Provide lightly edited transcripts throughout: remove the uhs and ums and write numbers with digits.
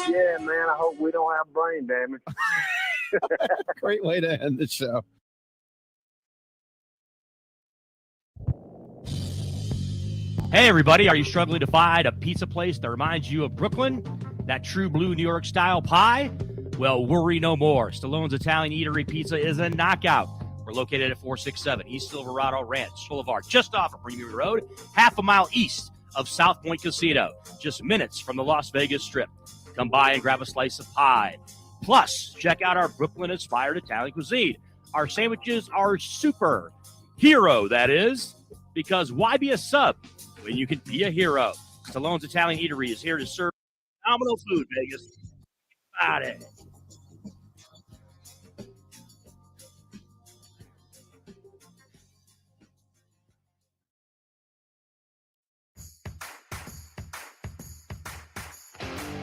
Yeah, man, I hope we don't have brain damage. Great way to end the show. Hey, everybody, are you struggling to find a pizza place that reminds you of Brooklyn? That true blue New York style pie? Well, worry no more. Stallone's Italian Eatery Pizza is a knockout. We're located at 467 East Silverado Ranch Boulevard, just off of Premium Road, half a mile east of South Point Casino, just minutes from the Las Vegas Strip. Come by and grab a slice of pie. Plus, check out our Brooklyn-inspired Italian cuisine. Our sandwiches are super. Hero, that is. Because why be a sub when you can be a hero? Stallone's Italian Eatery is here to serve phenomenal food, Vegas. Got it.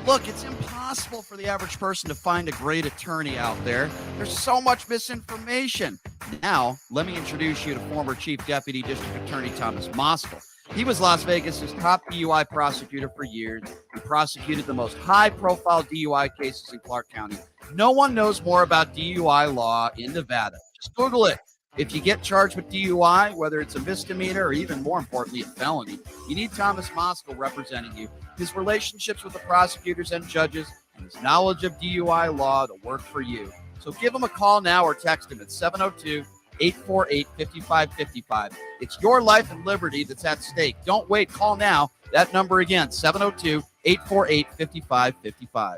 Look, it's impossible for the average person to find a great attorney out there. There's so much misinformation. Now, let me introduce you to former Chief Deputy District Attorney Thomas Moskal. He was Las Vegas's top DUI prosecutor for years. He prosecuted the most high-profile DUI cases in Clark County. No one knows more about DUI law in Nevada. Just Google it. If you get charged with DUI, whether it's a misdemeanor or even more importantly, a felony, you need Thomas Moskal representing you. His relationships with the prosecutors and judges and his knowledge of DUI law to work for you. So give him a call now or text him at 702-848-5555. It's your life and liberty that's at stake. Don't wait. Call now. That number again, 702-848-5555.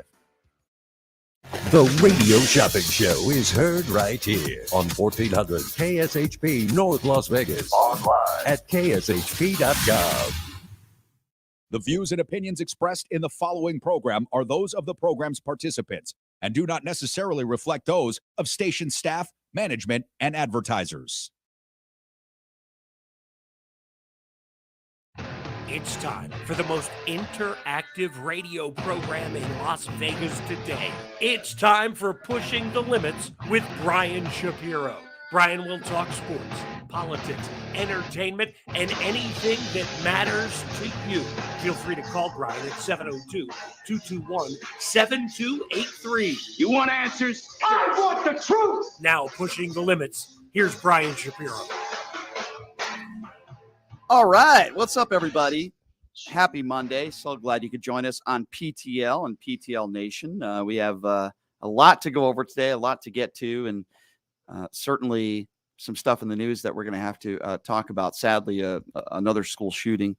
The Radio Shopping Show is heard right here on 1400 KSHP North Las Vegas. Online at kshp.gov. The views and opinions expressed in the following program are those of the program's participants and do not necessarily reflect those of station staff, management, and advertisers. It's time for the most interactive radio program in Las Vegas today. It's time for Pushing the Limits with Brian Shapiro. Brian will talk sports, politics, entertainment, and anything that matters to you. Feel free to call Brian at 702-221-7283. You want answers? I want the truth! Now, Pushing the Limits, here's Brian Shapiro. All right. What's up, everybody? Happy Monday. So glad you could join us on PTL and PTL Nation. We have a lot to go over today, a lot to get to, and certainly some stuff in the news that we're going to have to talk about. Sadly, another school shooting.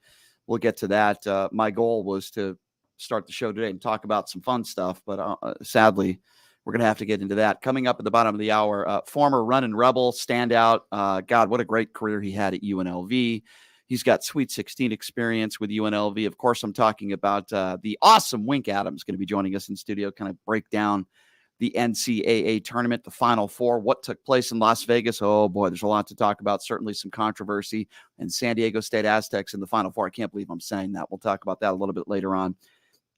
We'll get to that. My goal was to start the show today and talk about some fun stuff, but sadly, we're going to have to get into that. Coming up at the bottom of the hour, former Runnin' Rebel standout. God, what a great career he had at UNLV. He's got Sweet 16 experience with UNLV. Of course, I'm talking about the awesome Wink Adams going to be joining us in studio, kind of break down the NCAA tournament, the Final Four, what took place in Las Vegas. Oh, boy, there's a lot to talk about. Certainly some controversy. And San Diego State Aztecs in the Final Four. I can't believe I'm saying that. We'll talk about that a little bit later on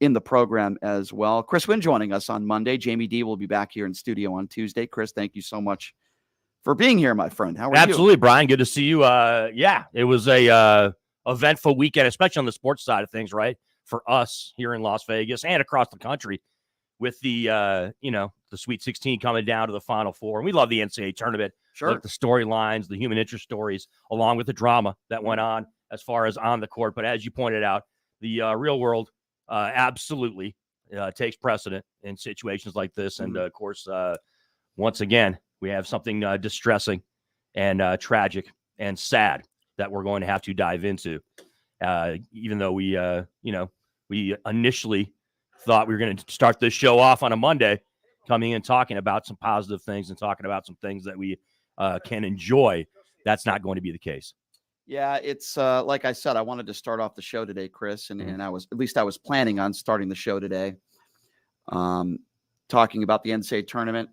in the program as well. Chris Wynn joining us on Monday. Jamie D will be back here in studio on Tuesday. Chris, thank you so much for being here, my friend. How are you? Absolutely, Brian. Good to see you. Yeah, it was a eventful weekend, especially on the sports side of things, right? For us here in Las Vegas and across the country with the, the Sweet 16 coming down to the Final Four. And we love the NCAA tournament. Sure. The storylines, the human interest stories, along with the drama that went on as far as on the court. But as you pointed out, the real world absolutely takes precedent in situations like this. And, of course, once again, we have something distressing and tragic and sad that we're going to have to dive into. Even though we initially thought we were going to start this show off on a Monday, coming in talking about some positive things and talking about some things that we can enjoy. That's not going to be the case. Yeah, it's like I said, I wanted to start off the show today, Chris, and I was planning on starting the show today, talking about the NCAA tournament.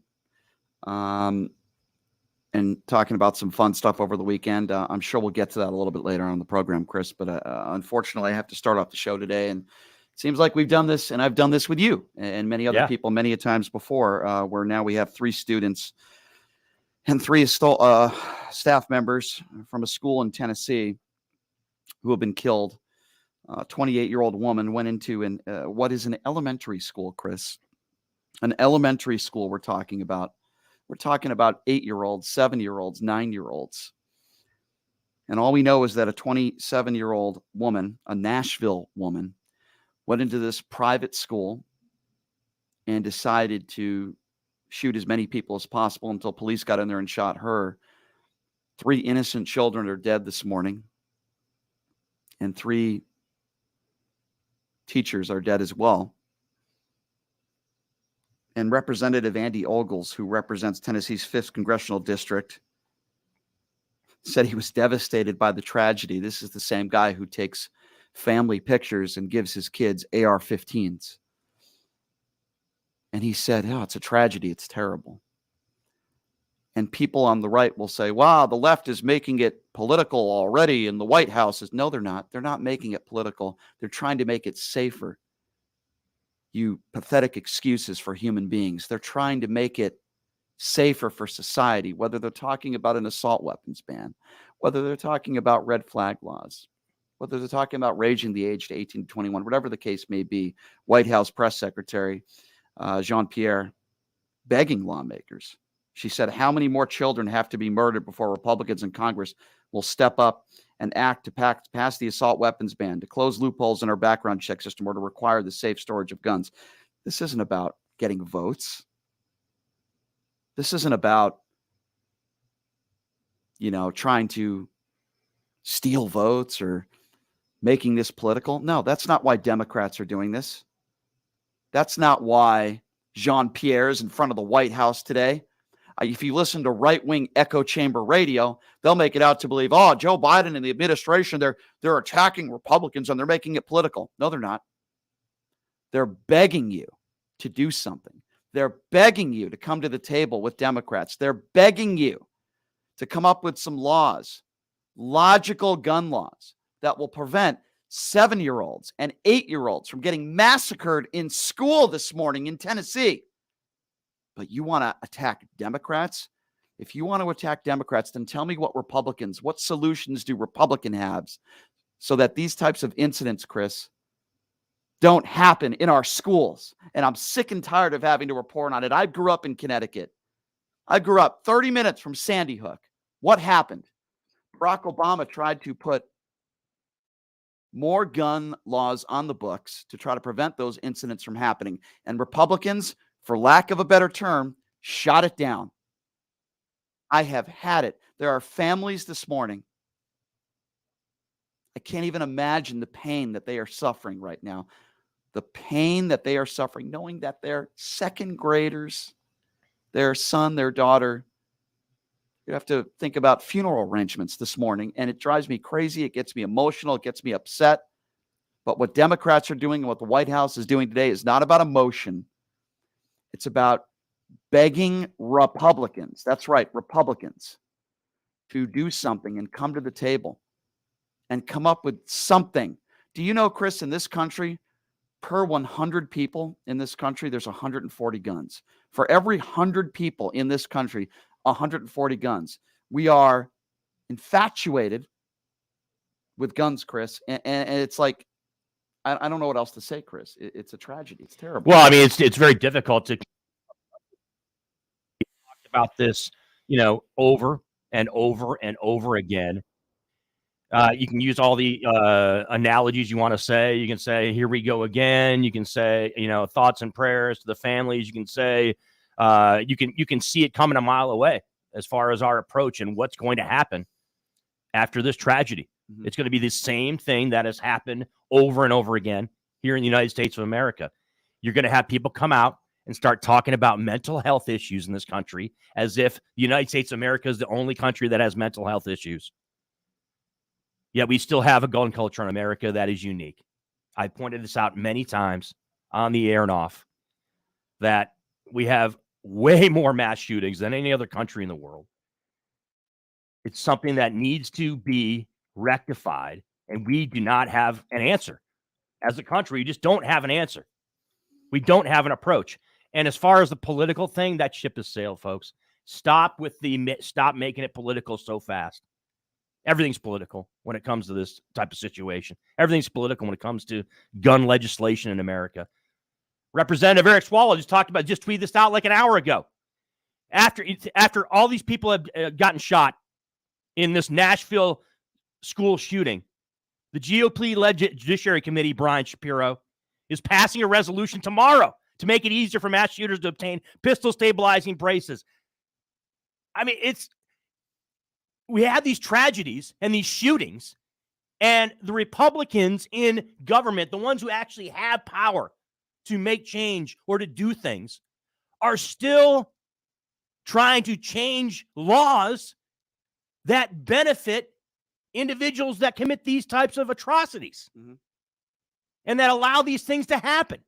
And talking about some fun stuff over the weekend. I'm sure we'll get to that a little bit later on in the program, Chris, but unfortunately I have to start off the show today. And it seems like we've done this, and I've done this with you and many other people many a times before, where now we have three students and 3 staff members from a school in Tennessee who have been killed. A 28-year-old woman went into what is an elementary school, Chris. An elementary school we're talking about. We're talking about 8-year-olds, 7-year-olds, 9-year-olds. And all we know is that a 27-year-old woman, a Nashville woman, went into this private school and decided to shoot as many people as possible until police got in there and shot her. 3 innocent children are dead this morning, and 3 teachers are dead as well. And Representative Andy Ogles, who represents Tennessee's 5th congressional district, said he was devastated by the tragedy. This is the same guy who takes family pictures and gives his kids AR-15s. And he said, oh, it's a tragedy. It's terrible. And people on the right will say, wow, the left is making it political already, and the White House is. No, they're not. They're not making it political. They're trying to make it safer. You pathetic excuses for human beings. They're trying to make it safer for society, whether they're talking about an assault weapons ban, whether they're talking about red flag laws, whether they're talking about raising the age to 18 to 21, whatever the case may be. White House Press Secretary Jean-Pierre begging lawmakers. She said, how many more children have to be murdered before Republicans in Congress will step up and act to pass the assault weapons ban, to close loopholes in our background check system, or to require the safe storage of guns? This isn't about getting votes. This isn't about, trying to steal votes or making this political. No, that's not why Democrats are doing this. That's not why Jean-Pierre is in front of the White House today. If you listen to right-wing echo chamber radio, they'll make it out to believe, oh, Joe Biden and the administration, they're attacking Republicans and they're making it political. No, they're not. They're begging you to do something. They're begging you to come to the table with Democrats. They're begging you to come up with some laws, logical gun laws that will prevent 7-year-olds and 8-year-olds from getting massacred in school this morning in Tennessee. But you want to attack Democrats? If you want to attack Democrats, then tell me what solutions do Republicans have so that these types of incidents, Chris, don't happen in our schools. And I'm sick and tired of having to report on it. I grew up in Connecticut. I grew up 30 minutes from Sandy Hook. What happened? Barack Obama tried to put more gun laws on the books to try to prevent those incidents from happening. And Republicans, for lack of a better term, shot it down. I have had it. There are families this morning. I can't even imagine the pain that they are suffering right now. The pain that they are suffering, knowing that their second graders, their son, their daughter, you have to think about funeral arrangements this morning, and it drives me crazy. It gets me emotional. It gets me upset. But what Democrats are doing and what the White House is doing today is not about emotion. It's about begging Republicans, that's right, Republicans, to do something and come to the table and come up with something. Do you know, Chris, in this country, per 100 people in this country, there's 140 guns. For every 100 people in this country, 140 guns. We are infatuated with guns, Chris. And it's like, I don't know what else to say, Chris. It's a tragedy. It's terrible. Well, I mean, it's very difficult to talk about this, over and over and over again. You can use all the analogies you want to say. You can say, here we go again. You can say, thoughts and prayers to the families. You can say, you can see it coming a mile away as far as our approach and what's going to happen after this tragedy. Mm-hmm. It's going to be the same thing that has happened over and over again here in the United States of America. You're going to have people come out and start talking about mental health issues in this country as if the United States of America is the only country that has mental health issues. Yet we still have a gun culture in America that is unique. I've pointed this out many times on the air and off, that we have way more mass shootings than any other country in the world. It's something that needs to be rectified, and we do not have an answer. As a country, we just don't have an answer. We don't have an approach. And as far as the political thing, that ship has sailed, folks. Stop making it political so fast. Everything's political when it comes to this type of situation. Everything's political when it comes to gun legislation in America. Representative Eric Swallow just tweeted this out like an hour ago. After all these people have gotten shot in this Nashville school shooting, the GOP-led Judiciary Committee, Brian Shapiro, is passing a resolution tomorrow to make it easier for mass shooters to obtain pistol stabilizing braces. I mean, we have these tragedies and these shootings, and the Republicans in government, the ones who actually have power to make change or to do things, are still trying to change laws that benefit individuals that commit these types of atrocities and that allow these things to happen.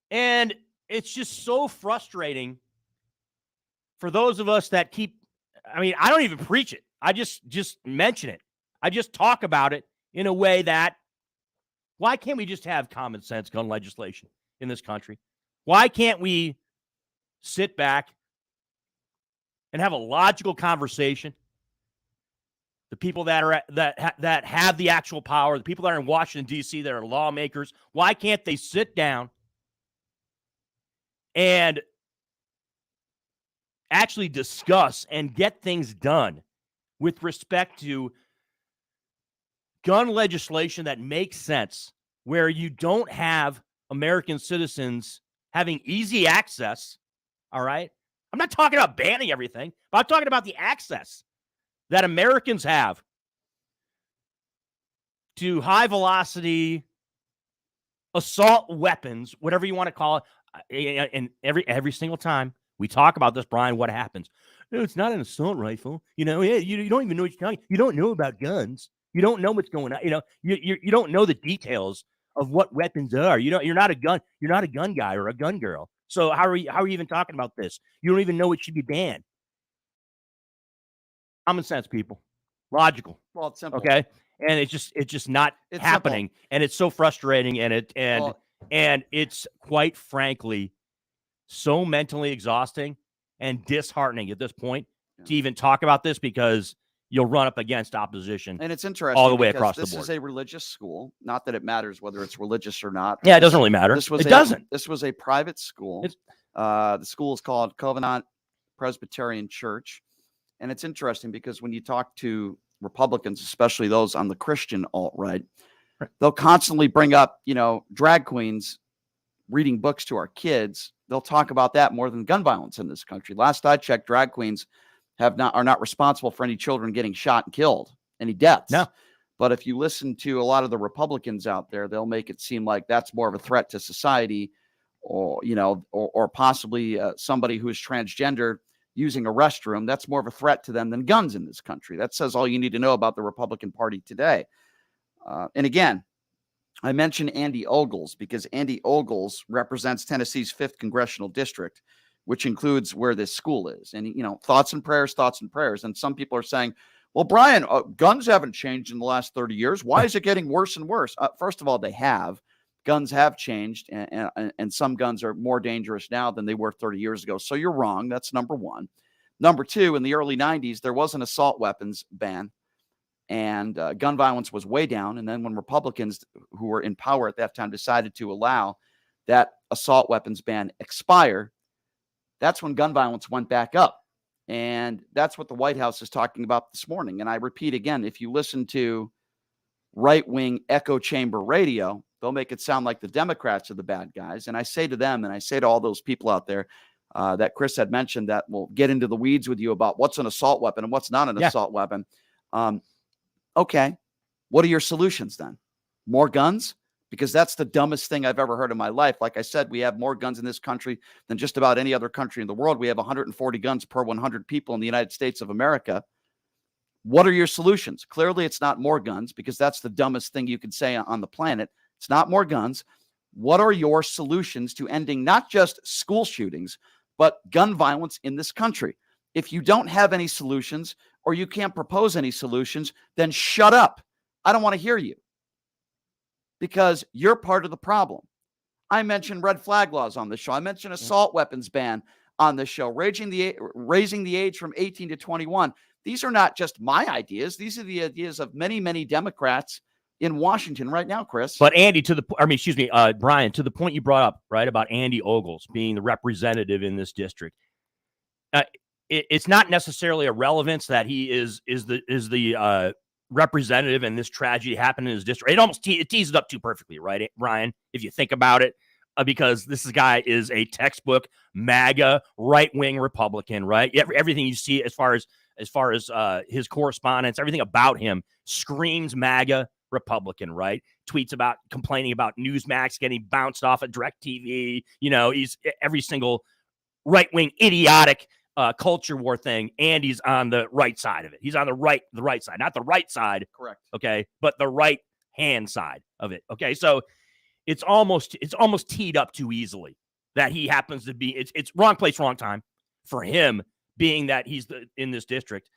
And it's just so frustrating for those of us that I don't even preach it. I just mention it. I just talk about it in a way that, why can't we just have common sense gun legislation in this country? Why can't we sit back and have a logical conversation? The people that have the actual power, the people that are in Washington, D.C., that are lawmakers, why can't they sit down and actually discuss and get things done with respect to gun legislation that makes sense, where you don't have American citizens having easy access, all right? I'm not talking about banning everything, but I'm talking about the access that Americans have to high-velocity assault weapons, whatever you want to call it. And every single time we talk about this, Brian, what happens? No, it's not an assault rifle. You don't even know what you're talking. You don't know about guns. You don't know what's going on. You don't know the details of what weapons are. You're not a gun guy or a gun girl. So how are you even talking about this? You don't even know it should be banned. Common sense, people. Logical. Well, it's simple. Okay. And it's just not happening. Simple. And it's so frustrating. And it's quite frankly so mentally exhausting and disheartening at this point to even talk about this, because you'll run up against opposition. And it's interesting all the way across the board. This is a religious school. Not that it matters whether it's religious or not. Yeah, it doesn't really matter. It doesn't. This was a private school. The school is called Covenant Presbyterian Church. And it's interesting because when you talk to Republicans, especially those on the Christian alt-right, they'll constantly bring up, drag queens reading books to our kids. They'll talk about that more than gun violence in this country. Last I checked, drag queens are not responsible for any children getting shot and killed, any deaths. No. But if you listen to a lot of the Republicans out there, they'll make it seem like that's more of a threat to society, or possibly somebody who is transgender using a restroom. That's more of a threat to them than guns in this country. That says all you need to know about the Republican Party today. And again, I mentioned Andy Ogles because Andy Ogles represents Tennessee's 5th congressional district, which includes where this school is. And, thoughts and prayers. And some people are saying, well, Brian, guns haven't changed in the last 30 years. Why is it getting worse and worse? First of all, they have. Guns have changed, and some guns are more dangerous now than they were 30 years ago. So you're wrong. That's number one. Number two, in the early 90s, there was an assault weapons ban, and gun violence was way down. And then when Republicans who were in power at that time decided to allow that assault weapons ban expire, that's when gun violence went back up. And that's what the White House is talking about this morning. And I repeat again, if you listen to right-wing echo chamber radio, they'll make it sound like the Democrats are the bad guys. And I say to them, and I say to all those people out there that Chris had mentioned that will get into the weeds with you about what's an assault weapon and what's not an assault weapon. Okay, what are your solutions then? More guns? Because that's the dumbest thing I've ever heard in my life. Like I said, we have more guns in this country than just about any other country in the world. We have 140 guns per 100 people in the United States of America. What are your solutions? Clearly, it's not more guns, because that's the dumbest thing you could say on the planet. It's not more guns. What are your solutions to ending not just school shootings, but gun violence in this country? If you don't have any solutions, or you can't propose any solutions, then shut up. I don't want to hear you, because you're part of the problem. I mentioned red flag laws on this show. I mentioned assault weapons ban on the show, raising the age from 18 to 21. These are not just my ideas. These are the ideas of many, many Democrats in Washington right now, Chris. But Andy, Brian, to the point you brought up, right, about Andy Ogles being the representative in this district, it's not necessarily a relevance that he is the representative and this tragedy happened in his district. It almost tees it up too perfectly, right, Brian? If you think about it, because this guy is a textbook MAGA right-wing Republican, right? Everything you see as far as his correspondence, everything about him screams MAGA Republican, right? Tweets about complaining about Newsmax getting bounced off of DirecTV. He's every single right-wing idiotic culture war thing, and he's on the right side of it. He's on the right side, not the right side. Correct. Okay, but the right hand side of it. Okay, so it's almost teed up too easily that he happens to be. It's wrong place, wrong time for him, being that he's in this district.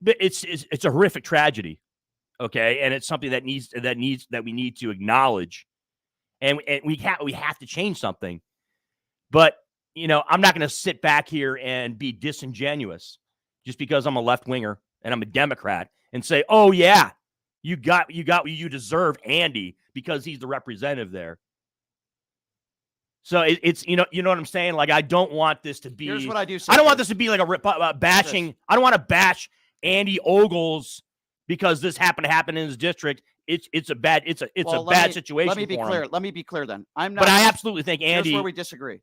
But it's a horrific tragedy. Okay, and it's something that we need to acknowledge, and we have to change something. But I'm not going to sit back here and be disingenuous just because I'm a left winger and I'm a Democrat and say, "Oh yeah, you got what you deserve, Andy, because he's the representative there." So it's you know what I'm saying. Like, I don't want this to be. Here's what I do say. I don't want this to be like a bashing. I don't want to bash Andy Ogles because this happened to happen in his district. It's a bad situation. Let me be clear. Him. Let me be clear then. I'm not. But I absolutely think Andy. Here's where we disagree.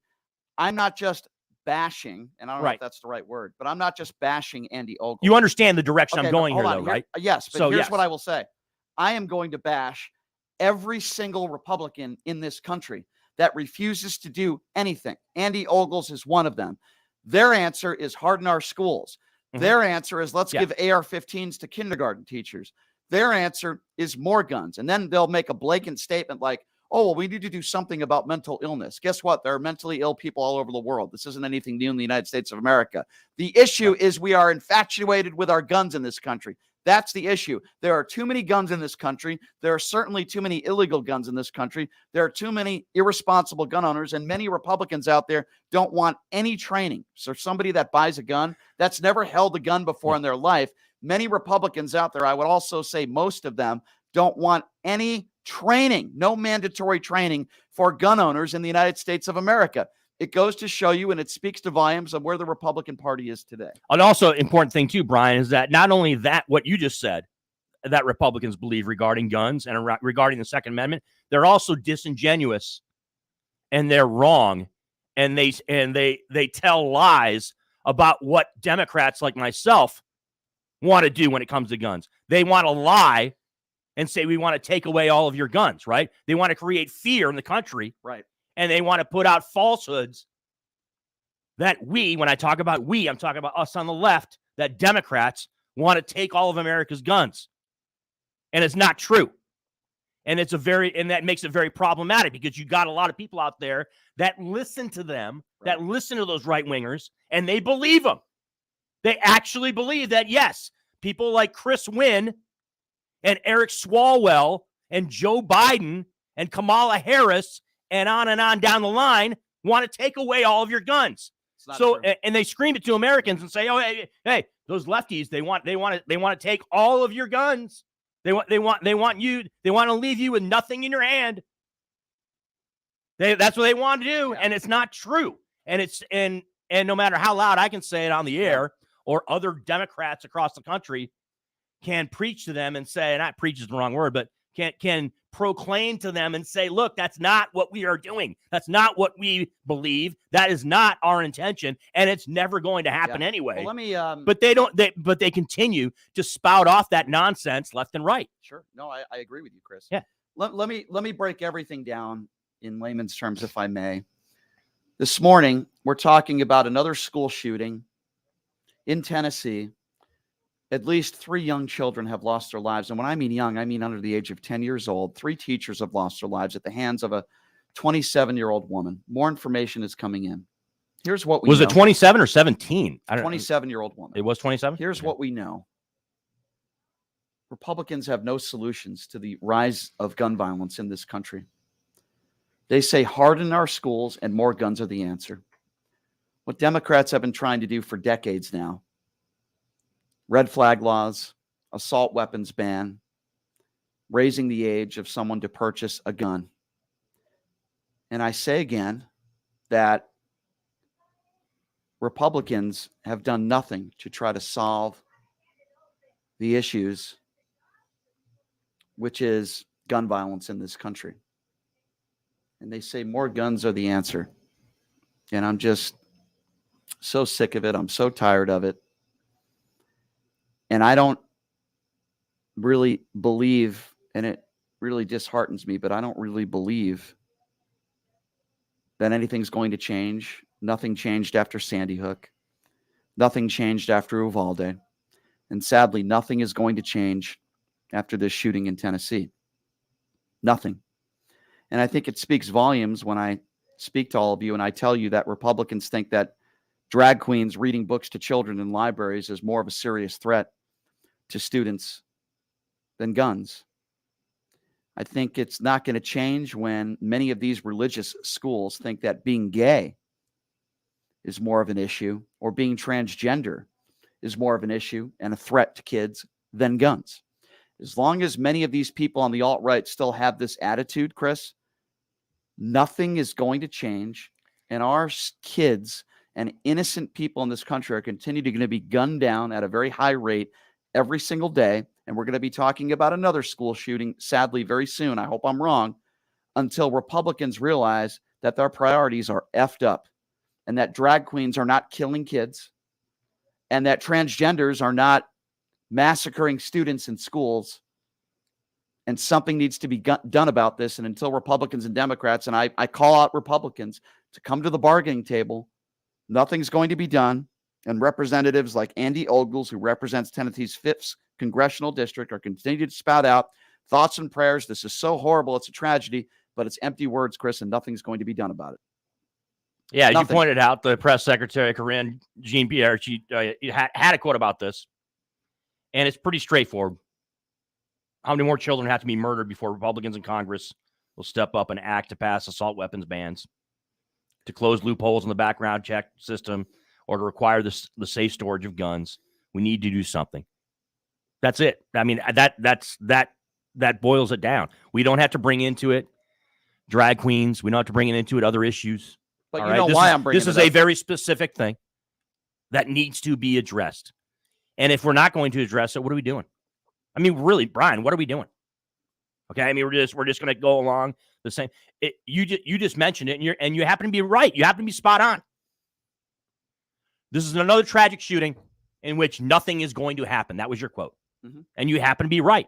I'm not just bashing, and I don't know if that's the right word, but I'm not just bashing Andy Ogles. You understand the direction I'm going here, though, Here, right? Yes, but here's what I will say. I am going to bash every single Republican in this country that refuses to do anything. Andy Ogles is one of them. Their answer is harden our schools. Mm-hmm. Their answer is let's give AR-15s to kindergarten teachers. Their answer is more guns. And then they'll make a blatant statement like, oh, well, we need to do something about mental illness. Guess what? There are mentally ill people all over the world. This isn't anything new in the United States of America. The issue is we are infatuated with our guns in this country. That's the issue. There are too many guns in this country. There are certainly too many illegal guns in this country. There are too many irresponsible gun owners, and many Republicans out there don't want any training. So somebody that buys a gun that's never held a gun before in their life, many Republicans out there, I would also say most of them, don't want any training, no mandatory training for gun owners in the United States of America. It goes to show you, and it speaks to volumes of where the Republican Party is today. And also important thing too, Brian, is that not only that, what you just said, that Republicans believe regarding guns and regarding the Second Amendment, they're also disingenuous and they're wrong. And they tell lies about what Democrats like myself want to do when it comes to guns. They want to lie and say, we want to take away all of your guns, right? They want to create fear in the country. Right. And they want to put out falsehoods that when I talk about I'm talking about us on the left, that Democrats want to take all of America's guns. And it's not true. And that makes it very problematic because you got a lot of people out there that listen to them, that listen to those right wingers, and they believe them. They actually believe that, yes, people like Chris Wynn and Eric Swalwell and Joe Biden and Kamala Harris and on down the line want to take away all of your guns. So, true. And they scream it to Americans and say, "Oh, hey, those lefties, they want to take all of your guns. They want to leave you with nothing in your hand. That's what they want to do." Yeah. And it's not true. And no matter how loud I can say it on the air, or other Democrats across the country can preach to them and say, not preach is the wrong word, but can proclaim to them and say, look, that's not what we are doing. That's not what we believe. That is not our intention. And it's never going to happen anyway. Well, but they continue to spout off that nonsense left and right. Sure. No, I agree with you, Chris. Yeah. Let me break everything down in layman's terms, if I may. This morning, we're talking about another school shooting in Tennessee. At least 3 young children have lost their lives. And when I mean young, I mean under the age of 10 years old. 3 teachers have lost their lives at the hands of a 27-year-old woman. More information is coming in. Here's what we know. Was it 27 or 17? 27-year-old woman. It was 27? Here's what we know. Republicans have no solutions to the rise of gun violence in this country. They say harden our schools and more guns are the answer. what Democrats have been trying to do for decades now. Red flag laws, assault weapons ban, raising the age of someone to purchase a gun. And I say again that Republicans have done nothing to try to solve the issues, which is gun violence in this country. And they say more guns are the answer. And I'm just so sick of it. I'm so tired of it. And I don't really believe, and it really disheartens me, but I don't really believe that anything's going to change. Nothing changed after Sandy Hook. Nothing changed after Uvalde. And sadly, nothing is going to change after this shooting in Tennessee. Nothing. And I think it speaks volumes when I speak to all of you and I tell you that Republicans think that drag queens reading books to children in libraries is more of a serious threat to students than guns. I think it's not going to change when many of these religious schools think that being gay is more of an issue, or being transgender is more of an issue and a threat to kids than guns. As long as many of these people on the alt-right still have this attitude, Chris, nothing is going to change, and our kids and innocent people in this country are continuing to be gunned down at a very high rate every single day. And we're going to be talking about another school shooting, sadly, very soon. I hope I'm wrong, until Republicans realize that their priorities are effed up and that drag queens are not killing kids and that transgenders are not massacring students in schools. And something needs to be done about this. And until Republicans and Democrats, and I call out Republicans to come to the bargaining table, nothing's going to be done. And representatives like Andy Ogles, who represents Tennessee's 5th congressional district, are continuing to spout out thoughts and prayers. This is so horrible. It's a tragedy, but it's empty words, Chris, and nothing's going to be done about it. Yeah, Nothing. You pointed out the press secretary, Corinne Jean-Pierre, she had a quote about this, and it's pretty straightforward. How many more children have to be murdered before Republicans in Congress will step up and act to pass assault weapons bans, to close loopholes in the background check system, or to require the safe storage of guns? We need to do something. That's it. I mean, that boils it down. We don't have to bring into it drag queens. We don't have to bring into it other issues. But All you know right? why I'm bringing it up. This is a very specific thing that needs to be addressed. And if we're not going to address it, what are we doing? I mean, really, Brian, what are we doing? Okay, I mean, we're just going to go along the same. You just mentioned it, and you happen to be right. You happen to be spot on. This is another tragic shooting in which nothing is going to happen. That was your quote, and you happen to be right.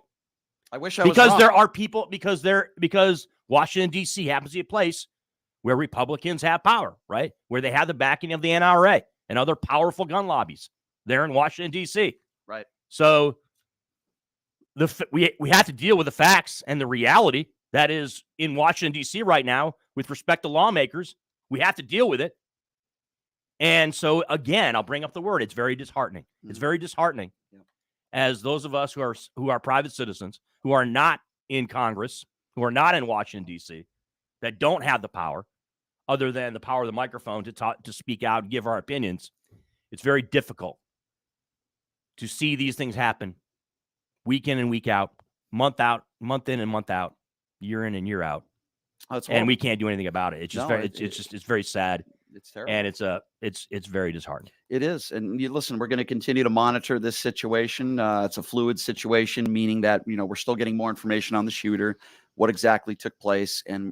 I wish I was because wrong. there are people because Washington D.C. happens to be a place where Republicans have power, right? Where they have the backing of the NRA and other powerful gun lobbies there in Washington D.C. Right. So we have to deal with the facts and the reality that is in Washington D.C. right now with respect to lawmakers. We have to deal with it. And so again, I'll bring up the word. It's very disheartening. It's very disheartening as those of us who are private citizens, who are not in Congress, who are not in Washington D.C., that don't have the power, other than the power of the microphone to speak out and give our opinions. It's very difficult to see these things happen week in and week out, month in and month out, year in and year out. And we can't do anything about it. It's just it's very sad. It's terrible. And it's very disheartening. It is. And you listen, we're going to continue to monitor this situation. It's a fluid situation, meaning that, we're still getting more information on the shooter, what exactly took place. And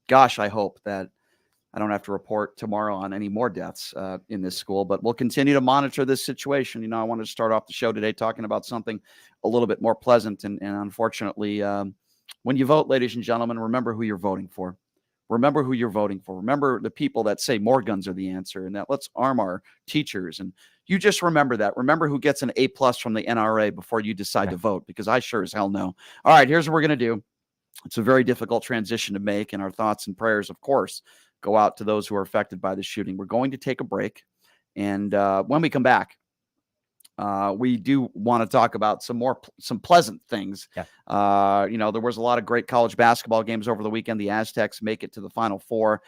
gosh, I hope that I don't have to report tomorrow on any more deaths in this school, but we'll continue to monitor this situation. I wanted to start off the show today talking about something a little bit more pleasant. And unfortunately, when you vote, ladies and gentlemen, remember who you're voting for. Remember who you're voting for. Remember the people that say more guns are the answer and that let's arm our teachers. And you just remember that. Remember who gets an A+ from the NRA before you decide to vote, because I sure as hell know. All right, here's what we're going to do. It's a very difficult transition to make, and our thoughts and prayers, of course, go out to those who are affected by the shooting. We're going to take a break. And when we come back, we do want to talk about some pleasant things. There was a lot of great college basketball games over the weekend. The Aztecs make it to the Final Four.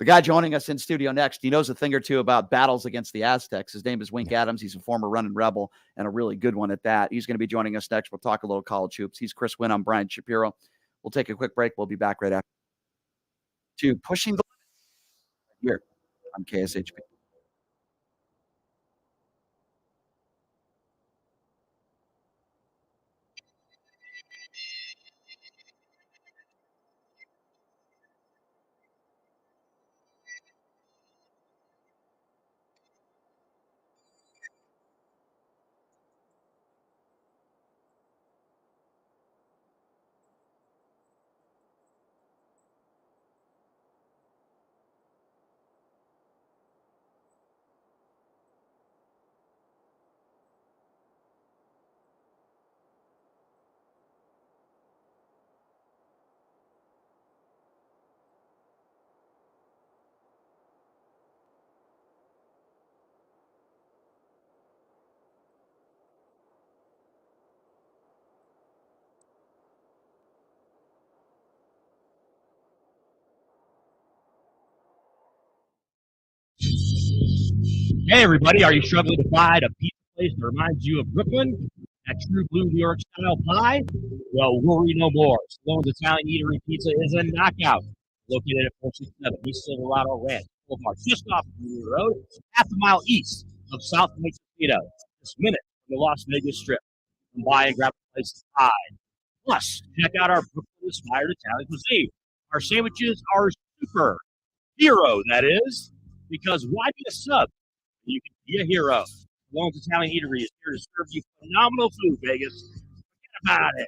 The guy joining us in studio next, he knows a thing or two about battles against the Aztecs. His name is Wink Adams. He's a former running Rebel and a really good one at that. He's going to be joining us next. We'll talk a little college hoops. He's Chris Wynn. I'm Brian Shapiro. We'll take a quick break. We'll be back right after. To Pushing the Limits here on KSHP. Hey, everybody. Are you struggling to find a pizza place that reminds you of Brooklyn? That true blue New York style pie? Well, worry no more. Stallone's Italian Eatery Pizza is a knockout. Located at 467 East Silverado Ranch Boulevard, just off Union Road, half a mile east of South Lake Mosquito, just minutes from the Las Vegas Strip. Come by and grab a place of pie. Plus, check out our Brooklyn-inspired Italian cuisine. Our sandwiches are super. Hero, that is. Because why be a sub? You can be a hero. Stallone's Italian Eatery is here to serve you phenomenal food, Vegas. Forget about it.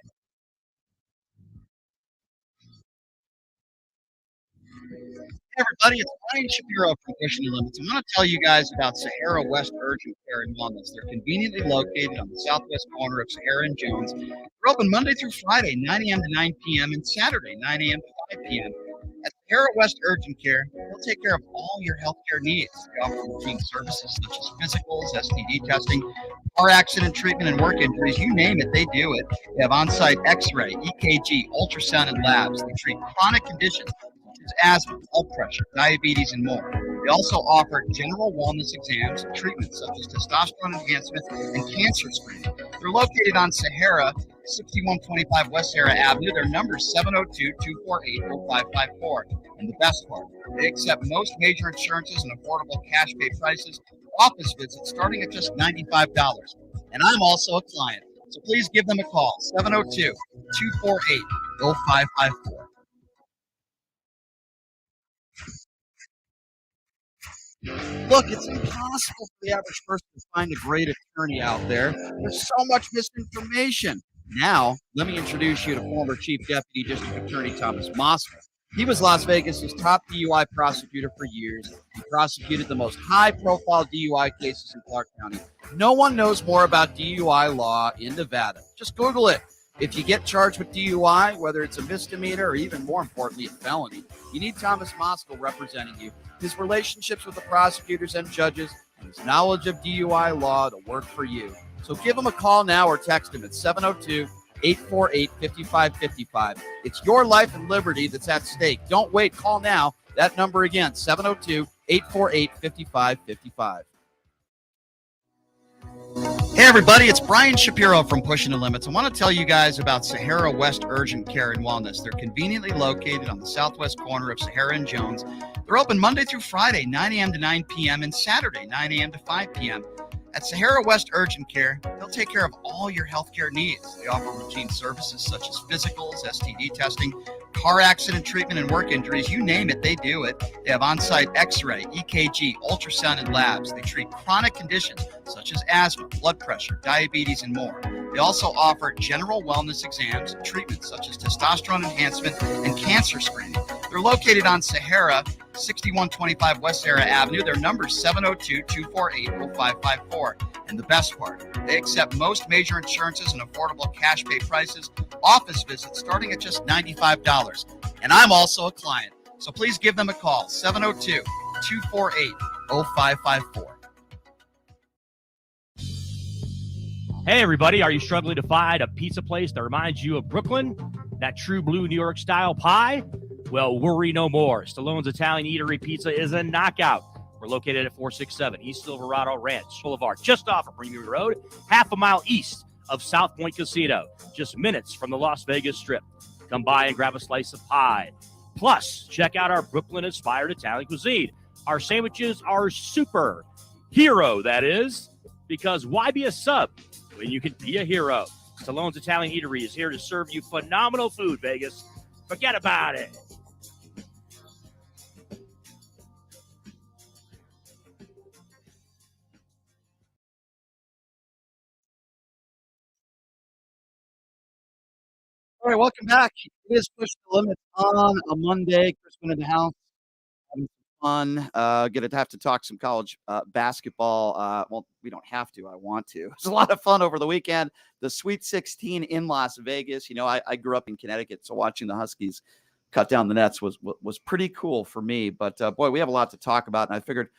Hey everybody, it's Brian Shapiro from Pushing the Limits. I want to tell you guys about Sahara West Urgent Care and Wellness. They're conveniently located on the southwest corner of Sahara and Jones. They're open Monday through Friday, 9 a.m. to 9 p.m. and Saturday, 9 a.m. to 5 p.m. At Sahara West Urgent Care, they'll take care of all your healthcare needs. They offer routine services such as physicals, STD testing, car accident treatment, and work injuries. You name it, they do it. They have on-site X-ray, EKG, ultrasound, and labs. They treat chronic conditions asthma, blood pressure, diabetes, and more. They also offer general wellness exams and treatments such as testosterone enhancement and cancer screening. They're located on Sahara, 6125 West Sahara Avenue. Their number is 702-248-0554. And the best part, they accept most major insurances and affordable cash pay prices. Office visits starting at just $95. And I'm also a client, so please give them a call, 702-248-0554. Look, it's impossible for the average person to find a great attorney out there. There's so much misinformation. Now, let me introduce you to former Chief Deputy District Attorney Thomas Moskal. He was Las Vegas's top DUI prosecutor for years. He prosecuted the most high-profile DUI cases in Clark County. No one knows more about DUI law in Nevada. Just Google it. If you get charged with DUI, whether it's a misdemeanor or even more importantly, a felony, you need Thomas Moskal representing you. His relationships with the prosecutors and judges and his knowledge of DUI law to work for you. So give him a call now or text him at 702-848-5555. It's your life and liberty that's at stake. Don't wait. Call now. That number again, 702-848-5555. Hey everybody, it's Brian Shapiro from Pushing the Limits. I want to tell you guys about Sahara West Urgent Care and Wellness. They're conveniently located on the southwest corner of Sahara and Jones. They're open Monday through Friday, 9 a.m. to 9 p.m. and Saturday, 9 a.m. to 5 p.m. At Sahara West Urgent Care, they'll take care of all your healthcare needs. They offer routine services such as physicals, STD testing, car accident treatment, and work injuries. You name it, they do it. They have on-site X-ray, EKG, ultrasound, and labs. They treat chronic conditions such as asthma, blood pressure, diabetes, and more. They also offer general wellness exams and treatments such as testosterone enhancement and cancer screening. They're located on Sahara, 6125 West Sahara Avenue. Their number is 702-248-0554. And the best part, they accept most major insurances and affordable cash pay prices. Office visits starting at just $95. And I'm also a client, so please give them a call, 702-248-0554. Hey, everybody. Are you struggling to find a pizza place that reminds you of Brooklyn? That true blue New York style pie? Well, worry no more. Stallone's Italian Eatery Pizza is a knockout. We're located at 467 East Silverado Ranch Boulevard, just off of Premium Road, half a mile east of South Point Casino, just minutes from the Las Vegas Strip. Come by and grab a slice of pie. Plus, check out our Brooklyn-inspired Italian cuisine. Our sandwiches are super hero, that is, because why be a sub when you can be a hero? Stallone's Italian Eatery is here to serve you phenomenal food, Vegas. Forget about it. All right, welcome back. It is Push the Limits on a Monday. Crispin in the house. Having some fun. Gonna have to talk some college basketball. Well, we don't have to. I want to. It was a lot of fun over the weekend. The Sweet 16 in Las Vegas. You know, I grew up in Connecticut, so watching the Huskies cut down the nets was pretty cool for me. But boy, we have a lot to talk about, and I figured,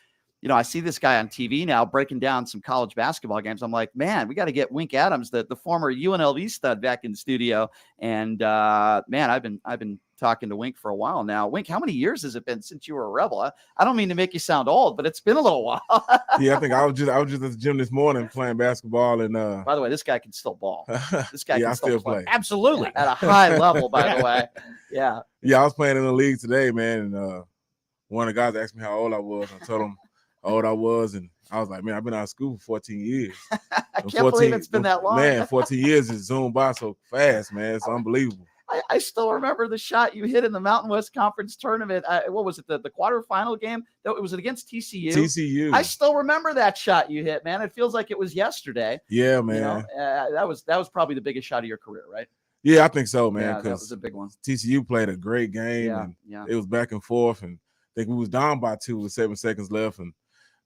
you know, I see this guy on TV now breaking down some college basketball games. I'm like, man, we got to get Wink Adams, the former UNLV stud, back in the studio. And man, I've been talking to Wink for a while now. Wink, how many years has it been since you were a Rebel? I don't mean to make you sound old, but it's been a little while. Yeah, I think I was just at the gym this morning playing basketball. And by the way, this guy can still ball. This guy yeah, can I still play. Absolutely. At a high level, by the way. Yeah. Yeah, I was playing in the league today, man. And one of the guys asked me how old I was. I told him how old I was, and I was like, man, I've been out of school for 14 years. I can't believe it's been that long. Man, 14 years is zoomed by so fast, man. It's unbelievable. I still remember the shot you hit in the Mountain West Conference tournament. What was it, the quarterfinal game? Was it against TCU? TCU. I still remember that shot you hit, man. It feels like it was yesterday. Yeah, man. You know, that was probably the biggest shot of your career, right? Yeah, I think so, man. Yeah, that was a big one. TCU played a great game. Yeah, and yeah. It was back and forth, and I think we was down by 2 with 7 seconds left, and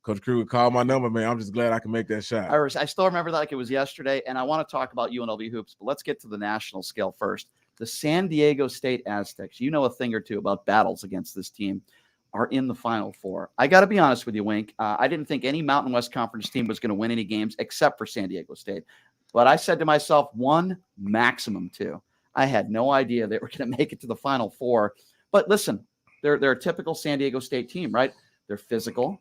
Coach Kruger called my number, man. I'm just glad I can make that shot. I still remember that like it was yesterday, and I want to talk about UNLV hoops, but let's get to the national scale first. The San Diego State Aztecs, you know a thing or two about battles against this team, are in the Final Four. I got to be honest with you, Wink. I didn't think any Mountain West Conference team was going to win any games except for San Diego State. But I said to myself, 1, maximum 2. I had no idea they were going to make it to the Final Four. But listen, they're a typical San Diego State team, right? They're physical.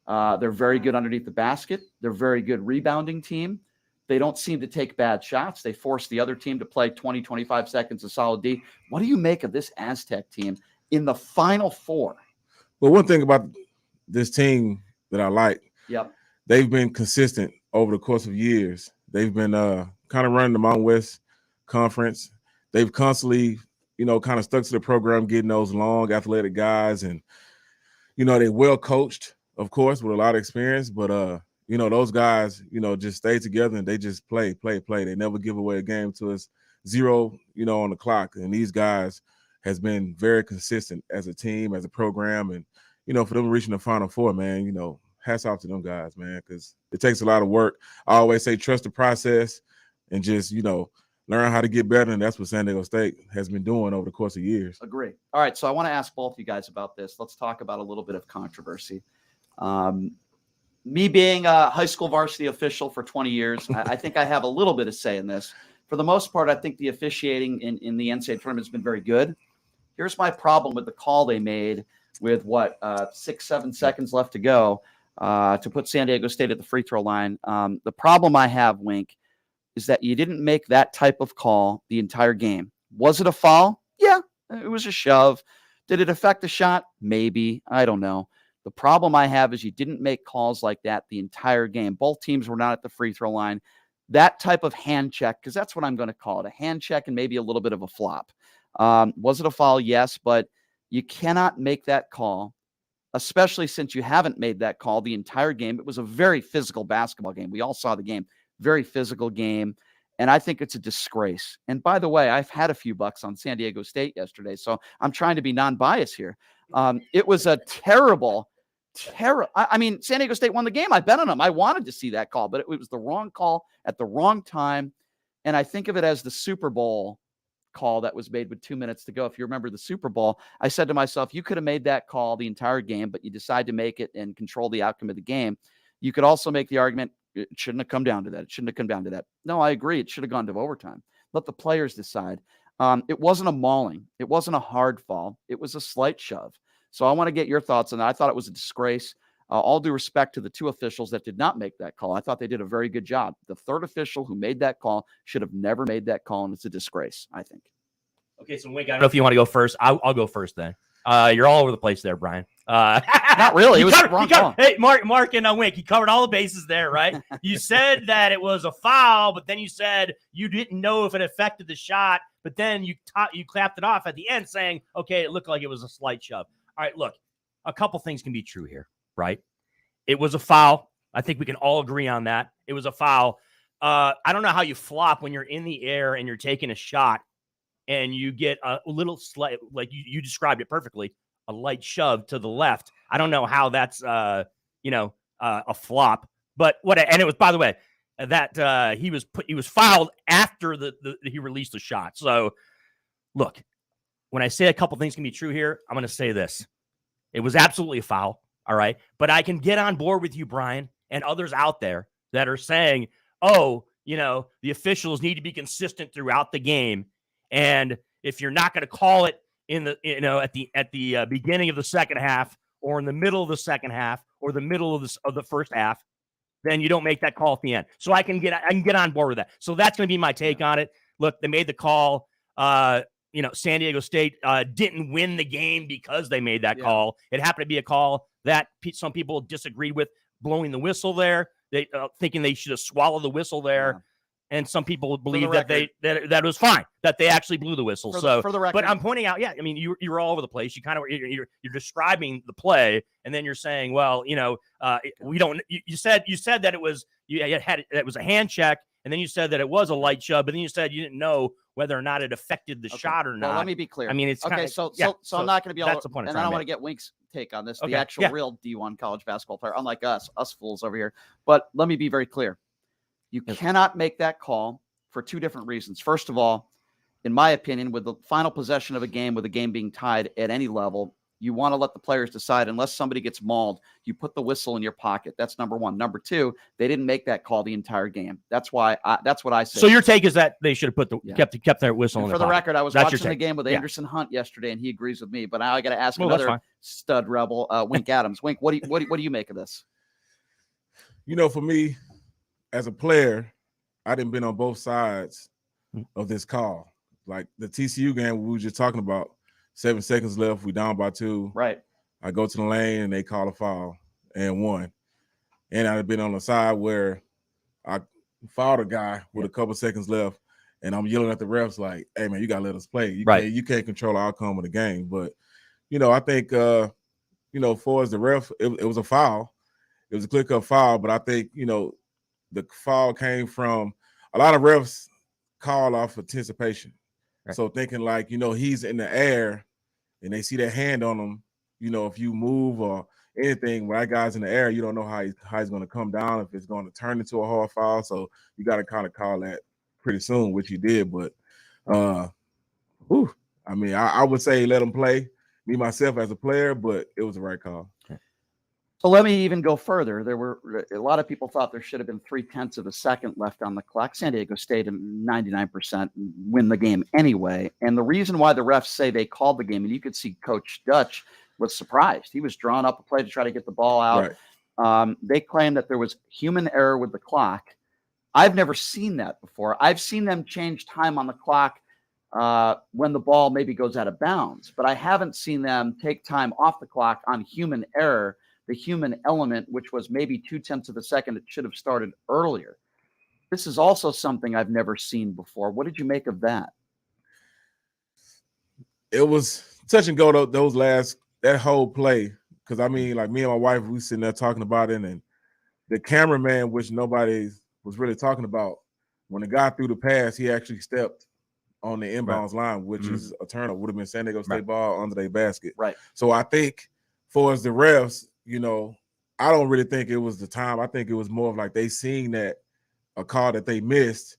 They're very good underneath the basket. They're a very good rebounding team. They don't seem to take bad shots. They force the other team to play 20, 25 seconds of solid D. What do you make of this Aztec team in the Final Four? Well, one thing about this team that I like, they've been consistent over the course of years. They've been kind of running the Mountain West Conference. They've constantly, kind of stuck to the program, getting those long, athletic guys. And, they're well coached, of course, with a lot of experience. But, those guys, just stay together and they just play. They never give away a game till it's 0, on the clock. And these guys has been very consistent as a team, as a program. And, for them reaching the Final Four, man, hats off to them guys, man, because it takes a lot of work. I always say trust the process and just, learn how to get better. And that's what San Diego State has been doing over the course of years. Agree. All right. So I want to ask both you guys about this. Let's talk about a little bit of controversy. Me being a high school varsity official for 20 years, I think I have a little bit of say in this. For the most part, I think the officiating in the NCAA tournament has been very good. Here's my problem with the call they made with 6, 7 seconds left to go to put San Diego State at the free throw line. The problem I have, Wink, is that you didn't make that type of call the entire game. Was it a foul? Yeah, it was a shove. Did it affect the shot? Maybe. I don't know. The problem I have is you didn't make calls like that the entire game. Both teams were not at the free throw line. That type of hand check, because that's what I'm going to call it, a hand check and maybe a little bit of a flop. Was it a foul? Yes, but you cannot make that call, especially since you haven't made that call the entire game. It was a very physical basketball game. We all saw the game. Very physical game. And I think it's a disgrace. And by the way, I've had a few bucks on San Diego State yesterday, so I'm trying to be non-biased here. It was a terrible. I mean, San Diego State won the game. I bet on them. I wanted to see that call, but it was the wrong call at the wrong time. And I think of it as the Super Bowl call that was made with 2 minutes to go. If you remember the Super Bowl, I said to myself, you could have made that call the entire game, but you decide to make it and control the outcome of the game. You could also make the argument, it shouldn't have come down to that. It shouldn't have come down to that. No, I agree. It should have gone to overtime. Let the players decide. It wasn't a mauling. It wasn't a hard fall. It was a slight shove. So I want to get your thoughts on that. I thought it was a disgrace. All due respect to the two officials that did not make that call. I thought they did a very good job. The third official who made that call should have never made that call, and it's a disgrace, I think. Okay, so Wink, I don't know if you want to go first. I'll go first then. You're all over the place there, Brian. Not really. It was wrong call. Hey, Mark and Wink, he covered all the bases there, right? You said that it was a foul, but then you said you didn't know if it affected the shot, but then you clapped it off at the end saying, okay, it looked like it was a slight shove. All right, look, a couple things can be true here, right? It was a foul. I think we can all agree on that. It was a foul. I don't know how you flop when you're in the air and you're taking a shot and you get a little slight, like you described it perfectly, a light shove to the left. I don't know how that's, a flop, but and it was, by the way, that he was fouled after he released the shot. So look, when I say a couple things can be true here, I'm going to say this. It was absolutely a foul. All right. But I can get on board with you, Brian, and others out there that are saying, oh, the officials need to be consistent throughout the game. And if you're not going to call it in the, at the beginning of the second half or in the middle of the second half or the middle of the first half, then you don't make that call at the end. So I can get on board with that. So that's going to be my take on it. Look, they made the call. San Diego State didn't win the game because they made that call. It happened to be a call that some people disagreed with, blowing the whistle there. They thinking they should have swallowed the whistle there. Yeah. And some people believe that that was fine, that they actually blew the whistle. For the record, but I'm pointing out, you're all over the place. You kind of you're describing the play, and then you're saying, well, we don't. You said that it was it was a hand check, and then you said that it was a light shove, but then you said you didn't know whether or not it affected the shot or not. Well, let me be clear. I mean, it's okay. So I'm not going to be able. That's the point. And I want to get Wink's take on this. The actual real D1 college basketball player, unlike us fools over here. But let me be very clear. You cannot make that call for two different reasons. First of all, in my opinion, with the final possession of a game, with the game being tied at any level, you want to let the players decide. Unless somebody gets mauled, you put the whistle in your pocket. That's number one. Number two, they didn't make that call the entire game. That's why. That's what I say. So your take is that they should have kept their whistle in their pocket. For the record, I was watching the game with Anderson Hunt yesterday, and he agrees with me. But now I got to ask another stud rebel, Wink Adams. Wink, what do you make of this? For me, as a player, I didn't been on both sides of this call. Like the TCU game we were just talking about, 7 seconds left, we down by 2. Right. I go to the lane and they call a foul and won. And I've been on the side where I fouled a guy with a couple seconds left, and I'm yelling at the refs like, "Hey man, you gotta let us play. You can't control the outcome of the game." But I think far as the ref, it was a foul. It was a clear-cut foul, but I think the foul came from a lot of refs call off anticipation. Right. So thinking like, he's in the air and they see that hand on him, if you move or anything, when that guy's in the air, you don't know how he's going to come down, if it's going to turn into a hard foul. So you got to kind of call that pretty soon, which he did. But, I would say let him play, me, myself as a player, but it was the right call. Okay. So let me even go further. There were a lot of people thought there should have been 0.3 of a second left on the clock. San Diego State, 99% win the game anyway. And the reason why the refs say they called the game, and you could see Coach Dutch was surprised. He was drawing up a play to try to get the ball out. Right. They claimed that there was human error with the clock. I've never seen that before. I've seen them change time on the clock when the ball maybe goes out of bounds, but I haven't seen them take time off the clock on human error. The human element, which was maybe 0.2 of a second, it should have started earlier. This is also something I've never seen before. What did you make of that? It was touch and go, that whole play. Because, like me and my wife, we sitting there talking about it, and the cameraman, which nobody was really talking about, when the guy threw the pass, he actually stepped on the inbounds line, which is a turnover. Would have been San Diego State ball under their basket. Right. So I think for as the refs, I don't really think it was the time. I think it was more of like they seen that a call that they missed,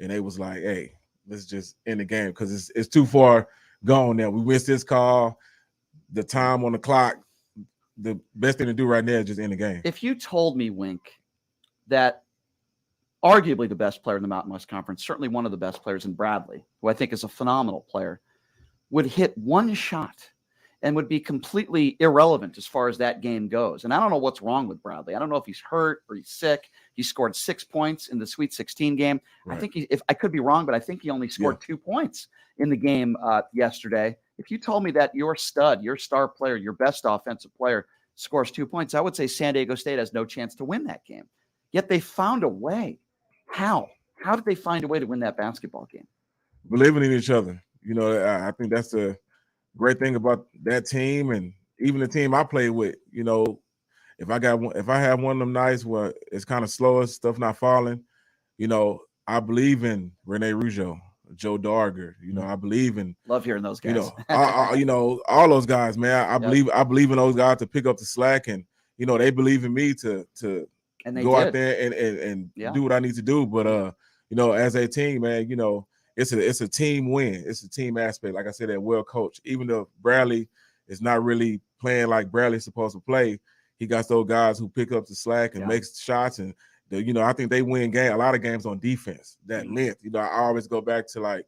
and they was like, "Hey, let's just end the game because it's too far gone now. We missed this call. The time on the clock. The best thing to do right now is just end the game." If you told me, Wink, that arguably the best player in the Mountain West Conference, certainly one of the best players in Bradley, who I think is a phenomenal player, would hit one shot and would be completely irrelevant as far as that game goes. And I don't know what's wrong with Bradley. I don't know if he's hurt or he's sick. He scored 6 points in the Sweet 16 game. Right. I think if I could be wrong, but I think he only scored 2 points in the game yesterday. If you told me that your stud, your star player, your best offensive player scores 2 points, I would say San Diego State has no chance to win that game. Yet they found a way. How? How did they find a way to win that basketball game? Believing in each other. You know, I think that's the great thing about that team, and even the team I play with. You know, if I have one of them nights where it's kind of slower, stuff not falling, you know, I believe in Rene Rougeau, Joe Darger. You know, I believe in. Love hearing those guys. You know, all those guys, man. I believe in those guys to pick up the slack, and you know, they believe in me to go out there and do what I need to do. But you know, as a team, man, you know, it's a team win. It's a team aspect. Like I said, they're well coached. Even though Bradley is not really playing like Bradley's supposed to play, he got those guys who pick up the slack and makes shots. And you know, I think they win a lot of games on defense. That length. You know, I always go back to like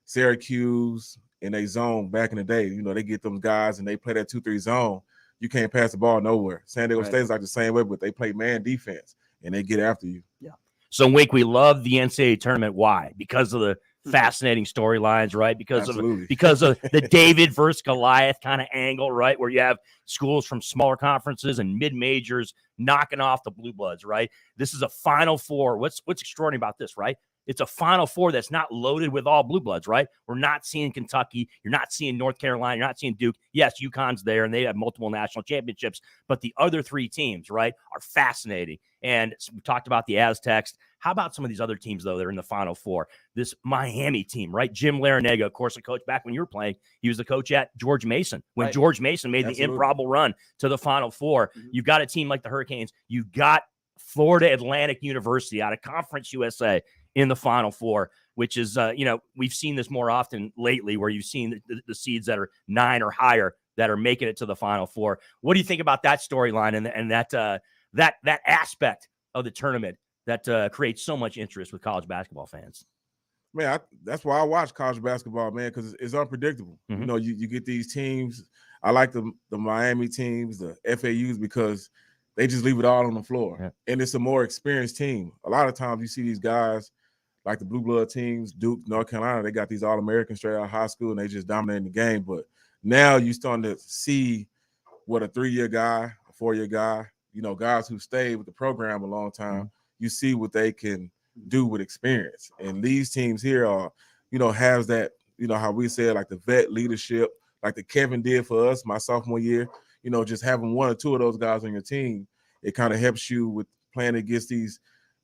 Syracuse in a zone back in the day. You know, they get them guys and they play that 2-3 zone. You can't pass the ball nowhere. San Diego State's like the same way, but they play man defense and they get after you. Yeah. So, Wink, we love the NCAA tournament. Why? Because of the fascinating storylines, right? Because of the David versus Goliath kind of angle, right? Where you have schools from smaller conferences and mid-majors knocking off the Blue Bloods, right? This is a Final Four. What's extraordinary about this, right? It's a Final Four that's not loaded with all Blue Bloods, right? We're not seeing Kentucky. You're not seeing North Carolina. You're not seeing Duke. Yes, UConn's there, and they have multiple national championships. But the other 3 teams, right, are fascinating. And we talked about the Aztecs. How about some of these other teams, though, that are in the Final Four? This Miami team, right? Jim Larinaga, of course, a coach back when you were playing. He was the coach at George Mason when George Mason made the improbable run to the Final Four. You've got a team like the Hurricanes. You've got Florida Atlantic University out of Conference USA in the Final Four, which is, you know, we've seen this more often lately where you've seen the seeds that are 9 or higher that are making it to the Final Four. What do you think about that storyline and that aspect of the tournament that creates so much interest with college basketball fans? Man, that's why I watch college basketball, man, because it's unpredictable. You know, you get these teams. I like the Miami teams, the FAUs, because they just leave it all on the floor. And it's a more experienced team. A lot of times you see these guys like the Blue Blood teams, Duke, North Carolina, they got these All-Americans straight out of high school, and they just dominating the game. But now you're starting to see what a 3-year guy, a 4-year guy, you know, guys who stayed with the program a long time, you see what they can do with experience. And these teams here are, you know, has that, you know, how we said, like the vet leadership, like the Kevin did for us my sophomore year. You know, just having 1 or 2 of those guys on your team, it kind of helps you with playing against these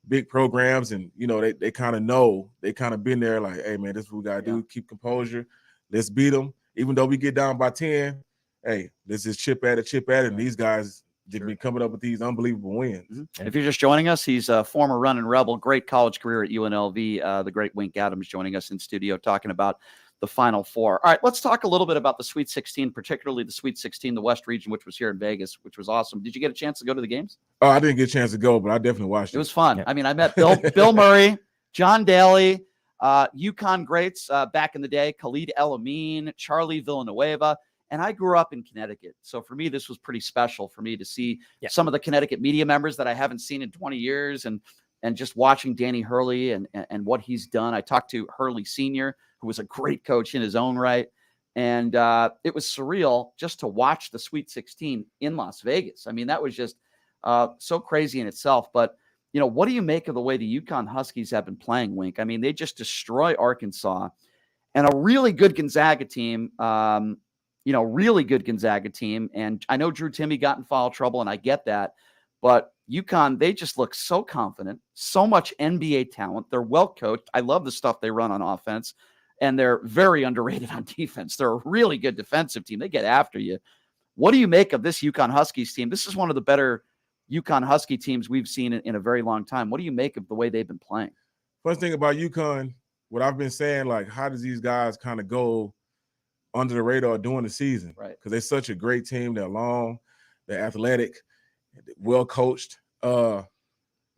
big programs. And, you know, they kind of know, they kind of been there like, hey, man, this is what we got to do. Keep composure. Let's beat them. Even though we get down by 10, hey, let's just chip at it. And these guys have been coming up with these unbelievable wins. And if you're just joining us, he's a former running Rebel, great college career at UNLV. The great Wink Adams joining us in studio talking about the Final Four. All right, let's talk a little bit about the Sweet 16, particularly the Sweet 16, the West region, which was here in Vegas, which was awesome. Did you get a chance to go to the games? Oh, I didn't get a chance to go, but I definitely watched it. It was fun. I mean, I met Bill Murray, John Daly, UConn greats back in the day, Khalid El Amin, Charlie Villanueva. And I grew up in Connecticut. So for me, this was pretty special for me to see some of the Connecticut media members that I haven't seen in 20 years and just watching Danny Hurley and what he's done. I talked to Hurley Sr., who was a great coach in his own right. And it was surreal just to watch the Sweet 16 in Las Vegas. I mean, that was just so crazy in itself. But, you know, what do you make of the way the UConn Huskies have been playing, Wink? I mean, they just destroy Arkansas and a really good Gonzaga team, really good Gonzaga team. And I know Drew Timme got in foul trouble, and I get that. But UConn, they just look so confident, so much NBA talent. They're well coached. I love the stuff they run on offense. And they're very underrated on defense. They're a really good defensive team. They get after you. What do you make of this UConn Huskies team? This is one of the better UConn Husky teams we've seen in a very long time. What do you make of the way they've been playing? First thing about UConn, what I've been saying, like, how does these guys kind of go under the radar during the season? Right. Because they're such a great team. They're long, they're athletic, well coached.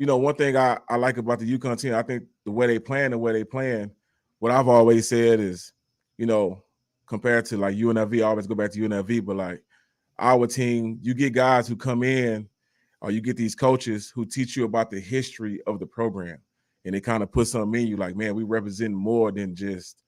one thing I like about the UConn team, I think the way they playing, what I've always said is, compared to like UNLV, I always go back to UNLV, but like our team, you get guys who come in, or you get these coaches who teach you about the history of the program. And it kind of puts something in you like, man, we represent more than just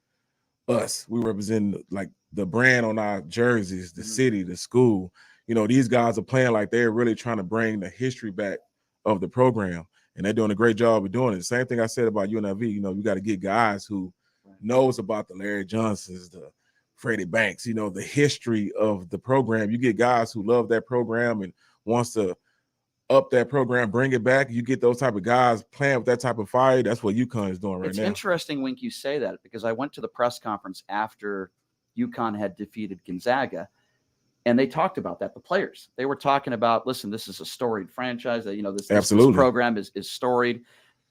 us. We represent like the brand on our jerseys, the city, the school. These guys are playing like they're really trying to bring the history back of the program. And they're doing a great job of doing it. Same thing I said about UNLV. You got to get guys who knows about the Larry Johnsons, the Freddie Banks, the history of the program. You get guys who love that program and wants to up that program, bring it back. You get those type of guys playing with that type of fire. That's what UConn is doing right now. It's interesting, Wink, you say that, because I went to the press conference after UConn had defeated Gonzaga, and they talked about that. The players, they were talking about, listen, this is a storied franchise. This program is storied.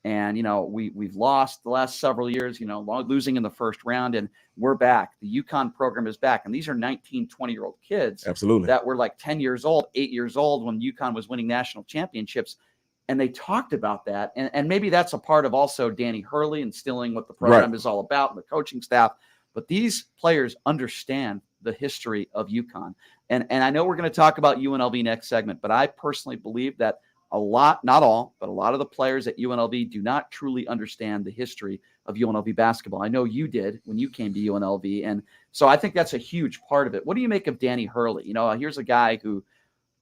And, we've lost the last several years, losing in the first round, and we're back. The UConn program is back. And these are 19, 20-year-old kids that were like 10 years old, 8 years old when UConn was winning national championships. And they talked about that. And maybe that's a part of also Danny Hurley instilling what the program is all about and the coaching staff. But these players understand the history of UConn. And I know we're going to talk about UNLV next segment, but I personally believe that a lot, not all, but a lot of the players at UNLV do not truly understand the history of UNLV basketball. I know you did when you came to UNLV. And so I think that's a huge part of it. What do you make of Danny Hurley? Here's a guy who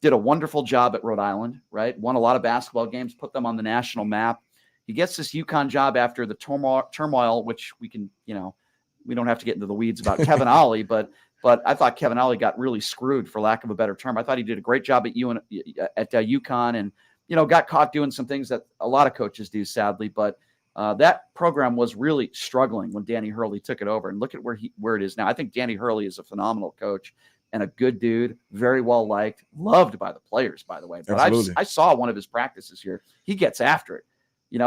did a wonderful job at Rhode Island, right? Won a lot of basketball games, put them on the national map. He gets this UConn job after the turmoil, which we can, we don't have to get into the weeds about Kevin Ollie, but I thought Kevin Ollie got really screwed, for lack of a better term. I thought he did a great job at UConn, and got caught doing some things that a lot of coaches do, sadly. But that program was really struggling when Danny Hurley took it over. And look at where it is now. I think Danny Hurley is a phenomenal coach and a good dude, very well liked, loved by the players, by the way. But I saw one of his practices here. He gets after it.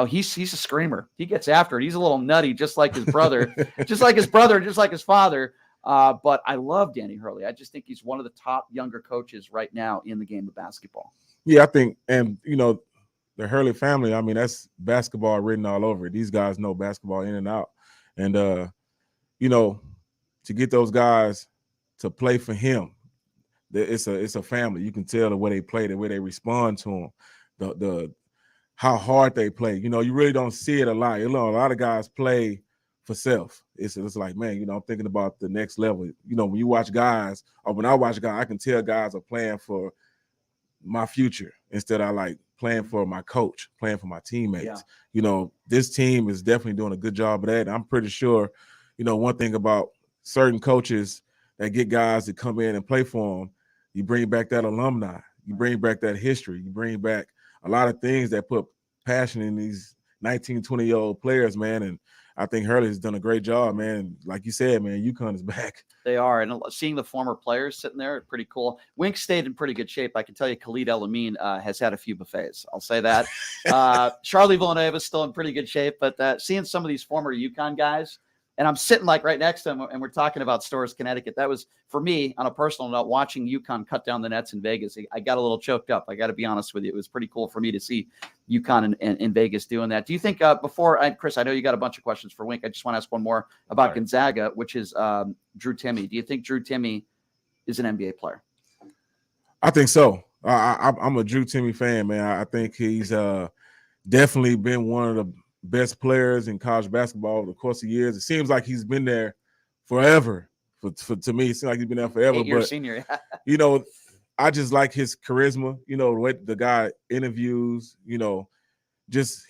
He's a screamer. He gets after it. He's a little nutty, just like his brother, just like his father. But I love Danny Hurley. I just think he's one of the top younger coaches right now in the game of basketball. Yeah, I think, and the Hurley family, I mean, that's basketball written all over it. These guys know basketball in and out. And to get those guys to play for him, it's a family. You can tell the way they play, the way they respond to him, the how hard they play. You really don't see it a lot. A lot of guys play for self. It's like, man, I'm thinking about the next level. When you watch guys, or when I watch guys, I can tell guys are playing for my future instead of like playing for my coach, playing for my teammates. This team is definitely doing a good job of that. I'm pretty sure, one thing about certain coaches that get guys to come in and play for them, you bring back that alumni, you bring back that history, you bring back a lot of things that put passion in these 19, 20-year-old players, man. And I think Hurley has done a great job, man. Like you said, man, UConn is back. They are. And seeing the former players sitting there, pretty cool. Wink stayed in pretty good shape. I can tell you Khalid El-Amin has had a few buffets. I'll say that. Charlie Villanueva is still in pretty good shape. But seeing some of these former UConn guys, and I'm sitting like right next to him, and we're talking about Storrs, Connecticut. That was, for me, on a personal note, watching UConn cut down the nets in Vegas. I got a little choked up. I got to be honest with you. It was pretty cool for me to see UConn in Vegas doing that. Do you think, Chris, I know you got a bunch of questions for Wink. I just want to ask one more about Gonzaga, which is Drew Timme. Do you think Drew Timme is an NBA player? I think so. I'm a Drew Timme fan, man. I think he's definitely been one of the best players in college basketball over the course of years. It seems like he's been there forever. To me, it seems like he's been there forever. 8-year senior. I just like his charisma. The way the guy interviews.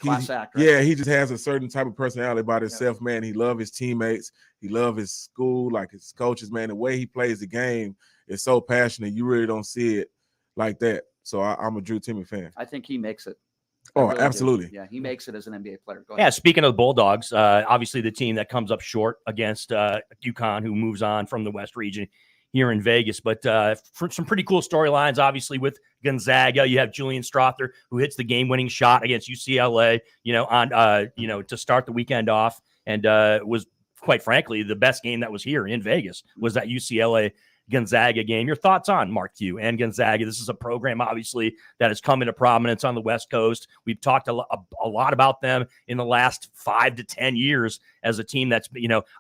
Class act, right? Yeah, he just has a certain type of personality about himself, man. He loves his teammates. He loves his school, like his coaches, man. The way he plays the game is so passionate. You really don't see it like that. So I'm a Drew Timme fan. I think he makes it. Oh, really absolutely. Yeah, he makes it as an NBA player. Go ahead. Yeah, speaking of the Bulldogs, obviously the team that comes up short against UConn, who moves on from the West region here in Vegas. But for some pretty cool storylines, obviously, with Gonzaga. You have Julian Strother, who hits the game-winning shot against UCLA, to start the weekend off, and was, quite frankly, the best game that was here in Vegas was that UCLA Gonzaga game. Your thoughts on Mark Few and Gonzaga? This is a program, obviously, that has come into prominence on the West Coast. We've talked a lot about them in the last 5 to 10 years as a team that's,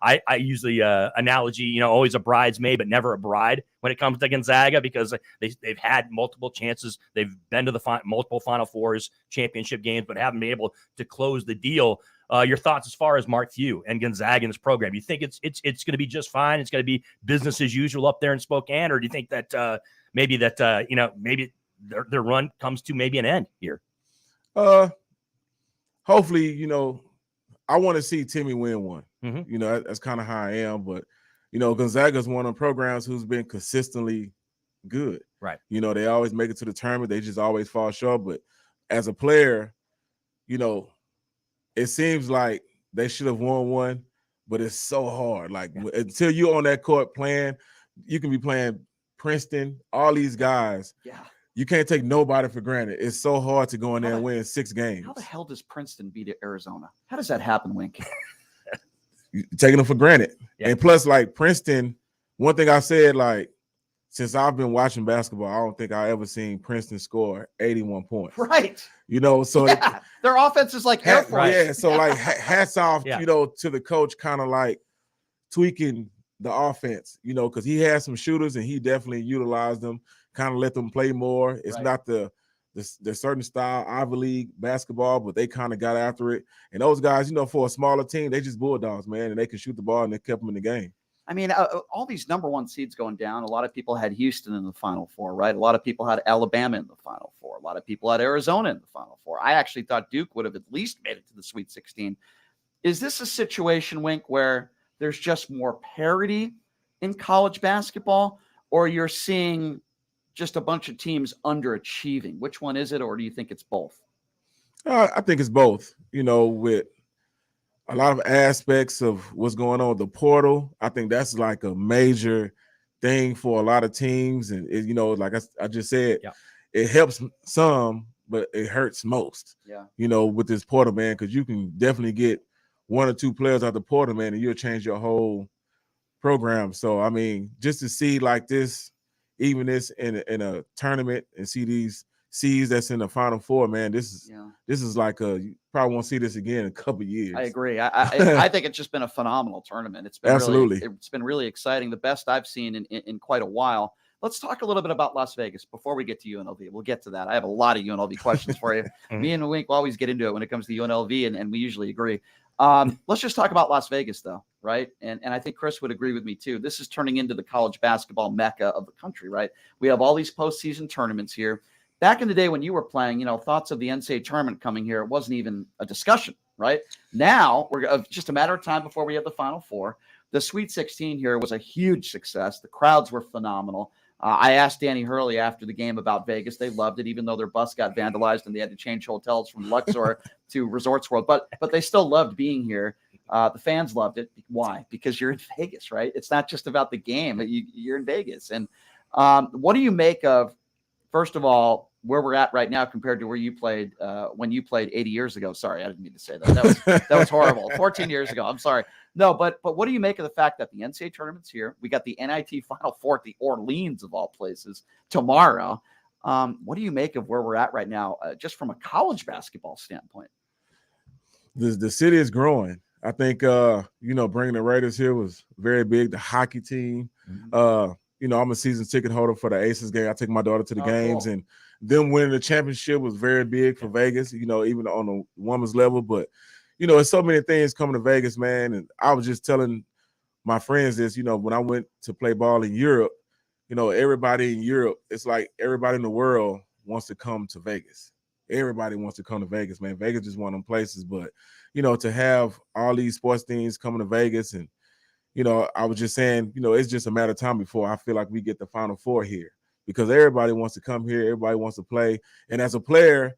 I use the analogy, always a bridesmaid, but never a bride when it comes to Gonzaga, because they've had multiple chances. They've been to the multiple Final Fours, championship games, but haven't been able to close the deal. Your thoughts as far as Mark Few and Gonzaga in this program? You think it's going to be just fine? It's going to be business as usual up there in Spokane, or do you think that maybe their run comes to maybe an end here? Hopefully, I want to see Timmy win one. Mm-hmm. That's kind of how I am. But Gonzaga is one of the programs who's been consistently good. Right. They always make it to the tournament. They just always fall short. But as a player, it seems like they should have won one, but it's so hard. Like until you're on that court playing, you can be playing Princeton, all these guys. Yeah. You can't take nobody for granted. It's so hard to go in there and win 6 games. How the hell does Princeton beat Arizona? How does that happen, Wink? You're taking them for granted. Yeah. And plus, like Princeton, one thing I said, like, since I've been watching basketball, I don't think I ever seen Princeton score 81 points. Right. So their offense is like Air Force. Yeah, so like hats off, to the coach, kind of like tweaking the offense, because he had some shooters and he definitely utilized them, kind of let them play more. It's not the certain style Ivy League basketball, but they kind of got after it. And those guys, for a smaller team, they just bulldogs, man, and they can shoot the ball and they kept them in the game. I mean, all these number one seeds going down. A lot of people had Houston in the Final Four, right? A lot of people had Alabama in the Final Four. A lot of people had Arizona in the Final Four. I actually thought Duke would have at least made it to the Sweet 16. Is this a situation, Wink, where there's just more parity in college basketball, or you're seeing just a bunch of teams underachieving? Which one is it, or do you think it's both? I think it's both, with a lot of aspects of what's going on with the portal. I think that's like a major thing for a lot of teams. And, like I just said, it helps some, but it hurts most, with this portal, man, because you can definitely get 1 or 2 players out the portal, man, and you'll change your whole program. So, I mean, just to see like this, even this in a tournament and see these seeds that's in the Final Four, man, this is like you probably won't see this again in a couple of years. I agree. I think it's just been a phenomenal tournament. It's been absolutely. It's been really exciting. The best I've seen in quite a while. Let's talk a little bit about Las Vegas before we get to UNLV. We'll get to that. I have a lot of UNLV questions for you. Me and Wink will always get into it when it comes to UNLV, and we usually agree. Let's just talk about Las Vegas, though, right? And I think Chris would agree with me, too. This is turning into the college basketball mecca of the country, right? We have all these postseason tournaments here. Back in the day when you were playing, thoughts of the NCAA tournament coming here, it wasn't even a discussion, right? Now, we're just a matter of time before we have the Final Four. The Sweet 16 here was a huge success. The crowds were phenomenal. I asked Danny Hurley after the game about Vegas. They loved it, even though their bus got vandalized and they had to change hotels from Luxor to Resorts World. But they still loved being here. The fans loved it. Why? Because you're in Vegas, right? It's not just about the game. You're in Vegas. And what do you make of, first of all, where we're at right now compared to where you played when you played 80 years ago? Sorry, I didn't mean to say that. That was horrible. 14 years ago. I'm sorry. No, but what do you make of the fact that the NCAA tournament's here? We got the NIT Final Four at the Orleans of all places tomorrow. What do you make of where we're at right now, just from a college basketball standpoint? The city is growing. I think bringing the Raiders here was very big. The hockey team. I'm a season ticket holder for the Aces game. I take my daughter to the games, cool. And them winning the championship was very big for Vegas, even on the women's level. But, there's so many things coming to Vegas, man. And I was just telling my friends this, when I went to play ball in Europe, everybody in Europe, it's like everybody in the world wants to come to Vegas. Everybody wants to come to Vegas, man. Vegas is one of them places. But, to have all these sports teams coming to Vegas and, I was just saying, it's just a matter of time before I feel like we get the Final Four here because everybody wants to come here. Everybody wants to play. And as a player,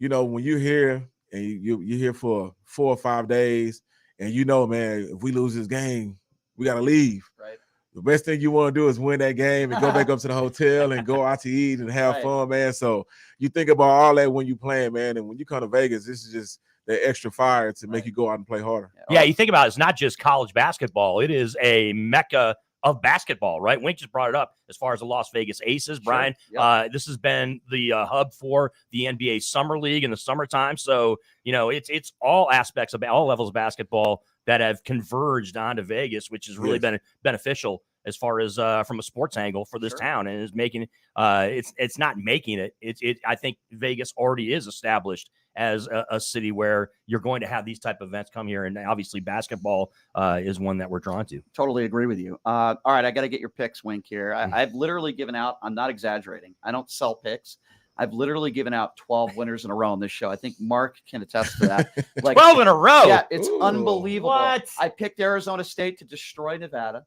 when you're here and you're here for 4 or 5 days and man, if we lose this game, we got to leave. Right. The best thing you want to do is win that game and go back up to the hotel and go out to eat and have fun, man. So you think about all that when you're playing, man. And when you come to Vegas, this is just the extra fire to make you go out and play harder. Yeah, you think about it, it's not just college basketball. It is a mecca of basketball, right? Wink just brought it up as far as the Las Vegas Aces, Brian. Yep. This has been the hub for the NBA Summer League in the summertime. So, it's all aspects of all levels of basketball that have converged onto Vegas, which has really been beneficial as far as from a sports angle for this town, and is making it's not making it. I think Vegas already is established as a city where you're going to have these type of events come here, and obviously basketball is one that we're drawn to. Totally agree with you. All right, I got to get your picks, Wink, here. I've literally given out, I'm not exaggerating, I don't sell picks. I've literally given out 12 winners in a row on this show. I think Mark can attest to that. 12 in a row? Yeah, it's unbelievable. What? I picked Arizona State to destroy Nevada.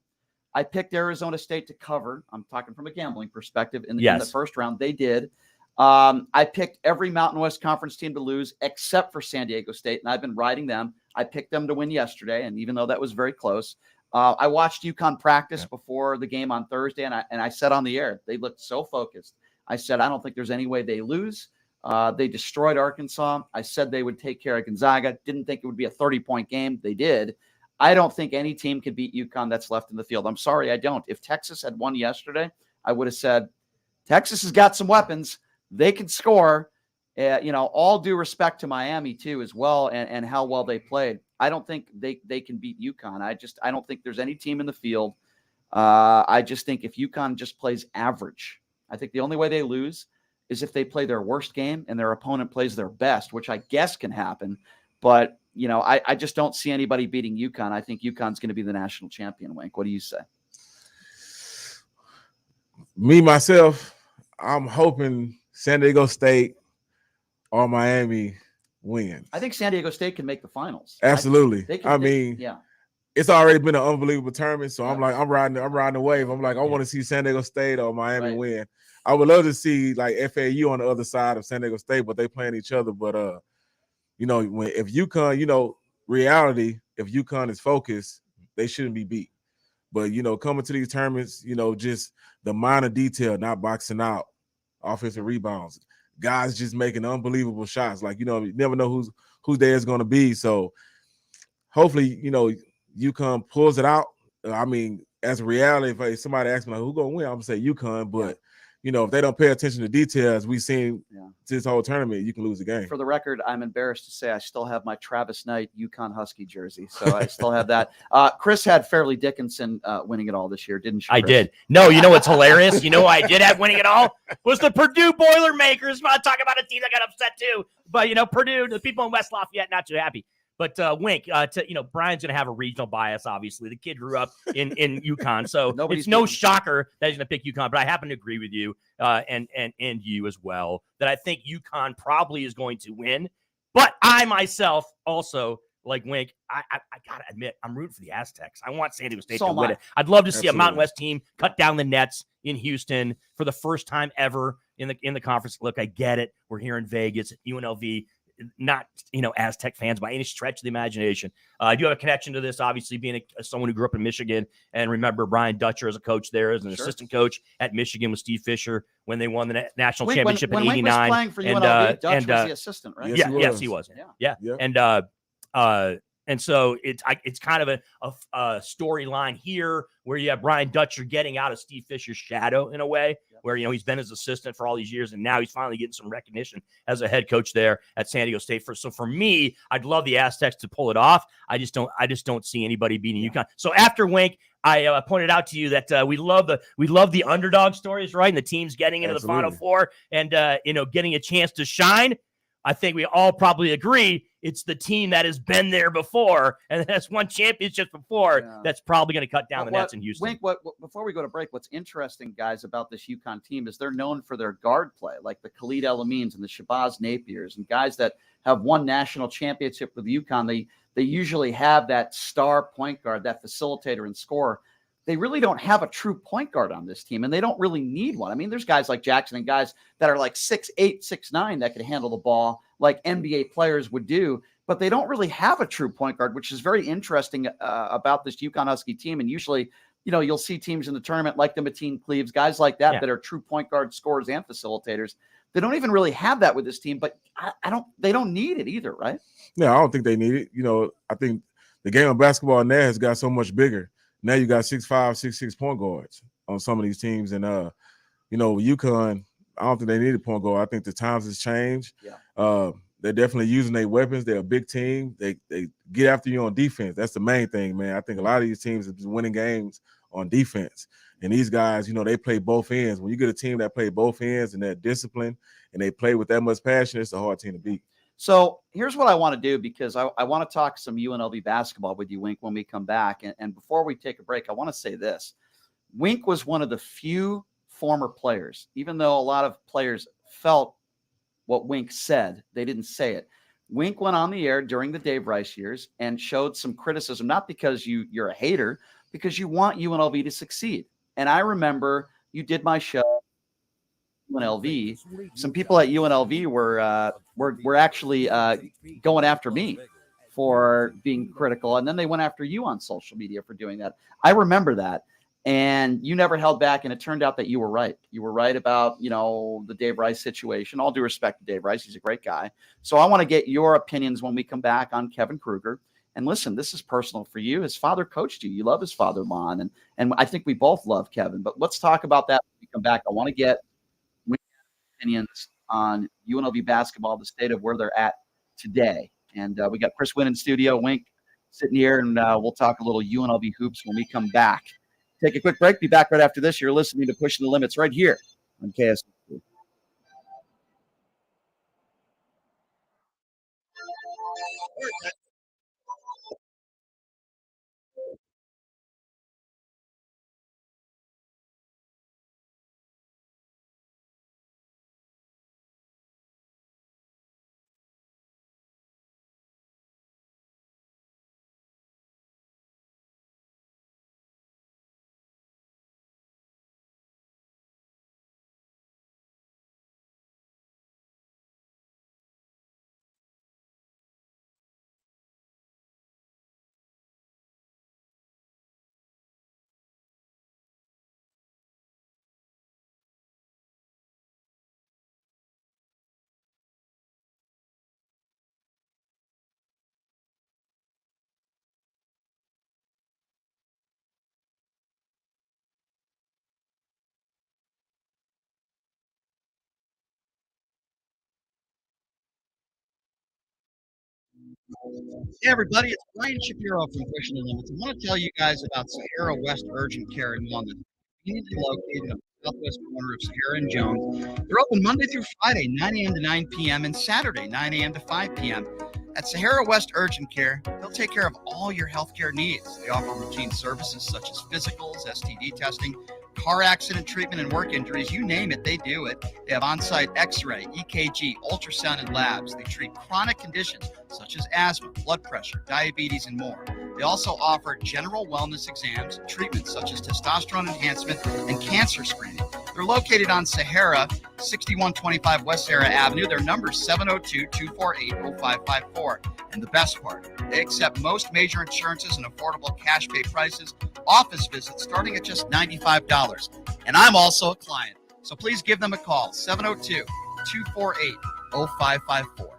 I picked Arizona State to cover. I'm talking from a gambling perspective. In the first round, they did. I picked every Mountain West Conference team to lose except for San Diego State, and I've been riding them. I picked them to win yesterday, and even though that was very close, I watched UConn practice before the game on Thursday, and I said on the air, they looked so focused. I said, I don't think there's any way they lose. They destroyed Arkansas. I said they would take care of Gonzaga. Didn't think it would be a 30-point game. They did. I don't think any team can beat UConn that's left in the field. I'm sorry, I don't. If Texas had won yesterday, I would have said, Texas has got some weapons. They can score. All due respect to Miami, too, as well, and how well they played. I don't think they can beat UConn. I don't think there's any team in the field. I just think if UConn just plays average, I think the only way they lose is if they play their worst game and their opponent plays their best, which I guess can happen. But, I just don't see anybody beating UConn. I think UConn's going to be the national champion, Wink. What do you say? Me, myself, I'm hoping San Diego State or Miami win. I think San Diego State can make the finals. Absolutely. Yeah. It's already been an unbelievable tournament. So I'm riding the wave. I'm like, I want to see San Diego State or Miami win. I would love to see like FAU on the other side of San Diego State, but they playing each other. But if UConn, reality, if UConn is focused, they shouldn't be beat. But coming to these tournaments, just the minor detail, not boxing out, offensive rebounds, guys just making unbelievable shots. Like, you never know whose day it's going to be. So hopefully, UConn pulls it out. I mean, as a reality, if somebody asks me like, who's going to win, I'm going to say UConn. But, if they don't pay attention to details, we've seen this whole tournament, you can lose the game. For the record, I'm embarrassed to say I still have my Travis Knight UConn Husky jersey. So I still have that. Chris had Fairleigh Dickinson winning it all this year, didn't you, Chris? I did. No, you know what's hilarious? You know who I did have winning it all? Was the Purdue Boilermakers. I'm talking about a team that got upset too. But, Purdue, the people in West Lafayette, not too happy. But Wink, Brian's going to have a regional bias, obviously. The kid grew up in UConn, so it's no shocker that he's going to pick UConn. But I happen to agree with you and you as well that I think UConn probably is going to win. But I myself also, like Wink, I got to admit, I'm rooting for the Aztecs. I want San Diego State to win it. I'd love to see a Mountain West team cut down the nets in Houston for the first time ever in the conference. Look, I get it. We're here in Vegas, UNLV. Not, Aztec fans by any stretch of the imagination. I do have a connection to this, obviously, being someone who grew up in Michigan and remember Brian Dutcher as a coach there, as an assistant coach at Michigan with Steve Fisher when they won the national championship in '89. When Wink was playing for UNLV, Dutch was the assistant, right? Yes, he was. Yeah. And so it's kind of a storyline here where you have Brian Dutcher getting out of Steve Fisher's shadow in a way, where he's been his assistant for all these years, and now he's finally getting some recognition as a head coach there at San Diego State. So for me, I'd love the Aztecs to pull it off. I just don't see anybody beating UConn. So after Wink, I pointed out to you that we love the underdog stories, right? And the teams getting into the Final Four and getting a chance to shine. I think we all probably agree it's the team that has been there before and has won championships before that's probably going to cut down the nets in Houston. Wink, before we go to break, what's interesting, guys, about this UConn team is they're known for their guard play, like the Khalid El-Amins and the Shabazz Napiers and guys that have won national championship with UConn. They usually have that star point guard, that facilitator and scorer. They really don't have a true point guard on this team, and they don't really need one. I mean, there's guys like Jackson and guys that are like 6'8", 6'9", that could handle the ball like NBA players would do, but they don't really have a true point guard, which is very interesting about this UConn Husky team. And usually, you'll see teams in the tournament like the Mateen Cleaves, guys like that that are true point guard scorers and facilitators. They don't even really have that with this team, but they don't need it either, right? No, I don't think they need it. I think the game of basketball now has got so much bigger. Now you got 6'5", 6'6" point guards on some of these teams. And, UConn, I don't think they need a point guard. I think the times has changed. Yeah. They're definitely using their weapons. They're a big team. They get after you on defense. That's the main thing, man. I think a lot of these teams have been winning games on defense. And these guys, they play both ends. When you get a team that play both ends and they're disciplined and they play with that much passion, it's a hard team to beat. So here's what I want to do, because I want to talk some UNLV basketball with you, Wink, when we come back. And before we take a break, I want to say this. Wink was one of the few former players, even though a lot of players felt what Wink said, they didn't say it. Wink went on the air during the Dave Rice years and showed some criticism, not because you're a hater, because you want UNLV to succeed. And I remember you did my show, UNLV. Some people at UNLV were actually going after me for being critical, and then they went after you on social media for doing that. I remember that. And you never held back, and it turned out that you were right. You were right about, the Dave Rice situation. All due respect to Dave Rice. He's a great guy. So I want to get your opinions when we come back on Kevin Kruger. And listen, this is personal for you. His father coached you. You love his father, Lon. And I think we both love Kevin. But let's talk about that when we come back. I want to get opinions on UNLV basketball, the state of where they're at today. And we got Chris Wynn in studio, Wink sitting here, and we'll talk a little UNLV hoops when we come back. Take a quick break. Be back right after this. You're listening to Pushing the Limits right here on KSHP. Hey everybody, it's Brian Shapiro from Pushing the Limits. I want to tell you guys about Sahara West Urgent Care in London. Conveniently located on the southwest corner of Sahara and Jones. They're open Monday through Friday, 9 a.m. to 9 p.m. and Saturday, 9 a.m. to 5 p.m. At Sahara West Urgent Care, they'll take care of all your healthcare needs. They offer routine services such as physicals, STD testing, car accident treatment, and work injuries. You name it, they do it. They have on-site x-ray, EKG, ultrasound, and labs. They treat chronic conditions such as asthma, blood pressure, diabetes, and more. They also offer general wellness exams, treatments such as testosterone enhancement, and cancer screening. They're located on Sahara, 6125 West Sahara Avenue. Their number is 702-248-0554. And the best part, they accept most major insurances and affordable cash pay prices, office visits starting at just $95. And I'm also a client. So please give them a call, 702-248-0554.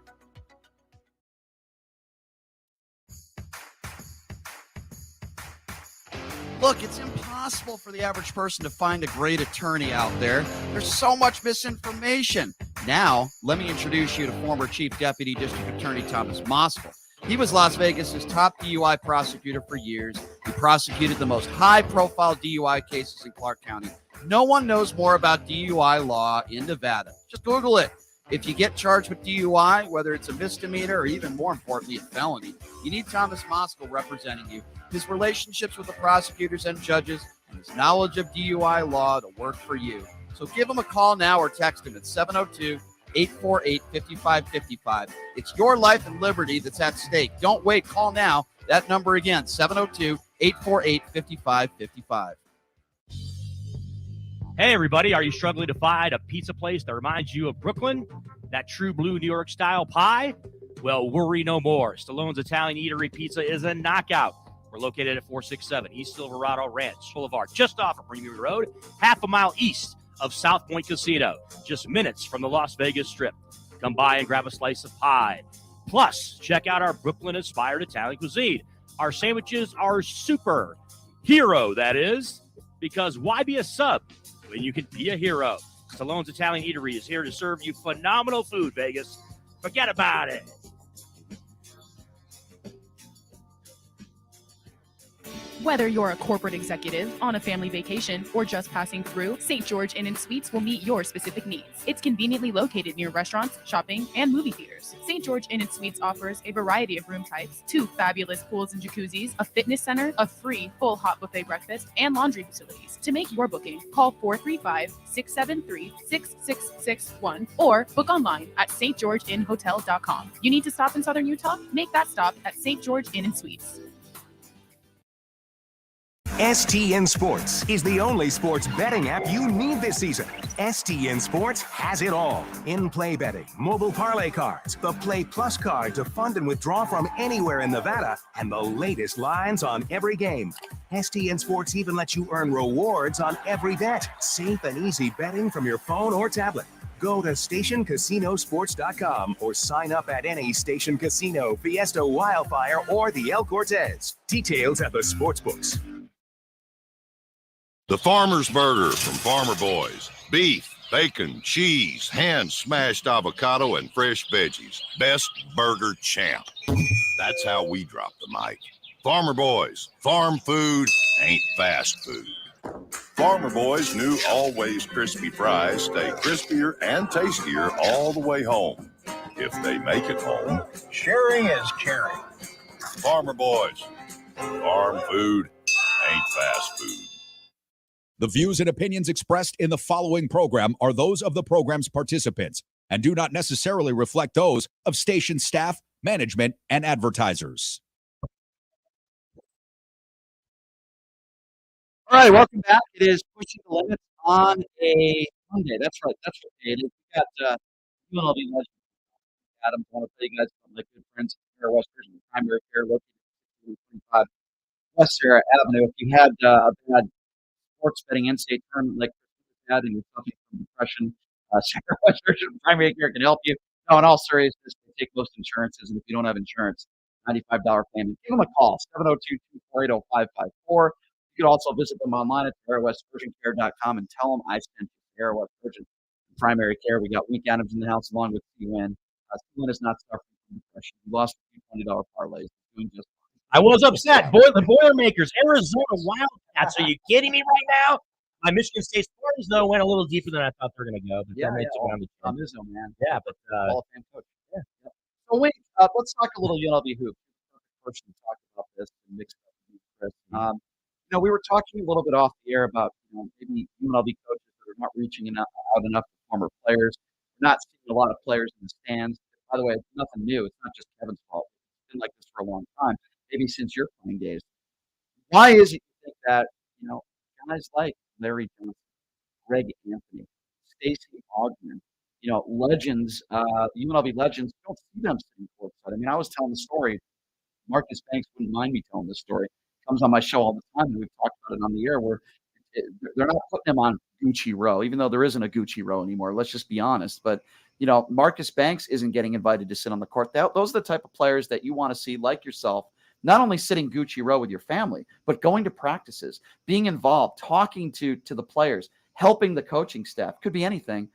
Look, it's impossible for the average person to find a great attorney out there. There's so much misinformation. Now, let me introduce you to former Chief Deputy District Attorney Thomas Moskal. He was Las Vegas's top DUI prosecutor for years. He prosecuted the most high-profile DUI cases in Clark County. No one knows more about DUI law in Nevada. Just Google it. If you get charged with DUI, whether it's a misdemeanor or even more importantly, a felony, you need Thomas Moskal representing you. His relationships with the prosecutors and judges and his knowledge of DUI law to work for you. So give him a call now or text him at 702-848-5555. It's your life and liberty that's at stake. Don't wait. Call now. That number again, 702-848-5555. Hey, everybody. Are you struggling to find a pizza place that reminds you of Brooklyn? That true blue New York style pie? Well, worry no more. Stallone's Italian Eatery Pizza is a knockout. We're located at 467 East Silverado Ranch Boulevard, just off of Premium Road, half a mile east of South Point Casino, just minutes from the Las Vegas Strip. Come by and grab a slice of pie. Plus, check out our Brooklyn-inspired Italian cuisine. Our sandwiches are super. Hero, that is. Because why be a sub when you can be a hero? Stallone's Italian Eatery is here to serve you phenomenal food, Vegas. Forget about it. Whether you're a corporate executive, on a family vacation, or just passing through, St. George Inn & Suites will meet your specific needs. It's conveniently located near restaurants, shopping, and movie theaters. St. George Inn & Suites offers a variety of room types, 2 fabulous pools and jacuzzis, a fitness center, a free full hot buffet breakfast, and laundry facilities. To make your booking, call 435-673-6661 or book online at stgeorgeinnhotel.com. You need to stop in Southern Utah? Make that stop at St. George Inn & Suites. STN Sports is the only sports betting app you need this season. STN Sports has it all. In-play betting, mobile parlay cards, the Play Plus card to fund and withdraw from anywhere in Nevada, and the latest lines on every game. STN Sports even lets you earn rewards on every bet. Safe and easy betting from your phone or tablet. Go to stationcasinosports.com or sign up at any Station Casino, Fiesta Wildfire, or the El Cortez. Details at the sportsbooks. The Farmer's Burger from Farmer Boys. Beef, bacon, cheese, hand-smashed avocado, and fresh veggies. Best burger champ. That's how we drop the mic. Farmer Boys. Farm food ain't fast food. Farmer Boys' new always crispy fries stay crispier and tastier all the way home. If they make it home. Sharing is caring. Farmer Boys. Farm food ain't fast food. The views and opinions expressed in the following program are those of the program's participants and do not necessarily reflect those of station staff, management, and advertisers. All right, welcome back. It is Pushing the Limits on a Monday. That's right. That's what it is. We got UNLV legend Adams. I want to tell you guys about my good friends here at West Virginia Primary Care, located at 25 West Sarah Avenue. If you had a bad sports betting in-state tournament like we had and you're suffering from depression, Sarah West Virginia Primary Care can help you. No, in all seriousness, they take most insurances, and if you don't have insurance, $95 payment. Give them a call, 702-248-0554. You can also visit them online at SarahWestVirginCare.com and tell them I sent you Sarah West Virgin Primary Care. We got Week Adams in the house along with C-Win. C-Win is not suffering from depression. He lost a few $20 parlays. He's doing just I was upset. The Boilermakers, Arizona Wildcats. Are you kidding me right now? My Michigan State Spartans, though, went a little deeper than I thought they were going to go. But Izzo, man. Yeah, but Hall of Fame coach. Yeah. So wait, let's talk a little UNLV hoops. First, to talk about this and mix it up with Chris. We were talking a little bit off the air about maybe UNLV coaches that are not reaching out enough to former players. We're not seeing a lot of players in the stands. By the way, it's nothing new. It's not just Kevin's fault. It's been like this for a long time. Maybe since your playing days. Why is it you think that, guys like Larry Johnson, Greg Anthony, Stacey Ogden, legends, UNLV legends, you don't see them sitting courtside. I mean, I was telling the story. Marcus Banks wouldn't mind me telling this story. Comes on my show all the time, and we've talked about it on the air, where they're not putting him on Gucci Row, even though there isn't a Gucci Row anymore. Let's just be honest. But, Marcus Banks isn't getting invited to sit on the court. Those are the type of players that you want to see, like yourself, not only sitting Gucci Row with your family, but going to practices, being involved, talking to the players, helping the coaching staff. Could be anything.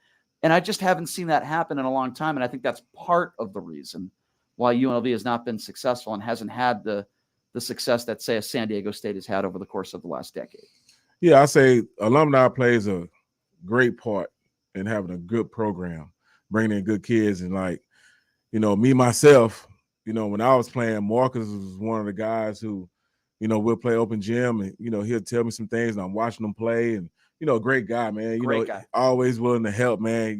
And I just haven't seen that happen in a long time. And I think that's part of the reason why UNLV has not been successful and hasn't had the success that, say, a San Diego State has had over the course of the last decade. Yeah, I say alumni plays a great part in having a good program, bringing in good kids. And me, myself, when I was playing, Marcus was one of the guys who, we'll play open gym and, he'll tell me some things and I'm watching him play and, great guy, man. Great guy. Always willing to help, man.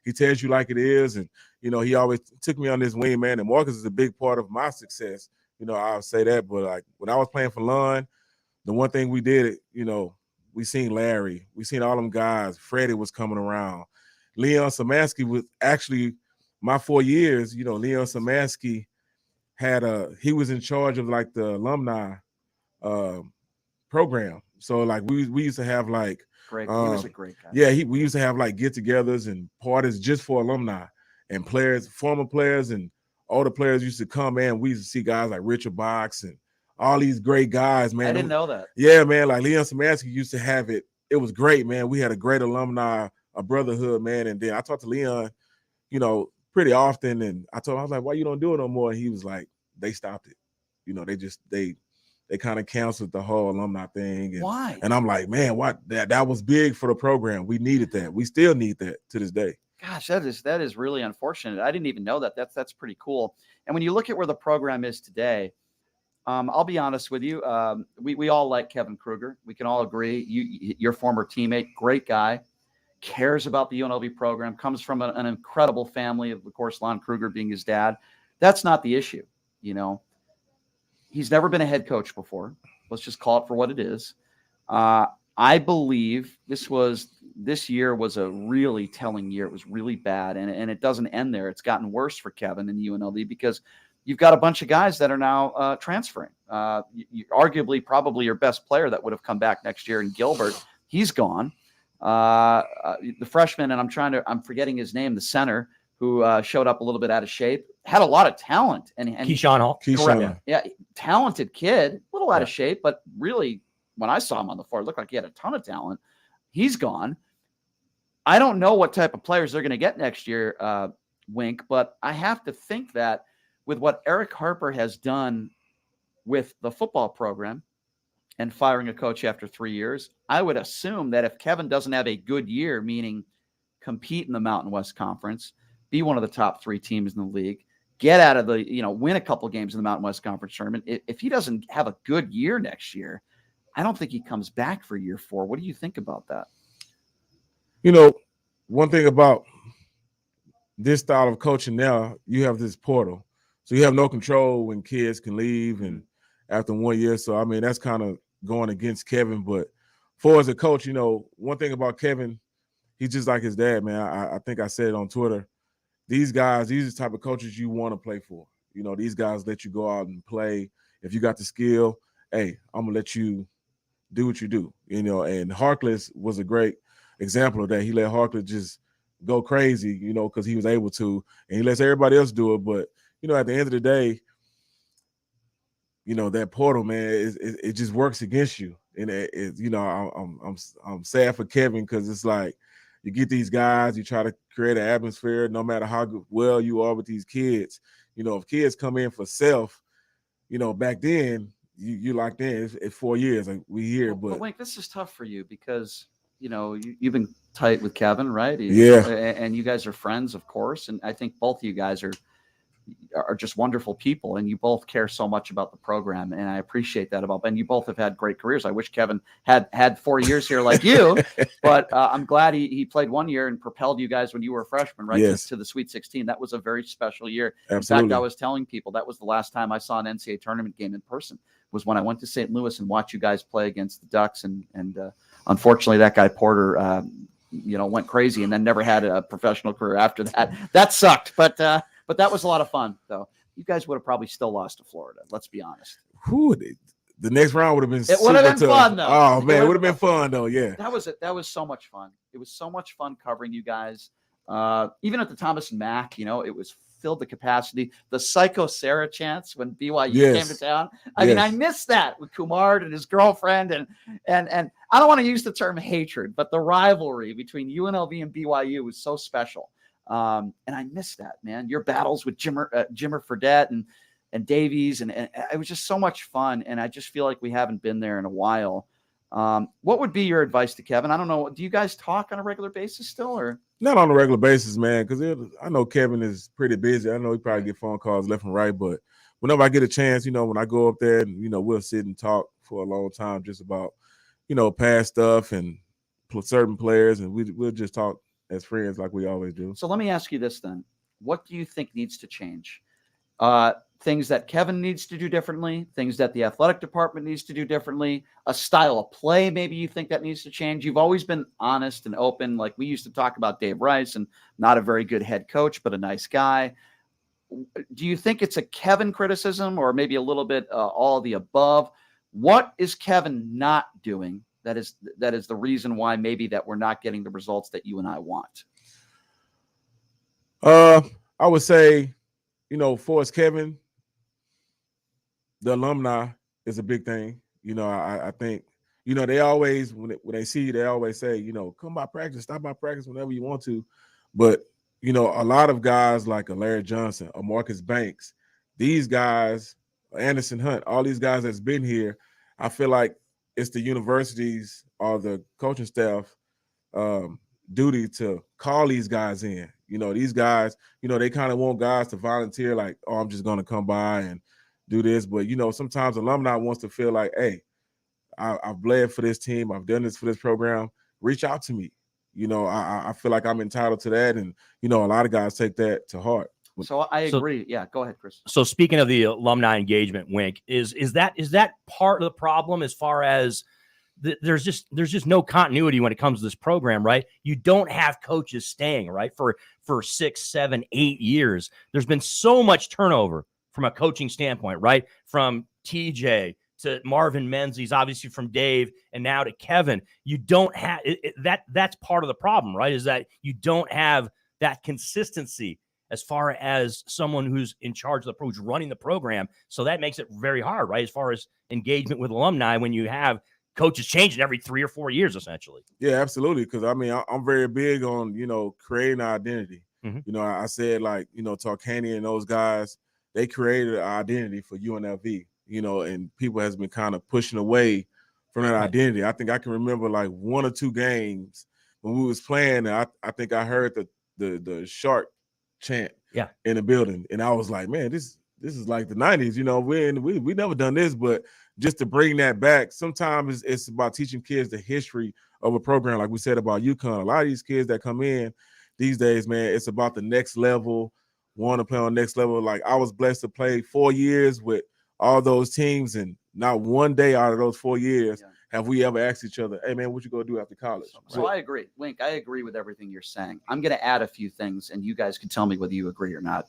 He tells you like it is. And, he always took me on this wing, man. And Marcus is a big part of my success. I'll say that. But when I was playing for Lund, the one thing we did, we seen Larry, we seen all them guys. Freddie was coming around. Leon Samansky was actually my 4 years, Leon Samansky he was in charge of the alumni program. So we used to have great. He was a great guy. Yeah, we used to have get-togethers and parties just for alumni and players, former players, and all the players used to come in. We used to see guys like Richard Box and all these great guys, man. I didn't know that. Yeah, man. Like Leon Samansky used to have it. It was great, man. We had a great alumni, a brotherhood, man. And then I talked to Leon, pretty often. And I told him, I was like, why you don't do it no more? And he was like, they stopped it. They kind of canceled the whole alumni thing. And, why? And I'm like, man, what? That was big for the program. We needed that. We still need that to this day. Gosh, that is really unfortunate. I didn't even know that. That's pretty cool. And when you look at where the program is today, I'll be honest with you. We all like Kevin Kruger. We can all agree. Your former teammate, great guy, cares about the UNLV program, comes from an incredible family, of course, Lon Kruger being his dad. That's not the issue. He's never been a head coach before. Let's just call it for what it is. I believe this year was a really telling year. It was really bad, and it doesn't end there. It's gotten worse for Kevin and UNLV because you've got a bunch of guys that are now transferring. Arguably, probably your best player that would have come back next year in Gilbert, he's gone. The freshman, and I'm forgetting his name, the center, who showed up a little bit out of shape, had a lot of talent. And Keyshawn Hall. Correct. Yeah, talented kid, a little out of shape, but really, when I saw him on the floor, it looked like he had a ton of talent. He's gone. I don't know what type of players they're going to get next year, Wink, but I have to think that with what Eric Harper has done with the football program and firing a coach after 3 years, I would assume that if Kevin doesn't have a good year, meaning compete in the Mountain West Conference, be one of the top 3 teams in the league, get out of win a couple games in the Mountain West Conference tournament. If he doesn't have a good year next year, I don't think he comes back for year 4. What do you think about that? One thing about this style of coaching now, you have this portal. So you have no control when kids can leave and after 1 year. So, I mean, that's kind of going against Kevin. But for as a coach, one thing about Kevin, he's just like his dad, man. I think I said it on Twitter. These guys, these are the type of coaches you want to play for. These guys let you go out and play. If you got the skill, hey, I'm going to let you do what you do. And Harkless was a great example of that. He let Harkless just go crazy, because he was able to, and he lets everybody else do it. But, at the end of the day, that portal, man, it just works against you. And I'm sad for Kevin because it's like you get these guys, you try to create an atmosphere, no matter how well you are with these kids. If kids come in for self, back then you locked in. It's 4 years, like we hear. But Wink, this is tough for you because you've been tight with Kevin, right? Yeah, and you guys are friends, of course. And I think both of you guys are just wonderful people, and you both care so much about the program, and I appreciate that about Ben. You both have had great careers. I wish Kevin had 4 years here like you, but I'm glad he played 1 year and propelled you guys when you were a freshman, right? Yes. To the Sweet 16. That was a very special year. Absolutely. In fact, I was telling people that was the last time I saw an NCAA tournament game in person, was when I went to St. Louis and watched you guys play against the Ducks, and unfortunately that guy Porter went crazy and then never had a professional career after that. That sucked, but that was a lot of fun, though. You guys would have probably still lost to Florida. Let's be honest. The next round would have been. It would have been fun, though. Oh man, it would have been fun, though. Yeah. That was so much fun. It was so much fun covering you guys. Even at the Thomas and Mack, it was filled to capacity. The Psycho Sarah chants when BYU came to town. I mean, I missed that with Kumar and his girlfriend, and I don't want to use the term hatred, but the rivalry between UNLV and BYU was so special. And I miss that, man. Your battles with Jimmer Fredette and Davies, and it was just so much fun. And I just feel like we haven't been there in a while. What would be your advice to Kevin? I don't know. Do you guys talk on a regular basis still, or not on a regular basis, man? Because I know Kevin is pretty busy. I know he probably get phone calls left and right, but whenever I get a chance, when I go up there, we'll sit and talk for a long time just about, past stuff and certain players, and we'll just talk as friends like we always do. So let me ask you this then. What do you think needs to change? Things that Kevin needs to do differently, things that the athletic department needs to do differently, a style of play maybe you think that needs to change. You've always been honest and open. Like we used to talk about Dave Rice, and not a very good head coach, but a nice guy. Do you think it's a Kevin criticism or maybe a little bit all of the above? What is Kevin not doing that is the reason why maybe that we're not getting the results that you and I want? I would say, for us, Kevin, the alumni, is a big thing. You know, I think, you know, they always, when they see you, they always say, you know, come by practice, stop by practice whenever you want to. But, you know, a lot of guys like a Larry Johnson, a Marcus Banks, these guys, Anderson Hunt, all these guys that's been here, I feel like it's the universities or the coaching staff duty to call these guys in. You know, these guys, you know, they kind of want guys to volunteer like, oh, I'm just going to come by and do this. But, you know, sometimes alumni wants to feel like, hey, I've bled for this team. I've done this for this program. Reach out to me. You know, I feel like I'm entitled to that. And, you know, a lot of guys take that to heart. So I agree. Yeah, go ahead, Chris. So speaking of the alumni engagement, Wink, is that part of the problem as far as there's just no continuity when it comes to this program, right? You don't have coaches staying, right, for 6, 7, 8 years. There's been so much turnover from a coaching standpoint, right? From TJ to Marvin Menzies, obviously from Dave, and now to Kevin. You don't have that's part of the problem, right? Is that you don't have that consistency as far as someone who's in charge of who's running the program. So that makes it very hard, right? As far as engagement with alumni when you have coaches changing every 3 or 4 years, essentially. Yeah, absolutely. Because I mean, I'm very big on, you know, creating an identity. Mm-hmm. You know, I said, like, you know, Tarkanian and those guys, they created an identity for UNLV, you know, and people has been kind of pushing away from that identity. I think I can remember like 1 or 2 games when we was playing, and I think I heard the shark chant in the building, and I was like, man, this is like the 90s. You know, we never done this, but just to bring that back, sometimes it's about teaching kids the history of a program, like we said about UConn. A lot of these kids that come in these days, man, it's about the next level, want to play on the next level. Like, I was blessed to play 4 years with all those teams, and not one day out of those 4 years have we ever asked each other, hey, man, what you going to do after college? So I agree. Wink, I agree with everything you're saying. I'm going to add a few things, and you guys can tell me whether you agree or not.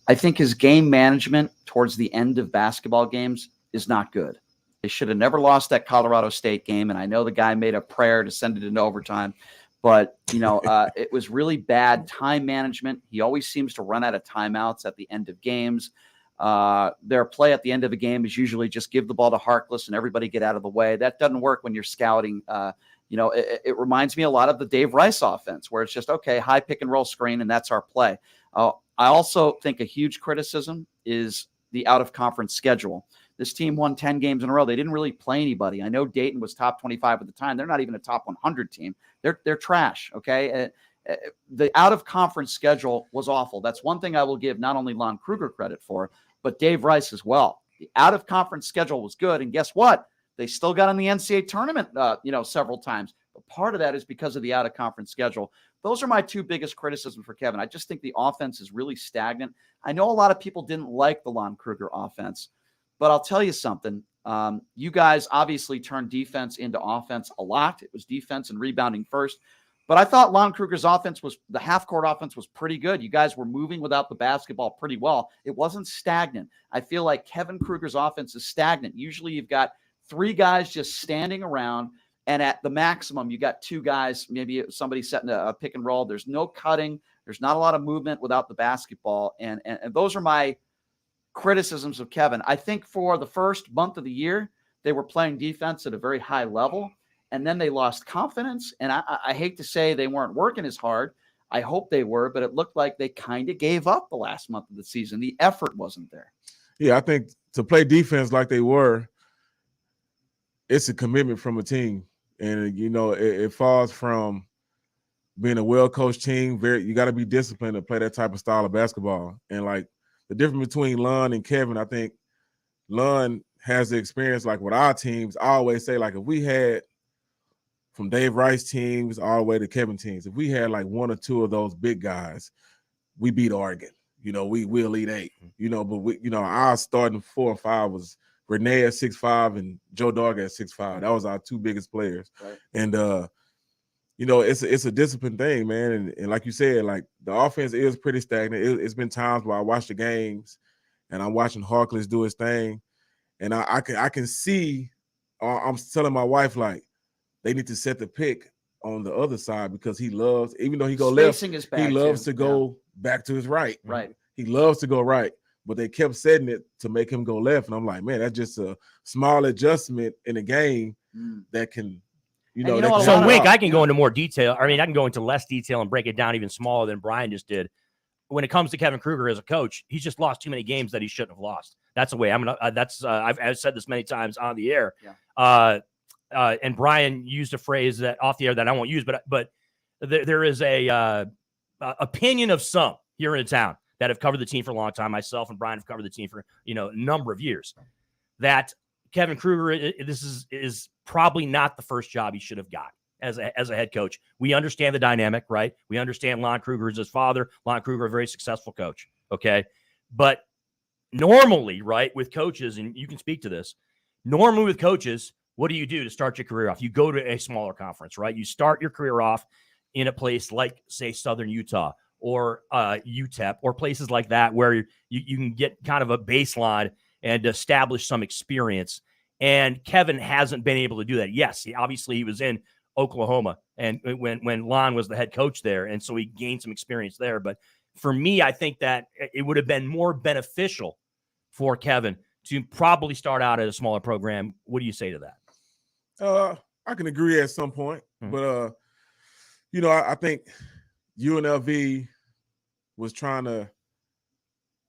I think his game management towards the end of basketball games is not good. They should have never lost that Colorado State game, and I know the guy made a prayer to send it into overtime, but, you know, it was really bad time management. He always seems to run out of timeouts at the end of games. Their play at the end of a game is usually just give the ball to Harkless and everybody get out of the way. That doesn't work when you're scouting. You know, it reminds me a lot of the Dave Rice offense, where it's just, okay, high pick and roll screen, and that's our play. I also think a huge criticism is the out-of-conference schedule. This team won 10 games in a row. They didn't really play anybody. I know Dayton was top 25 at the time. They're not even a top 100 team. They're trash, okay? The out-of-conference schedule was awful. That's one thing I will give not only Lon Kruger credit for, but Dave Rice as well. The out-of-conference schedule was good, and guess what? They still got in the NCAA tournament, you know, several times. But part of that is because of the out-of-conference schedule. Those are my 2 biggest criticisms for Kevin. I just think the offense is really stagnant. I know a lot of people didn't like the Lon Kruger offense, but I'll tell you something. You guys obviously turned defense into offense a lot. It was defense and rebounding first. But I thought Lon Kruger's offense the half-court offense was pretty good. You guys were moving without the basketball pretty well. It wasn't stagnant. I feel like Kevin Kruger's offense is stagnant. Usually you've got 3 guys just standing around, and at the maximum, you got 2 guys, maybe somebody setting a pick and roll. There's no cutting. There's not a lot of movement without the basketball. And those are my criticisms of Kevin. I think for the first month of the year, they were playing defense at a very high level, and then they lost confidence. And I hate to say they weren't working as hard. I hope they were, but it looked like they kind of gave up the last month of the season. The effort wasn't there. Yeah, I think to play defense like they were, it's a commitment from a team. And, you know, it falls from being a well-coached team. You got to be disciplined to play that type of style of basketball. And, like, the difference between Lon and Kevin, I think Lon has the experience, like, with our teams. I always say, like, if we had from Dave Rice teams all the way to Kevin teams, if we had, like, 1 or 2 of those big guys, we beat Oregon. You know, we Elite 8. You know, but we, you know, our starting 4 or 5 was Renee at 6'5" and Joe Dog at 6'5". That was our 2 biggest players. Right. And you know, it's a discipline thing, man. And like you said, like, the offense is pretty stagnant. It's been times where I watch the games and I'm watching Harkless do his thing, and I can see. I'm telling my wife, like, they need to set the pick on the other side, because he loves, even though he go left, he loves to go back to his right. Right. He loves to go right. but they kept setting it to make him go left. And I'm like, man, that's just a small adjustment in the game that can, So Wink, I can go into more detail. I mean, I can go into less detail and break it down even smaller than Brian just did. When it comes to Kevin Kruger as a coach, he's just lost too many games that he shouldn't have lost. That's the way I'm gonna. I've said this many times on the air. Yeah. And Brian used a phrase that off the air that I won't use, but there is a opinion of some here in town that have covered the team for a long time. Myself and Brian have covered the team for a number of years. That Kevin Kruger, this is probably not the first job he should have got as a head coach. We understand the dynamic, right? We understand Lon Kruger is his father. Lon Kruger, a very successful coach, okay? But normally, right, with coaches, and you can speak to this, normally with coaches, what do you do to start your career off? You go to a smaller conference, right? You start your career off in a place like, say, Southern Utah or UTEP or places like that where you can get kind of a baseline and establish some experience. And Kevin hasn't been able to do that. Yes, he was in Oklahoma and when Lon was the head coach there, and so he gained some experience there. But for me, I think that it would have been more beneficial for Kevin to probably start out at a smaller program. What do you say to that? I can agree at some point, but I think UNLV was trying to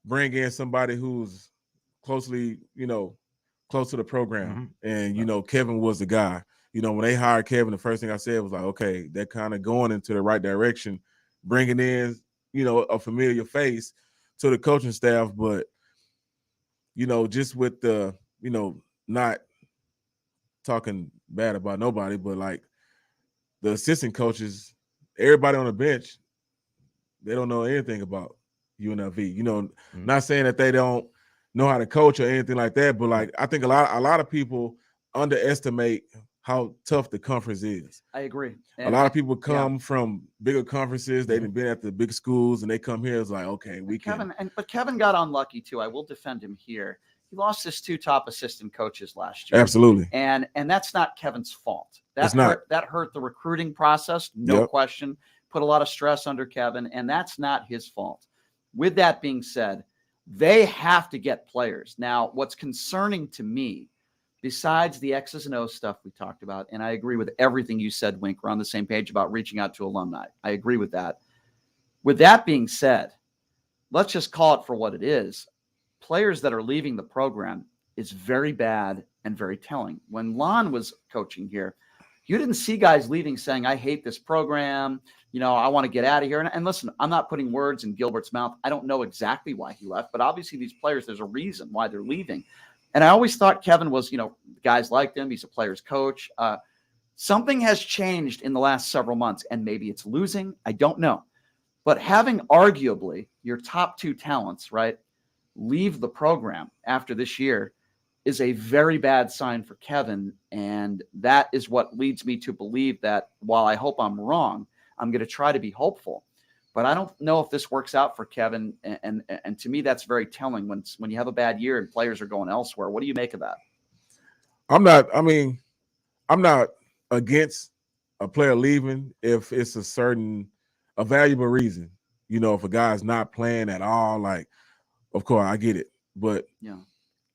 bring in somebody who's close to the program, and Kevin was the guy. When they hired Kevin, the first thing I said was like, okay, they're kind of going into the right direction, bringing in a familiar face to the coaching staff, but just with the not talking bad about nobody, but like the assistant coaches, everybody on the bench, they don't know anything about UNLV. Not saying that they don't know how to coach or anything like that, but like I think a lot of people underestimate how tough the conference is. I agree. A lot of people come from bigger conferences. They've been at the big schools, and they come here. It's like, okay, but Kevin got unlucky too. I will defend him here. He lost his 2 top assistant coaches last year. Absolutely. And that's not Kevin's fault. That hurt the recruiting process, no question. Put a lot of stress under Kevin, and that's not his fault. With that being said, they have to get players. Now, what's concerning to me, besides the X's and O's stuff we talked about, and I agree with everything you said, Wink, we're on the same page about reaching out to alumni. I agree with that. With that being said, let's just call it for what it is. Players that are leaving the program is very bad and very telling. When Lon was coaching here, you didn't see guys leaving saying, I hate this program. I want to get out of here. And listen, I'm not putting words in Gilbert's mouth. I don't know exactly why he left, but obviously these players, there's a reason why they're leaving. And I always thought Kevin was, guys liked him. He's a player's coach. Something has changed in the last several months, and maybe it's losing. I don't know. But having arguably your top 2 talents, right, leave the program after this year is a very bad sign for Kevin. And that is what leads me to believe that while I hope I'm wrong, I'm going to try to be hopeful. But I don't know if this works out for Kevin. And to me, that's very telling when you have a bad year and players are going elsewhere. What do you make of that? I'm not against a player leaving if it's a valuable reason. If a guy's not playing at all, like, of course, I get it. But,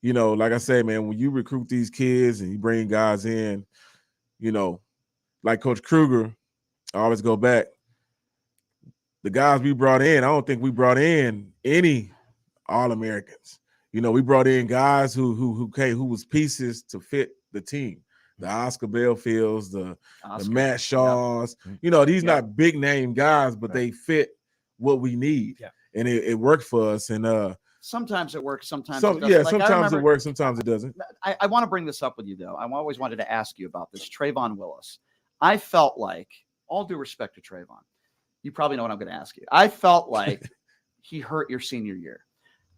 like I said, man, when you recruit these kids and you bring guys in, like Coach Kruger, I always go back. The guys we brought in, I don't think we brought in any All-Americans. We brought in guys who was pieces to fit the team. The Oscar Belfields, the Matt Shaws. These not big name guys, but they fit what we need. Yeah. And it worked for us. And sometimes it works, sometimes it doesn't. Sometimes it works, sometimes it doesn't. I want to bring this up with you, though. I always wanted to ask you about this. Trayvon Willis. I felt like, all due respect to Trayvon, you probably know what I'm going to ask you. I felt like he hurt your senior year.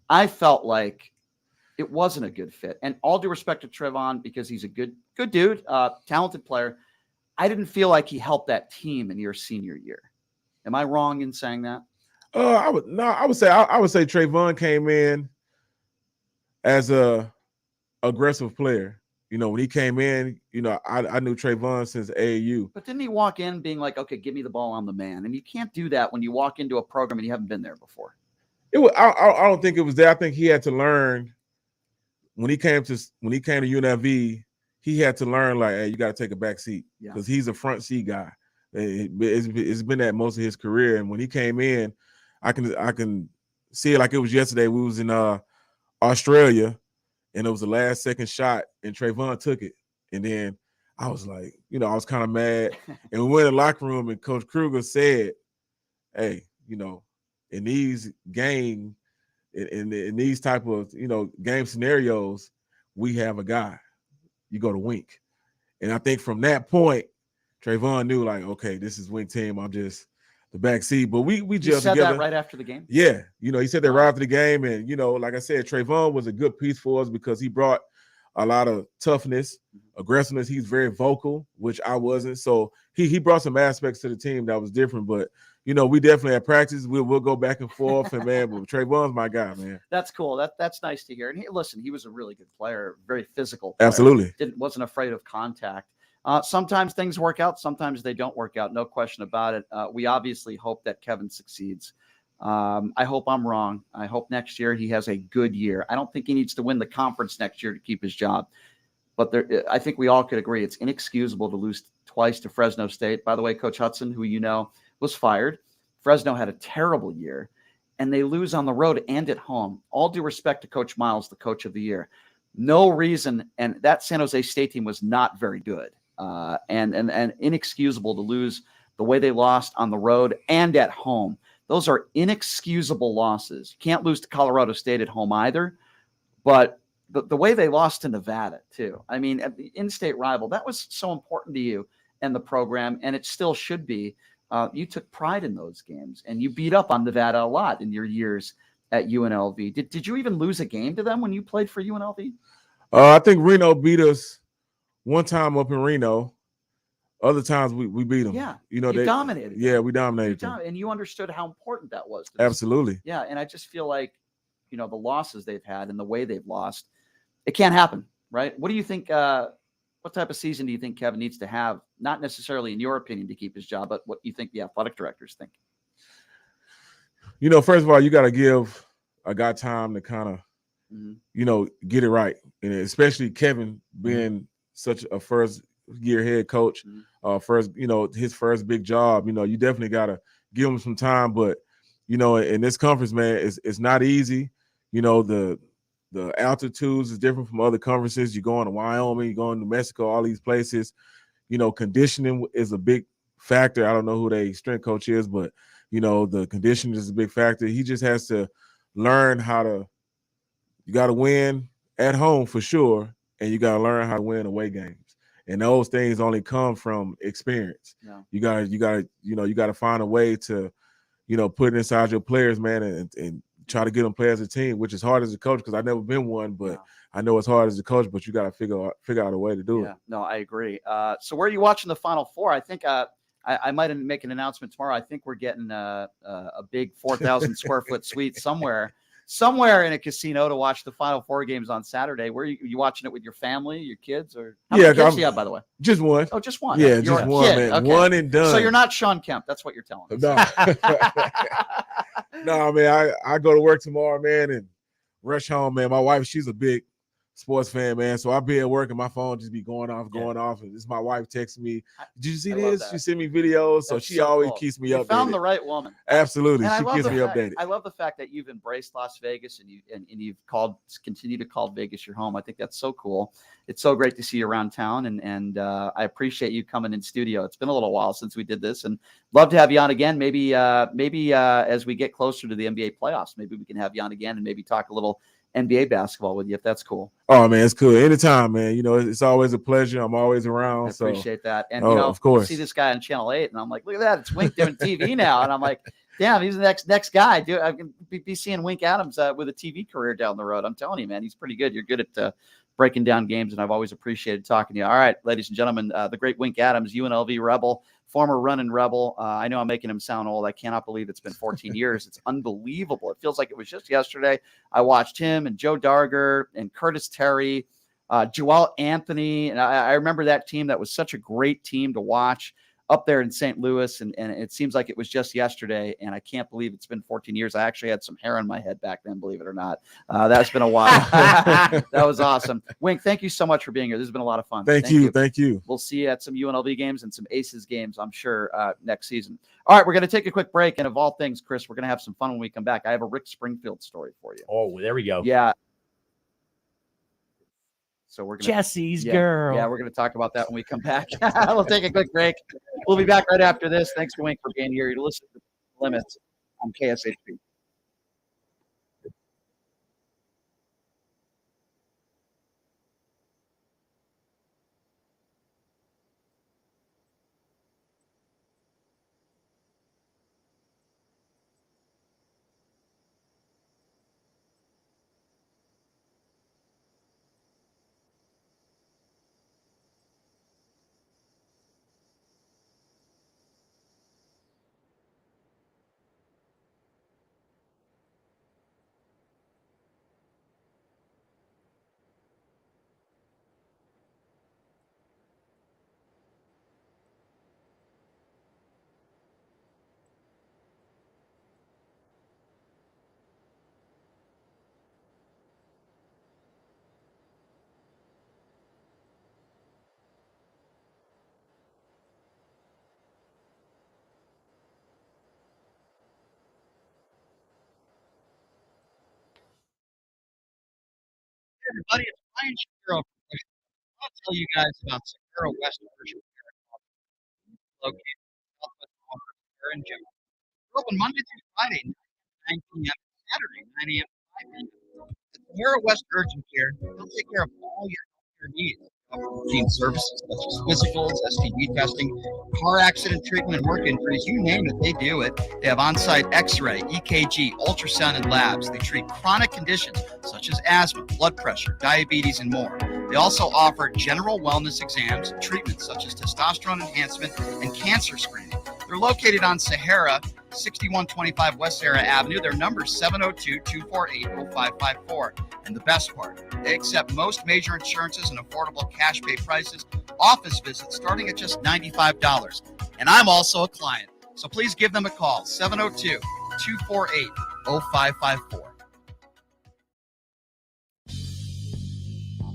I felt like it wasn't a good fit. And all due respect to Trayvon, because he's a good dude, talented player, I didn't feel like he helped that team in your senior year. Am I wrong in saying that? I would say Trayvon came in as a aggressive player. When he came in, I knew Trayvon since AAU. But didn't he walk in being like, okay, give me the ball, I'm the man? And you can't do that when you walk into a program and you haven't been there before. It was, I don't think it was there. I think he had to learn when he came to UNLV. He had to learn, like, hey, you got to take a back seat because he's a front seat guy. It's been that most of his career. And when he came in, I can see it like it was yesterday. We was in Australia, and it was the last second shot, and Trayvon took it. And then I was like, I was kind of mad. And we went in the locker room, and Coach Kruger said, hey, in these game, in these type of, game scenarios, we have a guy. You go to Wink. And I think from that point, Trayvon knew, like, okay, this is Wink team. I'm just the back seat. But we gelled said together. That right after the game? Yeah. He said that right after the game. And, like I said, Trayvon was a good piece for us because he brought a lot of toughness, aggressiveness. He's very vocal, which I wasn't. So he brought some aspects to the team that was different. But, we definitely at practice, we'll go back and forth. And, man, but Trayvon's my guy, man. That's cool. That's nice to hear. And he was a really good player, very physical player. Absolutely. Wasn't afraid of contact. Sometimes things work out. Sometimes they don't work out. No question about it. We obviously hope that Kevin succeeds. I hope I'm wrong. I hope next year he has a good year. I don't think he needs to win the conference next year to keep his job. But I think we all could agree it's inexcusable to lose twice to Fresno State. By the way, Coach Hudson, who was fired. Fresno had a terrible year, and they lose on the road and at home. All due respect to Coach Miles, the coach of the year. No reason, and that San Jose State team was not very good. And inexcusable to lose the way they lost on the road and at home. Those are inexcusable losses. You can't lose to Colorado State at home either. But the way they lost to Nevada, too. I mean, at the in-state rival, that was so important to you and the program, and it still should be. You took pride in those games, and you beat up on Nevada a lot in your years at UNLV. Did you even lose a game to them when you played for UNLV? I think Reno beat us one time up in Reno. Other times we beat them. Yeah, you they dominated. Yeah, we dominated them. And you understood how important that was. Absolutely. Yeah, and I just feel like, the losses they've had and the way they've lost, it can't happen, right? What do you think? What type of season do you think Kevin needs to have? Not necessarily in your opinion to keep his job, but what you think the athletic directors think? First of all, you got to give a guy time to kind of, get it right. And especially Kevin being such a first-year head coach, his first big job, you definitely got to give him some time. But, in this conference, man, it's not easy. The altitudes is different from other conferences. You're going to Wyoming, you're going to New Mexico, all these places. Conditioning is a big factor. I don't know who their strength coach is, but, the conditioning is a big factor. He just has to learn you got to win at home for sure, and you got to learn how to win away games. And those things only come from experience. Yeah. You got to find a way to, put it inside your players, man, and try to get them play as a team, which is hard as a coach because I've never been one, but I know it's hard as a coach, but you got to figure out a way to do it. No, I agree. So where are you watching the Final Four? I think I might make an announcement tomorrow. I think we're getting a big 4,000 square foot suite somewhere in a casino to watch the Final Four games on Saturday. Where are you watching it with your family, your kids, or how many kids do you have, by the way? Just one. Oh, just one. Yeah, just one, kid. Man. Okay. One and done. So you're not Sean Kemp. That's what you're telling us. No, man, I go to work tomorrow, man, and rush home, man. My wife, she's a big sports fan, man. So I'll be at work and my phone just be going off. And this is my wife texting me. Did you see this? She sent me videos. So she always keeps me updated. You found the right woman. Absolutely. She keeps me updated. I love the fact that you've embraced Las Vegas and you've continue to call Vegas your home. I think that's so cool. It's so great to see you around town, and I appreciate you coming in studio. It's been a little while since we did this, and love to have you on again. Maybe as we get closer to the NBA playoffs, maybe we can have you on again and maybe talk a little NBA basketball with you, if that's cool. Oh, man, it's cool. Anytime, man. It's always a pleasure. I'm always around. I appreciate that. And, of course. I see this guy on Channel 8, and I'm like, look at that. It's Wink doing TV now. And I'm like, damn, he's the next guy. Dude, I can be seeing Wink Adams with a TV career down the road. I'm telling you, man, he's pretty good. You're good at breaking down games, and I've always appreciated talking to you. All right, ladies and gentlemen, the great Wink Adams, UNLV Rebel, former running Rebel. I know I'm making him sound old. I cannot believe it's been 14 years. It's unbelievable. It feels like it was just yesterday. I watched him and Joe Darger and Curtis Terry, Joel Anthony. And I remember that team. That was such a great team to watch up there in St. Louis, and it seems like it was just yesterday, and I can't believe it's been 14 years. I actually had some hair on my head back then, believe it or not. That's been a while. That was awesome. Wink, thank you so much for being here. This has been a lot of fun. Thank you. We'll see you at some UNLV games and some Aces games, I'm sure, next season. All right, we're going to take a quick break, and of all things, Chris, we're going to have some fun when we come back. I have a Rick Springfield story for you. Oh, there we go. Yeah. So we're gonna, Jesse's girl. Yeah, we're going to talk about that when we come back. We'll take a quick break. We'll be back right after this. Thanks to Wink for being here. You listen to Limits on KSHP. Everybody, it's Brian Shapiro. I want to tell you guys about Sahara West Urgent Care, located in southwest corner of Sahara and Jones. We're open Monday through Friday, 9 p.m. Saturday, 9 a.m. to 5 p.m. At Sahara West Urgent Care, they'll take care of all your healthcare needs. Routine services such as physicals, STD testing, car accident treatment, and work injuries, you name it, they do it. They have on-site X-ray, EKG, ultrasound, and labs. They treat chronic conditions such as asthma, blood pressure, diabetes, and more. They also offer general wellness exams, treatments such as testosterone enhancement and cancer screening. They're located on Sahara, 6125 West Sahara Avenue. Their number is 702-248-0554. And the best part, they accept most major insurances and affordable cash pay prices, office visits starting at just $95. And I'm also a client. So please give them a call, 702-248-0554.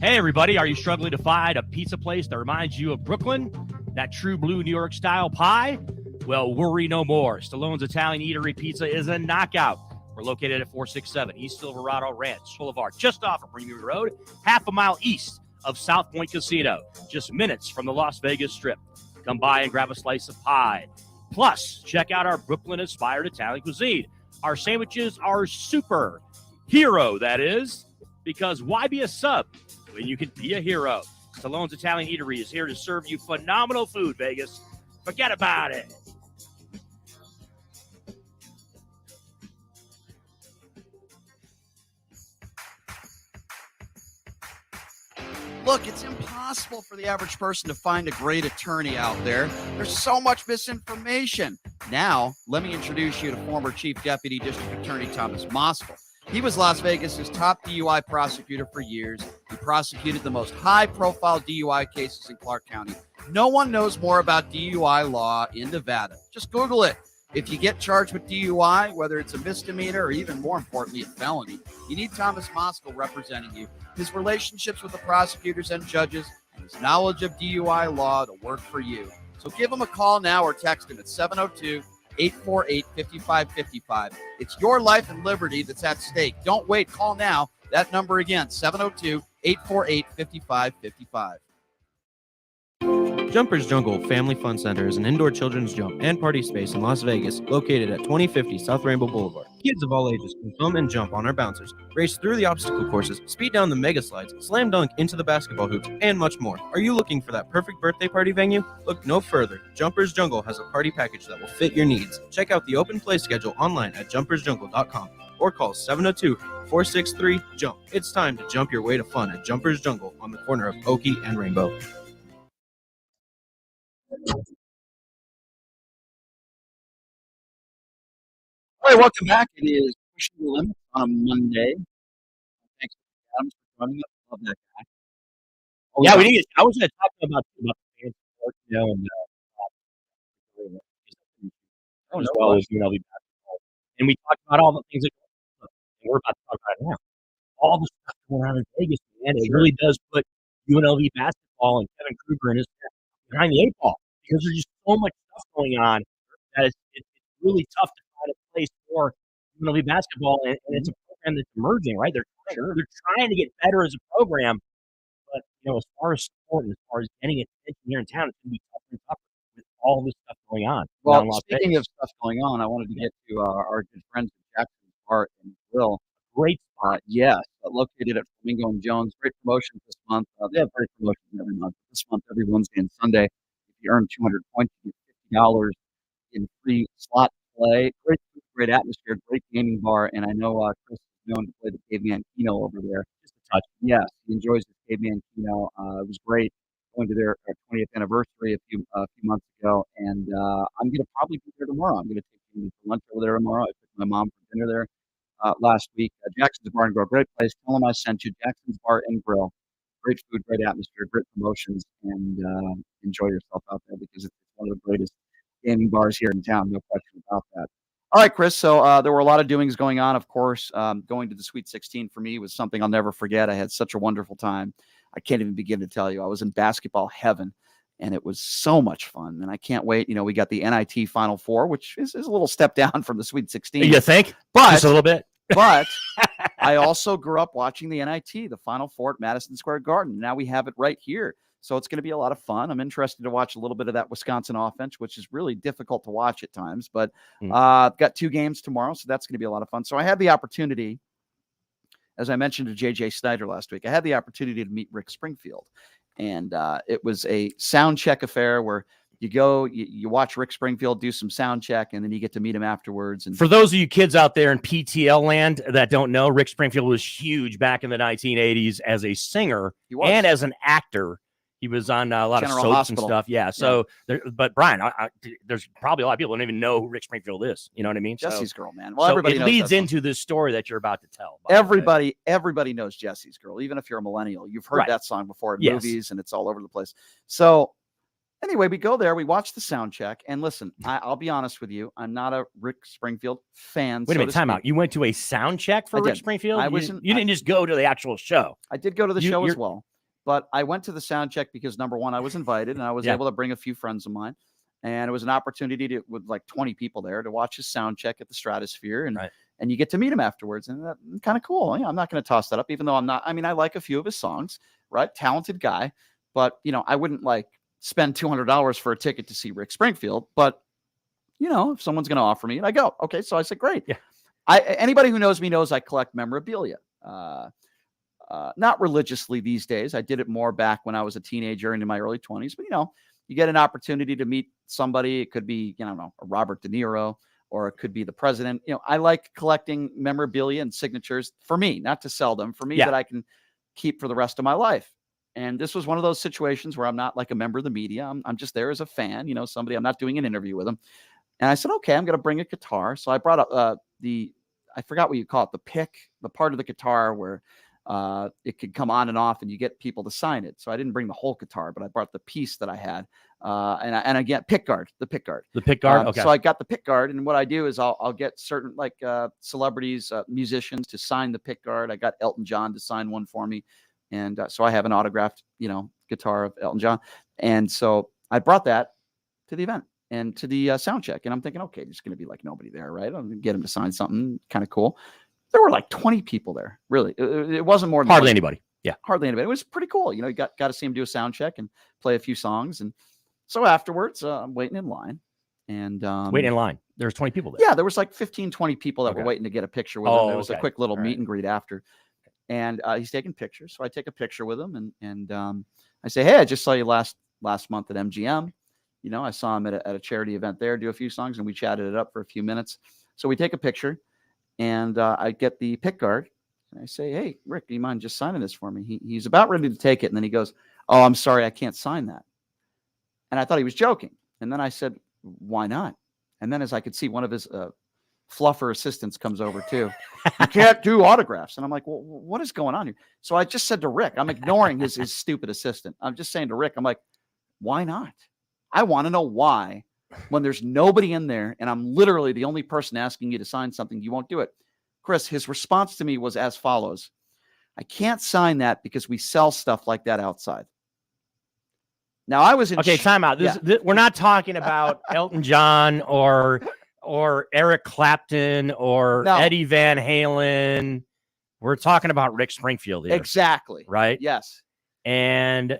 Hey, everybody. Are you struggling to find a pizza place that reminds you of Brooklyn? That true blue New York style pie? Well, worry no more. Stallone's Italian Eatery Pizza is a knockout. We're located at 467 East Silverado Ranch Boulevard, just off of Premier Road, half a mile east of South Point Casino, just minutes from the Las Vegas Strip. Come by and grab a slice of pie. Plus, check out our Brooklyn-inspired Italian cuisine. Our sandwiches are super hero, that is, because why be a sub when you can be a hero? Stallone's Italian Eatery is here to serve you phenomenal food, Vegas. Forget about it. Look, it's impossible for the average person to find a great attorney out there. There's so much misinformation. Now, let me introduce you to former Chief Deputy District Attorney Thomas Moskal. He was Las Vegas's top DUI prosecutor for years. He prosecuted the most high-profile DUI cases in Clark County. No one knows more about DUI law in Nevada. Just Google it. If you get charged with DUI, whether it's a misdemeanor or even more importantly, a felony, you need Thomas Moskal representing you. His relationships with the prosecutors and judges and his knowledge of DUI law to work for you. So give him a call now or text him at 702-848-5555. It's your life and liberty that's at stake. Don't wait. Call now. That number again, 702-848-5555. Jumpers Jungle Family Fun Center is an indoor children's jump and party space in Las Vegas located at 2050 South Rainbow Boulevard. Kids of all ages can swim and jump on our bouncers, race through the obstacle courses, speed down the mega slides, slam dunk into the basketball hoops, and much more. Are you looking for that perfect birthday party venue? Look no further. Jumpers Jungle has a party package that will fit your needs. Check out the open play schedule online at jumpersjungle.com or call 702-463-JUMP. It's time to jump your way to fun at Jumpers Jungle on the corner of Oakey and Rainbow. All right, welcome back. It is Pushing the Limits on a Monday. Thanks to Adams for joining us. Love that guy. Yeah, we need. I was going to talk about the fan support, and as well as UNLV basketball. And we talked about all the things that we're about to talk about now. All the stuff going on in Vegas, man, it really does put UNLV basketball and Kevin Kruger and his behind the eight ball because there's just so much stuff going on that it's really tough to find a place for UNLV basketball, and it's a program that's emerging, right? They're trying to get better as a program, but as far as support and as far as getting attention here in town, it's going to be tougher and tougher with all this stuff going on. Well, around Las speaking Vegas. of stuff going on, I wanted to get to our good friends at Jackson's Bar and Grill. Great spot. Yes, located at Flamingo and Jones. Great promotion this month. They have great promotions every month. This month, every Wednesday and Sunday, if you earn 200 points, you get $50 in free slot play. Great food, great atmosphere, great gaming bar. And I know Chris is known to play the Caveman Keno over there. Just a touch. Yes, he enjoys the Caveman Keno. It was great going to their 20th anniversary a few months ago. And I'm going to probably be there tomorrow. I'm going to take him for lunch over there tomorrow. I took my mom for dinner there last week. Jackson's Bar and Grill, great place. Tell them I sent you. Jackson's Bar and Grill. Great food, great atmosphere, great promotions, and enjoy yourself out there because it's one of the greatest gaming bars here in town. No question about that. All right, Chris. So there were a lot of doings going on, of course. Going to the Sweet 16 for me was something I'll never forget. I had such a wonderful time. I can't even begin to tell you. I was in basketball heaven, and it was so much fun. And I can't wait. We got the NIT Final Four, which is a little step down from the Sweet 16. You think? But Just a little bit. But I also grew up watching the NIT, the Final Four at Madison Square Garden. Now we have it right here. So it's going to be a lot of fun. I'm interested to watch a little bit of that Wisconsin offense, which is really difficult to watch at times. But I've got 2 games tomorrow, so that's going to be a lot of fun. So I had the opportunity, as I mentioned to J.J. Snyder last week, I had the opportunity to meet Rick Springfield. And it was a sound check affair where you go, you watch Rick Springfield do some sound check, and then you get to meet him afterwards. And for those of you kids out there in PTL land that don't know, Rick Springfield was huge back in the 1980s as a singer and as an actor. He was on a lot General of soaps Hospital. and stuff. Yeah. So, but Brian, there's probably a lot of people who don't even know who Rick Springfield is. You know what I mean? Jesse's so, Girl, man. Well, so everybody it knows leads that into this story that you're about to tell. by the way. Everybody knows Jesse's Girl, even if you're a millennial. You've heard Right. that song before in Yes. movies, and it's all over the place. So anyway, we go there, we watch the sound check, and listen, I'll be honest with you, I'm not a Rick Springfield fan. Wait a minute, time out. You went to a sound check for I Rick did. Springfield? I You wasn't- didn't just go to the actual show. I did go to the show as you're- well, but I went to the sound check because number one, I was invited, and I was Yeah. able to bring a few friends of mine, and it was an opportunity with like 20 people there to watch his sound check at the Stratosphere, and and you get to meet him afterwards, and that's kind of cool. Yeah, I'm not going to toss that up, even though I'm not. I mean, I like a few of his songs, right? Talented guy, but I wouldn't like spend $200 for a ticket to see Rick Springfield, but if someone's going to offer me, and I go, okay. So I said, great. Yeah. Anybody who knows me knows I collect memorabilia. Not religiously these days. I did it more back when I was a teenager into my early 20s. But you get an opportunity to meet somebody. It could be, a Robert De Niro, or it could be the president. I like collecting memorabilia and signatures for me, not to sell them, for me that I can keep for the rest of my life. And this was one of those situations where I'm not like a member of the media. I'm just there as a fan, somebody. I'm not doing an interview with them. And I said, okay, I'm going to bring a guitar. So I brought up I forgot what you call it, the part of the guitar where it could come on and off, and you get people to sign it. So I didn't bring the whole guitar, but I brought the piece that I had, and again, the pick guard. The pick guard. Okay. So I got the pick guard, and what I do is I'll get certain celebrities, musicians to sign the pick guard. I got Elton John to sign one for me, and so I have an autographed, guitar of Elton John, and so I brought that to the event and to the sound check, and I'm thinking, okay, there's going to be like nobody there, right? I'm going to get him to sign something kind of cool. There were like 20 people there. Really, it wasn't more than Hardly anybody. Yeah, hardly anybody. It was pretty cool. You got to see him do a sound check and play a few songs. And so afterwards, I'm waiting in line. And waiting in line. There's 20 people there. Yeah, there was like 15, 20 people that were waiting to get a picture with him. There was a quick little meet and greet after. And he's taking pictures. So I take a picture with him, and I say, hey, I just saw you last month at MGM. I saw him at a charity event there, do a few songs, and we chatted it up for a few minutes. So we take a picture. And I get the pick guard, and I say, hey, Rick, do you mind just signing this for me? He's about ready to take it. And then he goes, oh, I'm sorry, I can't sign that. And I thought he was joking. And then I said, why not? And then as I could see, one of his fluffer assistants comes over too. You can't do autographs. And I'm like, well, what is going on here? So I just said to Rick, I'm ignoring his stupid assistant. I'm just saying to Rick, I'm like, why not? I want to know why when there's nobody in there and I'm literally the only person asking you to sign something, you won't do it. Chris, his response to me was as follows. I can't sign that because we sell stuff like that outside. Now I was in time out. We're not talking about Elton John or Eric Clapton or Eddie Van Halen. We're talking about Rick Springfield here. Exactly. Right? Yes. And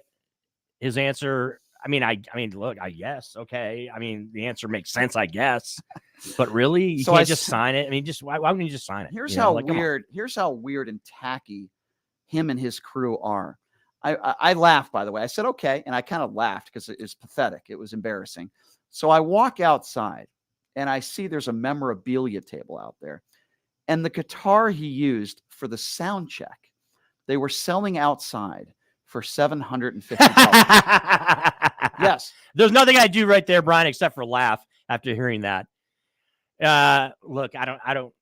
his answer, look, I guess. Okay. The answer makes sense, I guess. But really, you can't just sign it. Why wouldn't you just sign it? Here's how weird and tacky him and his crew are. I laughed, by the way. I said, okay. And I kind of laughed because it was pathetic. It was embarrassing. So I walk outside and I see there's a memorabilia table out there. And the guitar he used for the sound check, they were selling outside for $750. Yes. There's nothing I do right there, Brian, except for laugh after hearing that. Look, I don't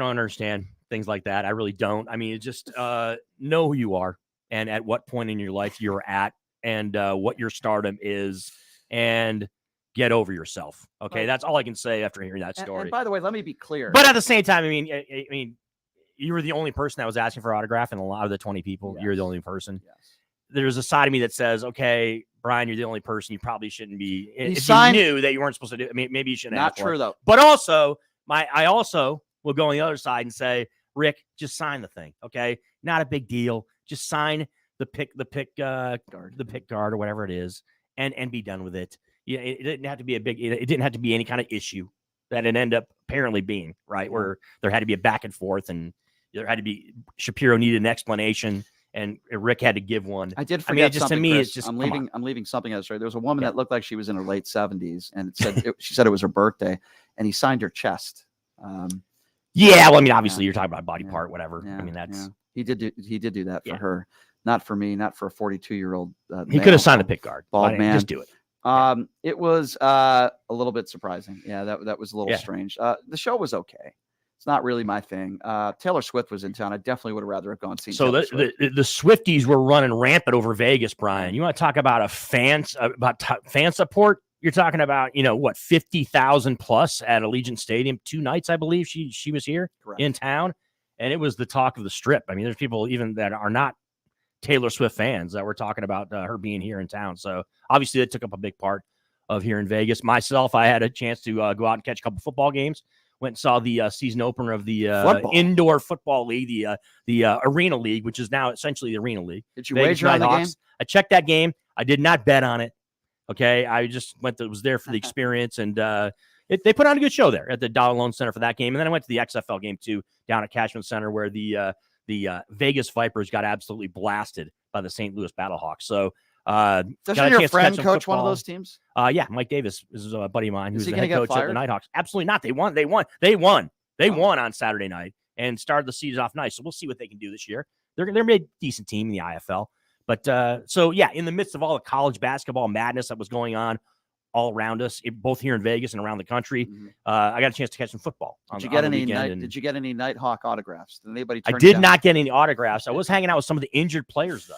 understand things like that. I really don't. It's just know who you are and at what point in your life you're at and what your stardom is and get over yourself. Okay. Right. That's all I can say after hearing that story. And by the way, let me be clear. But at the same time, you were the only person that was asking for autograph, and a lot of the 20 people, yes. You're the only person. Yes. There's a side of me that says, okay, Brian, you're the only person. You probably shouldn't be. If you knew that you weren't supposed to do, maybe you shouldn't. Not true though. But also, I also will go on the other side and say, Rick, just sign the thing. Okay, not a big deal. Just sign the pick guard or whatever it is, and be done with it. Yeah, it didn't have to be it didn't have to be any kind of issue that it ended up apparently being, right? Where there had to be a back and forth and there had to be Shapiro needed an explanation and Rick had to give one. I did forget something, to me, Chris. it's just, I'm leaving something else, right? There was a woman that looked like she was in her late 70s and she said it was her birthday and he signed her chest. Obviously you're talking about a body part, whatever. He did do that for her, not for me, not for a 42-year-old. He could have signed the pick guard. Bald man. Just do it. It was a little bit surprising. Yeah, that was a little strange. The show was okay. It's not really my thing. Taylor Swift was in town. I definitely would have rather have gone see. So the Swifties were running rampant over Vegas, Brian. You want to talk about fan support? You're talking about 50,000 plus at Allegiant Stadium 2 nights, I believe she was here. Correct. In town, and it was the talk of the Strip. There's people even that are not Taylor Swift fans that were talking about her being here in town. So obviously that took up a big part of here in Vegas. Myself, I had a chance to go out and catch a couple football games. Went and saw the season opener of the indoor football league, the Arena League, which is now essentially the Arena League. Did you wager on the game? I checked that game. I did not bet on it. Okay, I just was there for the experience, and they put on a good show there at the Dollar Loan Center for that game. And then I went to the XFL game too down at Cashman Center, where the Vegas Vipers got absolutely blasted by the St. Louis Battlehawks. So, doesn't your friend coach one of those teams? Yeah, Mike Davis is a buddy of mine who's the head coach of the Nighthawks. Absolutely not. They won on Saturday night and started the season off nice. So we'll see what they can do this year. They're a decent team in the IFL. But in the midst of all the college basketball madness that was going on all around us, both here in Vegas and around the country, I got a chance to catch some football. Did you get any Nighthawk autographs? Did anybody? I did not get any autographs. I was hanging out with some of the injured players though,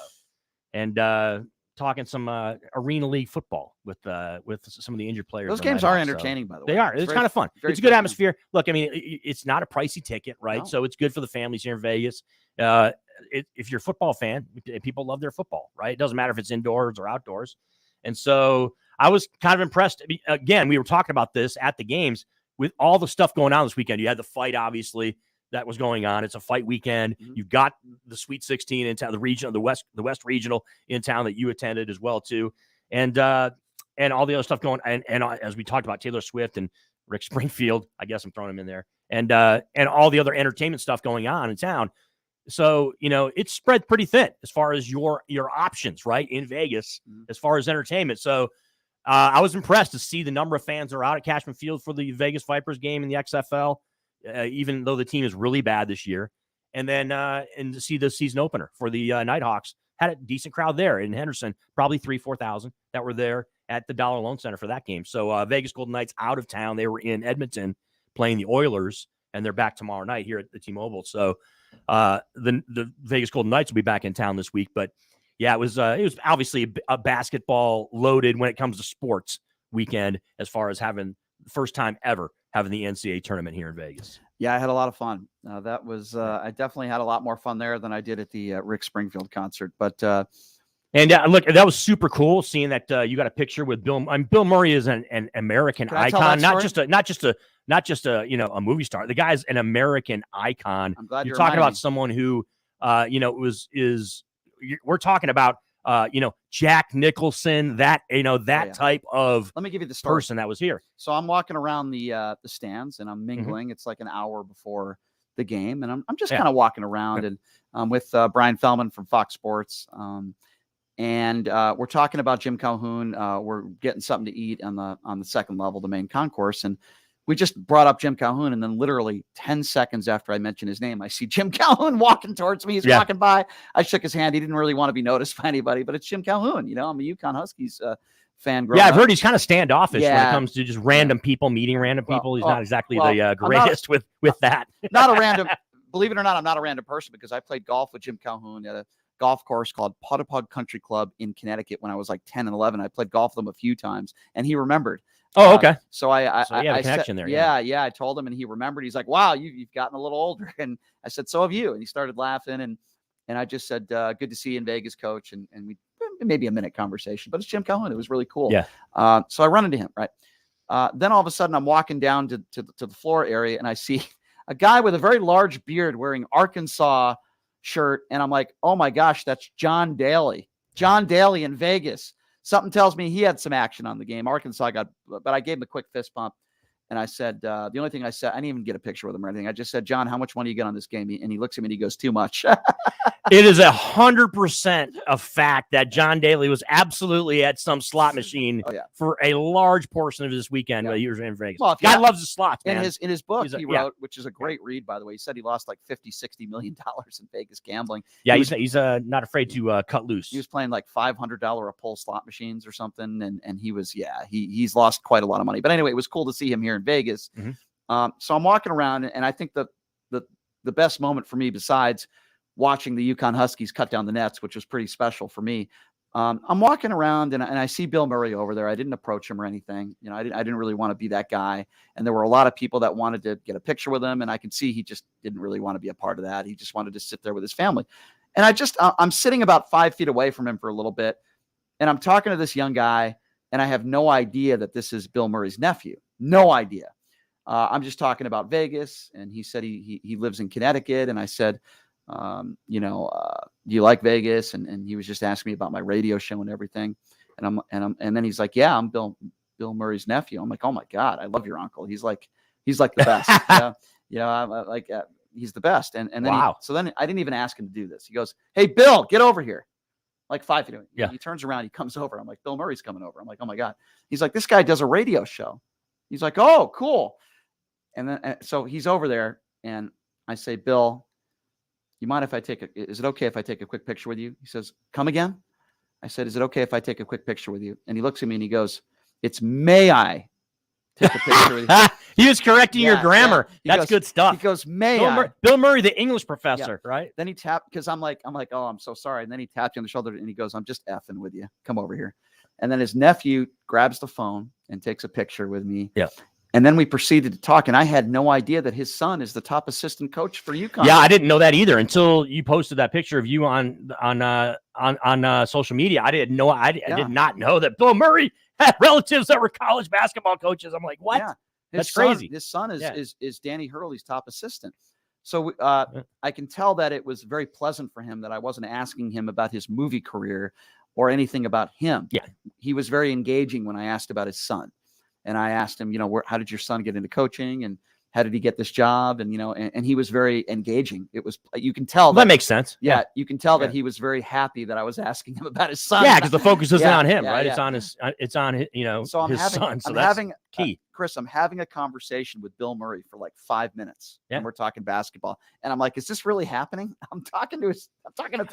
and talking some Arena League football with some of the injured players. Those games are entertaining, by the way. They are. It's kind of fun. It's a good atmosphere. Look, it's not a pricey ticket, right? No. So it's good for the families here in Vegas. If you're a football fan, people love their football, right? It doesn't matter if it's indoors or outdoors. And so I was kind of impressed. Again, we were talking about this at the games with all the stuff going on this weekend. You had the fight, obviously, that was going on. It's a fight weekend. Mm-hmm. You've got the Sweet 16 in town, the West Regional in town that you attended as well too, and all the other stuff going. And as we talked about Taylor Swift and Rick Springfield, I guess I'm throwing him in there, and all the other entertainment stuff going on in town. So it's spread pretty thin as far as your options, right, in Vegas, as far as entertainment. So I was impressed to see the number of fans that are out at Cashman Field for the Vegas Vipers game in the XFL. Even though the team is really bad this year, and then and to see the season opener for the Nighthawks, had a decent crowd there in Henderson, probably 3,000-4,000 that were there at the Dollar Loan Center for that game. So Vegas Golden Knights out of town. They were in Edmonton playing the Oilers, and they're back tomorrow night here at the T-Mobile. So the Vegas Golden Knights will be back in town this week. But yeah, it was obviously a basketball loaded when it comes to sports weekend as far as having the first time ever having the NCAA tournament here in Vegas. Yeah, I had a lot of fun. That was I definitely had a lot more fun there than I did at the Rick Springfield concert. But and look, that was super cool seeing that you got a picture with Bill. Bill Murray is an American icon, not just a a movie star. The guy's an American icon. I'm glad you're talking about someone who we're talking about Jack Nicholson, that type of let me give you the story. Person that was here. So I'm walking around the stands and I'm mingling. It's like an hour before the game, and I'm just kind of walking around, and I'm with Brian Feldman from Fox Sports, and we're talking about Jim Calhoun. We're getting something to eat on the second level, the main concourse, and we just brought up Jim Calhoun, and then literally 10 seconds after I mentioned his name, I see Jim Calhoun walking towards me. He's walking by. I shook his hand. He didn't really want to be noticed by anybody, but it's Jim Calhoun. I'm a UConn Huskies fan. I've heard he's kind of standoffish when it comes to just random people, meeting random people. He's not exactly the greatest with that. Not a random, believe it or not, I'm not a random person because I played golf with Jim Calhoun at a golf course called Pottapog Country Club in Connecticut when I was like 10 and 11. I played golf with him a few times, and he remembered. Oh, okay. So I you have a connection there. Yeah. I told him, and he remembered. He's like, "Wow, you've gotten a little older." And I said, "So have you." And he started laughing, and I just said, "Good to see you in Vegas, Coach." And we maybe a minute conversation, but it's Jim Calhoun. It was really cool. Yeah. So I run into him, right? Then all of a sudden, I'm walking down to the floor area, and I see a guy with a very large beard wearing Arkansas shirt, and I'm like, "Oh my gosh, that's John Daly. John Daly in Vegas." Something tells me he had some action on the game. Arkansas but I gave him a quick fist bump. And I said, the only thing I said, I didn't even get a picture with him or anything. I just said, "John, how much money you get on this game?" And he looks at me and he goes, "Too much." It is 100% a fact that John Daly was absolutely at some slot machine for a large portion of this weekend while he was in Vegas. Well, guy loves the slots, man. In his book he wrote, which is a great read, by the way, he said he lost like $50-60 million in Vegas gambling. Yeah, he's not afraid to cut loose. He was playing like $500 a pull slot machines or something, and he was he's lost quite a lot of money. But anyway, it was cool to see him here in Vegas. So I'm walking around, and I think the best moment for me, besides watching the UConn Huskies cut down the nets, which was pretty special for me, I'm walking around and I see Bill Murray over there. I didn't approach him or anything. I didn't really want to be that guy. And there were a lot of people that wanted to get a picture with him, and I could see he just didn't really want to be a part of that. He just wanted to sit there with his family. And I'm sitting about 5 feet away from him for a little bit, and I'm talking to this young guy, and I have no idea that this is Bill Murray's nephew. No idea. I'm just talking about Vegas, and he said he lives in Connecticut, and I said, do you like Vegas? And he was just asking me about my radio show and everything. And then he's like, "Yeah, I'm Bill Murray's nephew." I'm like, "Oh my God, I love your uncle. He's like the best." He's the best. And then wow. So then I didn't even ask him to do this. He goes, "Hey, Bill, get over here." Like 5 feet away. Yeah. He turns around, he comes over. I'm like, "Bill Murray's coming over." I'm like, "Oh my God." He's like, "This guy does a radio show." He's like, "Oh, cool." And then so he's over there, and I say, "Bill, you mind if is it okay if I take a quick picture with you?" He says, "Come again?" I said, "Is it okay if I take a quick picture with you?" And he looks at me and he goes, "It's may I take a picture with you?" He was correcting your grammar. That's good stuff. He goes, "May Bill Murray, the English professor, right? Then he tapped, because I'm like, "Oh, I'm so sorry." And then he tapped you on the shoulder and he goes, "I'm just effing with you. Come over here." And then his nephew grabs the phone and takes a picture with me. Yeah. And then we proceeded to talk, and I had no idea that his son is the top assistant coach for UConn. Yeah, I didn't know that either until you posted that picture of you on social media. I did not know that Bill Murray had relatives that were college basketball coaches. I'm like, what? Yeah. That's crazy. His son is Danny Hurley's top assistant. So I can tell that it was very pleasant for him that I wasn't asking him about his movie career or anything about him. Yeah, he was very engaging when I asked about his son. And I asked him, how did your son get into coaching, and how did he get this job? And, and he was very engaging. It was, you can tell that makes sense. Yeah. You can tell that he was very happy that I was asking him about his son. Yeah. Because the focus isn't on him, right? Yeah. It's on his, so his son. So that's having key. Chris, I'm having a conversation with Bill Murray for like 5 minutes. Yeah. And we're talking basketball. And I'm like, is this really happening? I'm talking to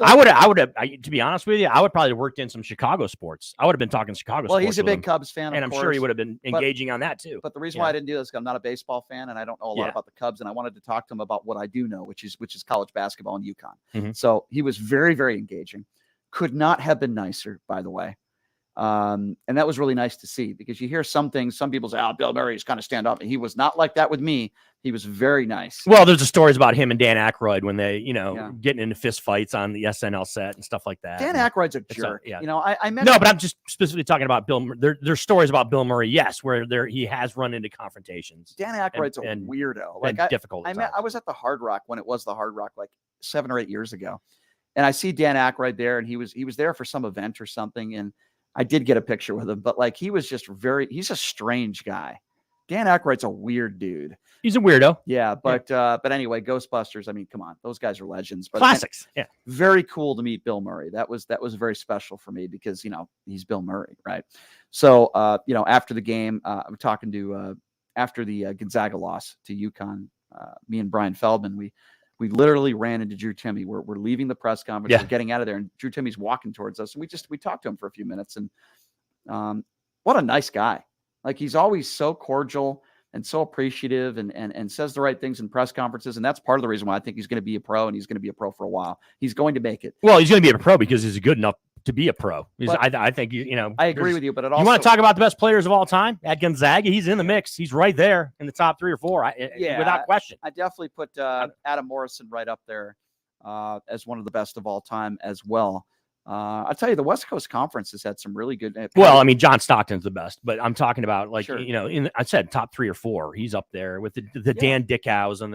I would have, to be honest with you, I would probably have worked in some Chicago sports. I would have been talking Chicago sports. Well, he's a big Cubs fan, and I'm sure he would have been engaging on that too. But the reason why I didn't do this is because I'm not a baseball fan, and I don't know a lot about the Cubs, and I wanted to talk to him about what I do know, which is college basketball and UConn. Mm-hmm. So he was very, very engaging. Could not have been nicer, by the way. And that was really nice to see, because you hear some things, some people say, oh, Bill Murray is kind of stand up. And he was not like that with me. He was very nice. Well, there's the stories about him and Dan Aykroyd when they, getting into fist fights on the SNL set and stuff like that. Dan Aykroyd's a jerk. Yeah. I met No, but I'm just specifically talking about Bill. There's stories about Bill Murray, yes, where he has run into confrontations. Dan Aykroyd's a weirdo. Like difficult. I was at the Hard Rock when it was the Hard Rock, like 7 or 8 years ago, and I see Dan Aykroyd there, and he was there for some event or something, and I did get a picture with him, but like he was just he's a strange guy. Dan Aykroyd's a weird dude. He's a weirdo. Yeah, but anyway, Ghostbusters, I mean, come on. Those guys are legends. But classics. Yeah. Very cool to meet Bill Murray. That was very special for me because, he's Bill Murray, right? So, after the game, I'm talking to after the Gonzaga loss to UConn, me and Brian Feldman, we literally ran into Drew Timme. We're leaving the press conference, we're getting out of there, and Drew Timme's walking towards us, and we talked to him for a few minutes, and what a nice guy. Like, he's always so cordial and so appreciative and says the right things in press conferences. And that's part of the reason why I think he's going to be a pro, and he's going to be a pro for a while. He's going to make it. Well, he's going to be a pro because he's good enough to be a pro. I think, I agree with you, but it also, you want to talk about the best players of all time at Gonzaga? He's in the mix. He's right there in the top 3 or 4, without question. I definitely put Adam Morrison right up there as one of the best of all time as well. I'll tell you, the West Coast Conference has had some really good. Well, I mean, John Stockton's the best, but I'm talking about Sure. I said top 3 or 4. He's up there with the Dan Dickhows and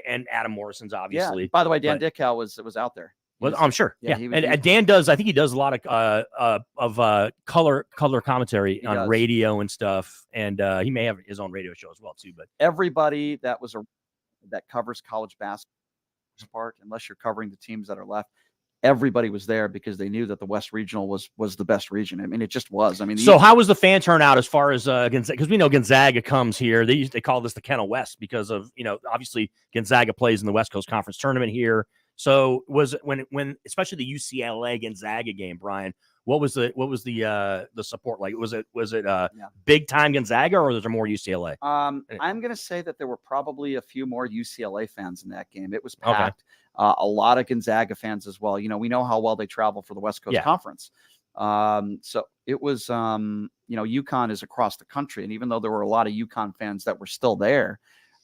and Adam Morrison's obviously. Yeah. By the way, Dan Dickhow was out there. Well, I'm sure. Yeah. And Dan does. I think he does a lot of color commentary on radio and stuff, and he may have his own radio show as well too. But everybody that covers college basketball part, unless you're covering the teams that are left. Everybody was there because they knew that the West Regional was the best region. I mean, it just was. I mean, so how was the fan turnout as far as Gonzaga? Because we know Gonzaga comes here. They call this the Kennel West because of obviously Gonzaga plays in the West Coast Conference tournament here. So was when especially the UCLA Gonzaga game, Brian? What was the support like? Was it big time Gonzaga, or was there more UCLA? I'm going to say that there were probably a few more UCLA fans in that game. It was packed. Okay. A lot of Gonzaga fans as well. We know how well they travel for the West Coast Conference. So it was, UConn is across the country. And even though there were a lot of UConn fans that were still there,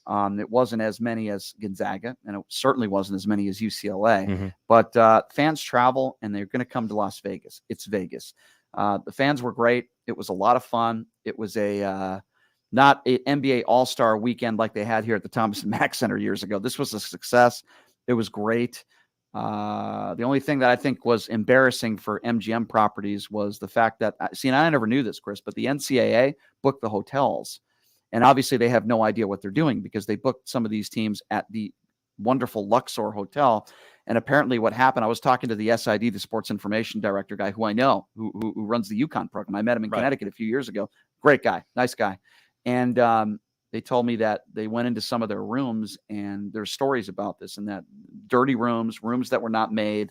it wasn't as many as Gonzaga, and it certainly wasn't as many as UCLA. Mm-hmm. But fans travel, and they're going to come to Las Vegas. It's Vegas. The fans were great. It was a lot of fun. It was not an NBA All-Star weekend like they had here at the Thomas & Mack Center years ago. This was a success. It was great. The only thing that I think was embarrassing for MGM Properties was the fact that, and I never knew this, Chris, but the NCAA booked the hotels. And obviously they have no idea what they're doing because they booked some of these teams at the wonderful Luxor Hotel. And apparently what happened, I was talking to the SID, the Sports Information Director guy, who I know, who runs the UConn program. I met him in Connecticut a few years ago. Great guy, nice guy. And they told me that they went into some of their rooms, and there's stories about this, and that dirty rooms that were not made,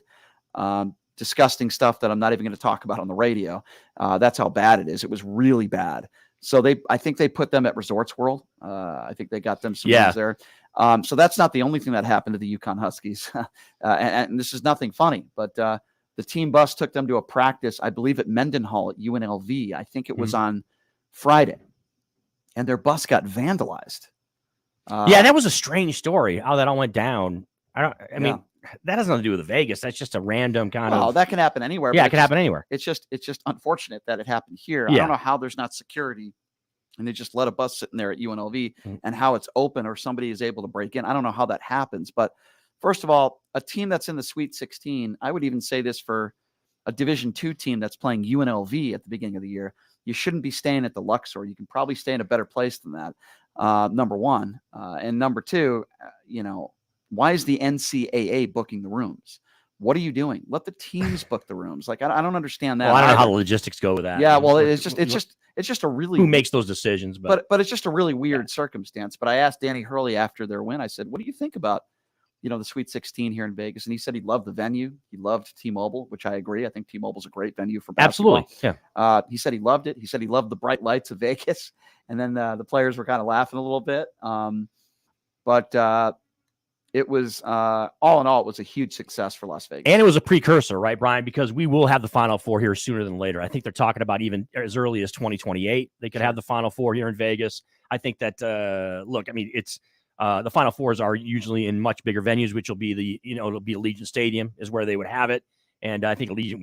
disgusting stuff that I'm not even going to talk about on the radio. That's how bad it is. It was really bad. So I think they put them at Resorts World. I think they got them some rooms there. So that's not the only thing that happened to the UConn Huskies. And this is nothing funny, but the team bus took them to a practice, I believe at Mendenhall at UNLV. I think it was on Friday. And their bus got vandalized. That was a strange story, how that all went down. I mean, that has nothing to do with Vegas. That's just a random kind of. That can happen anywhere. Yeah, it can happen anywhere. It's just unfortunate that it happened here. I don't know how there's not security, and they just let a bus sitting there at UNLV, and how it's open or somebody is able to break in. I don't know how that happens. But first of all, a team that's in the Sweet 16, I would even say this for a Division II team that's playing UNLV at the beginning of the year. You shouldn't be staying at the Luxor. You can probably stay in a better place than that. Number one. And number two, why is the NCAA booking the rooms? What are you doing? Let the teams book the rooms. Like, I don't understand that. Well, I don't know how the logistics go with that. Yeah, well, it's just a really, who makes those decisions, but it's just a really weird circumstance. But I asked Danny Hurley after their win. I said, "What do you think about, the Sweet 16 here in Vegas?" And he said he loved the venue. He loved T-Mobile, which I agree. I think T-Mobile's a great venue for basketball. Absolutely. Yeah. He said he loved it. He said he loved the bright lights of Vegas. And then the players were kind of laughing a little bit. But it was all in all, it was a huge success for Las Vegas. And it was a precursor, right, Brian? Because we will have the Final Four here sooner than later. I think they're talking about even as early as 2028. They could have the Final Four here in Vegas. I think that, look, I mean, it's the Final Fours are usually in much bigger venues, which will be it'll be Allegiant Stadium is where they would have it. And I think Allegiant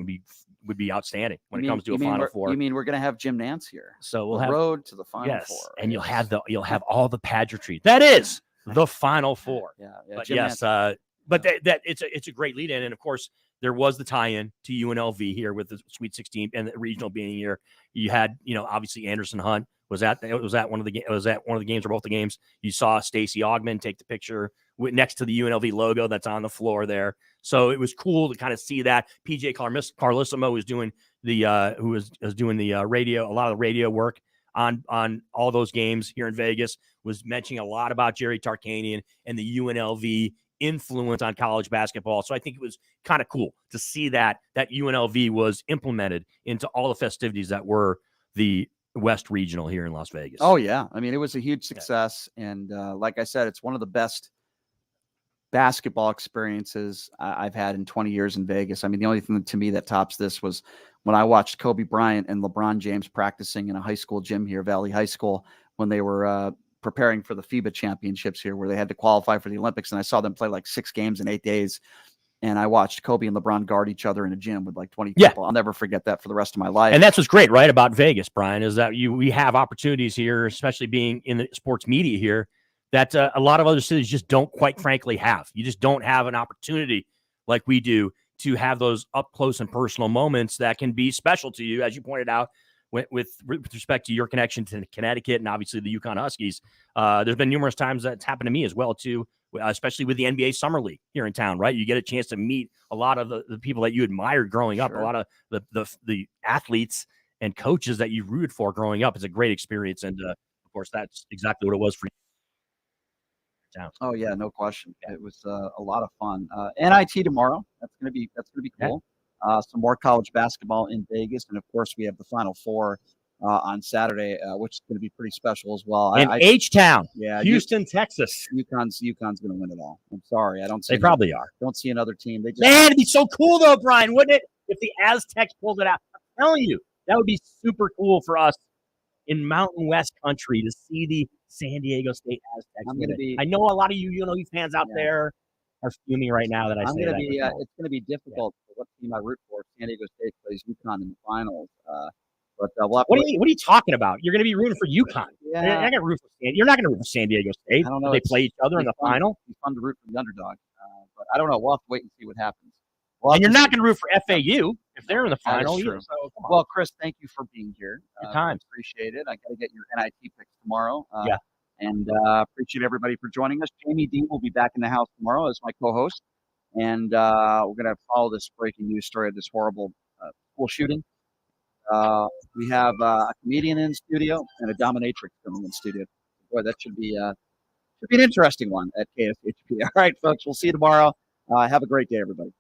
would be outstanding when it comes to a Final Four. You mean we're going to have Jim Nance here? So we'll the have road to the Final Four, and you'll have all the pageantry. That is the Final Four. Yeah. But Jim yes, Nance. but that it's a great lead in, and of course there was the tie-in to UNLV here with the Sweet 16 and the regional being here. You had obviously Anderson Hunt was at one of the games or both the games. You saw Stacey Augmon take the picture next to the UNLV logo that's on the floor there. So it was cool to kind of see that. PJ Carlissimo was doing doing the radio, a lot of the radio work on all those games here in Vegas, was mentioning a lot about Jerry Tarkanian and the UNLV influence on college basketball. So I think it was kind of cool to see that UNLV was implemented into all the festivities that were the West Regional here in Las Vegas. Oh yeah. I mean, it was a huge success. Yeah. And like I said, it's one of the best basketball experiences I've had in 20 years in Vegas. I mean, the only thing to me that tops this was when I watched Kobe Bryant and LeBron James practicing in a high school gym here, Valley High School, when they were preparing for the FIBA championships here, where they had to qualify for the Olympics. And I saw them play like 6 games in 8 days. And I watched Kobe and LeBron guard each other in a gym with like 20 people. I'll never forget that for the rest of my life. And that's what's great, right, about Vegas, Brian, is that we have opportunities here, especially being in the sports media here, that a lot of other cities just don't quite frankly have. You just don't have an opportunity like we do to have those up close and personal moments that can be special to you, as you pointed out, with respect to your connection to Connecticut and obviously the UConn Huskies. There's been numerous times that's happened to me as well, too, especially with the NBA Summer League here in town, right? You get a chance to meet a lot of the people that you admired growing up, a lot of the athletes and coaches that you rooted for growing up. It's a great experience. And, of course, that's exactly what it was for you. Oh yeah, no question. It was a lot of fun. NIT tomorrow. That's gonna be cool. Some more college basketball in Vegas, and of course we have the Final Four on Saturday, which is going to be pretty special as well. In H-Town, yeah, Houston, Texas. UConn's going to win it all. I'm sorry, I don't see. They probably are. Don't see another team. They just, man, it'd be so cool though, Brian, wouldn't it? If the Aztecs pulled it out, I'm telling you, that would be super cool for us in Mountain West country to see the San Diego State Aztecs. I know a lot of you UNLV fans out there are fuming right now that I say that. It's going to be difficult for what team I root for. San Diego State plays UConn in the finals. But we'll what are you talking about? You're going to be rooting for UConn. Yeah. You're not going to root for San Diego State. I don't know. They play each other in the final. It's fun to root for the underdog. But I don't know. We'll have to wait and see what happens. And you're not going to root for FAU if they're in the final. True. So, well, Chris, thank you for being here. Good time. Appreciate it. I got to get your NIT picks tomorrow. And appreciate everybody for joining us. Jamie D will be back in the house tomorrow as my co-host. And we're going to follow this breaking news story of this horrible school shooting. We have a comedian in studio and a dominatrix coming in studio. Boy, that should be an interesting one at KSHP. All right, folks, we'll see you tomorrow. Have a great day, everybody.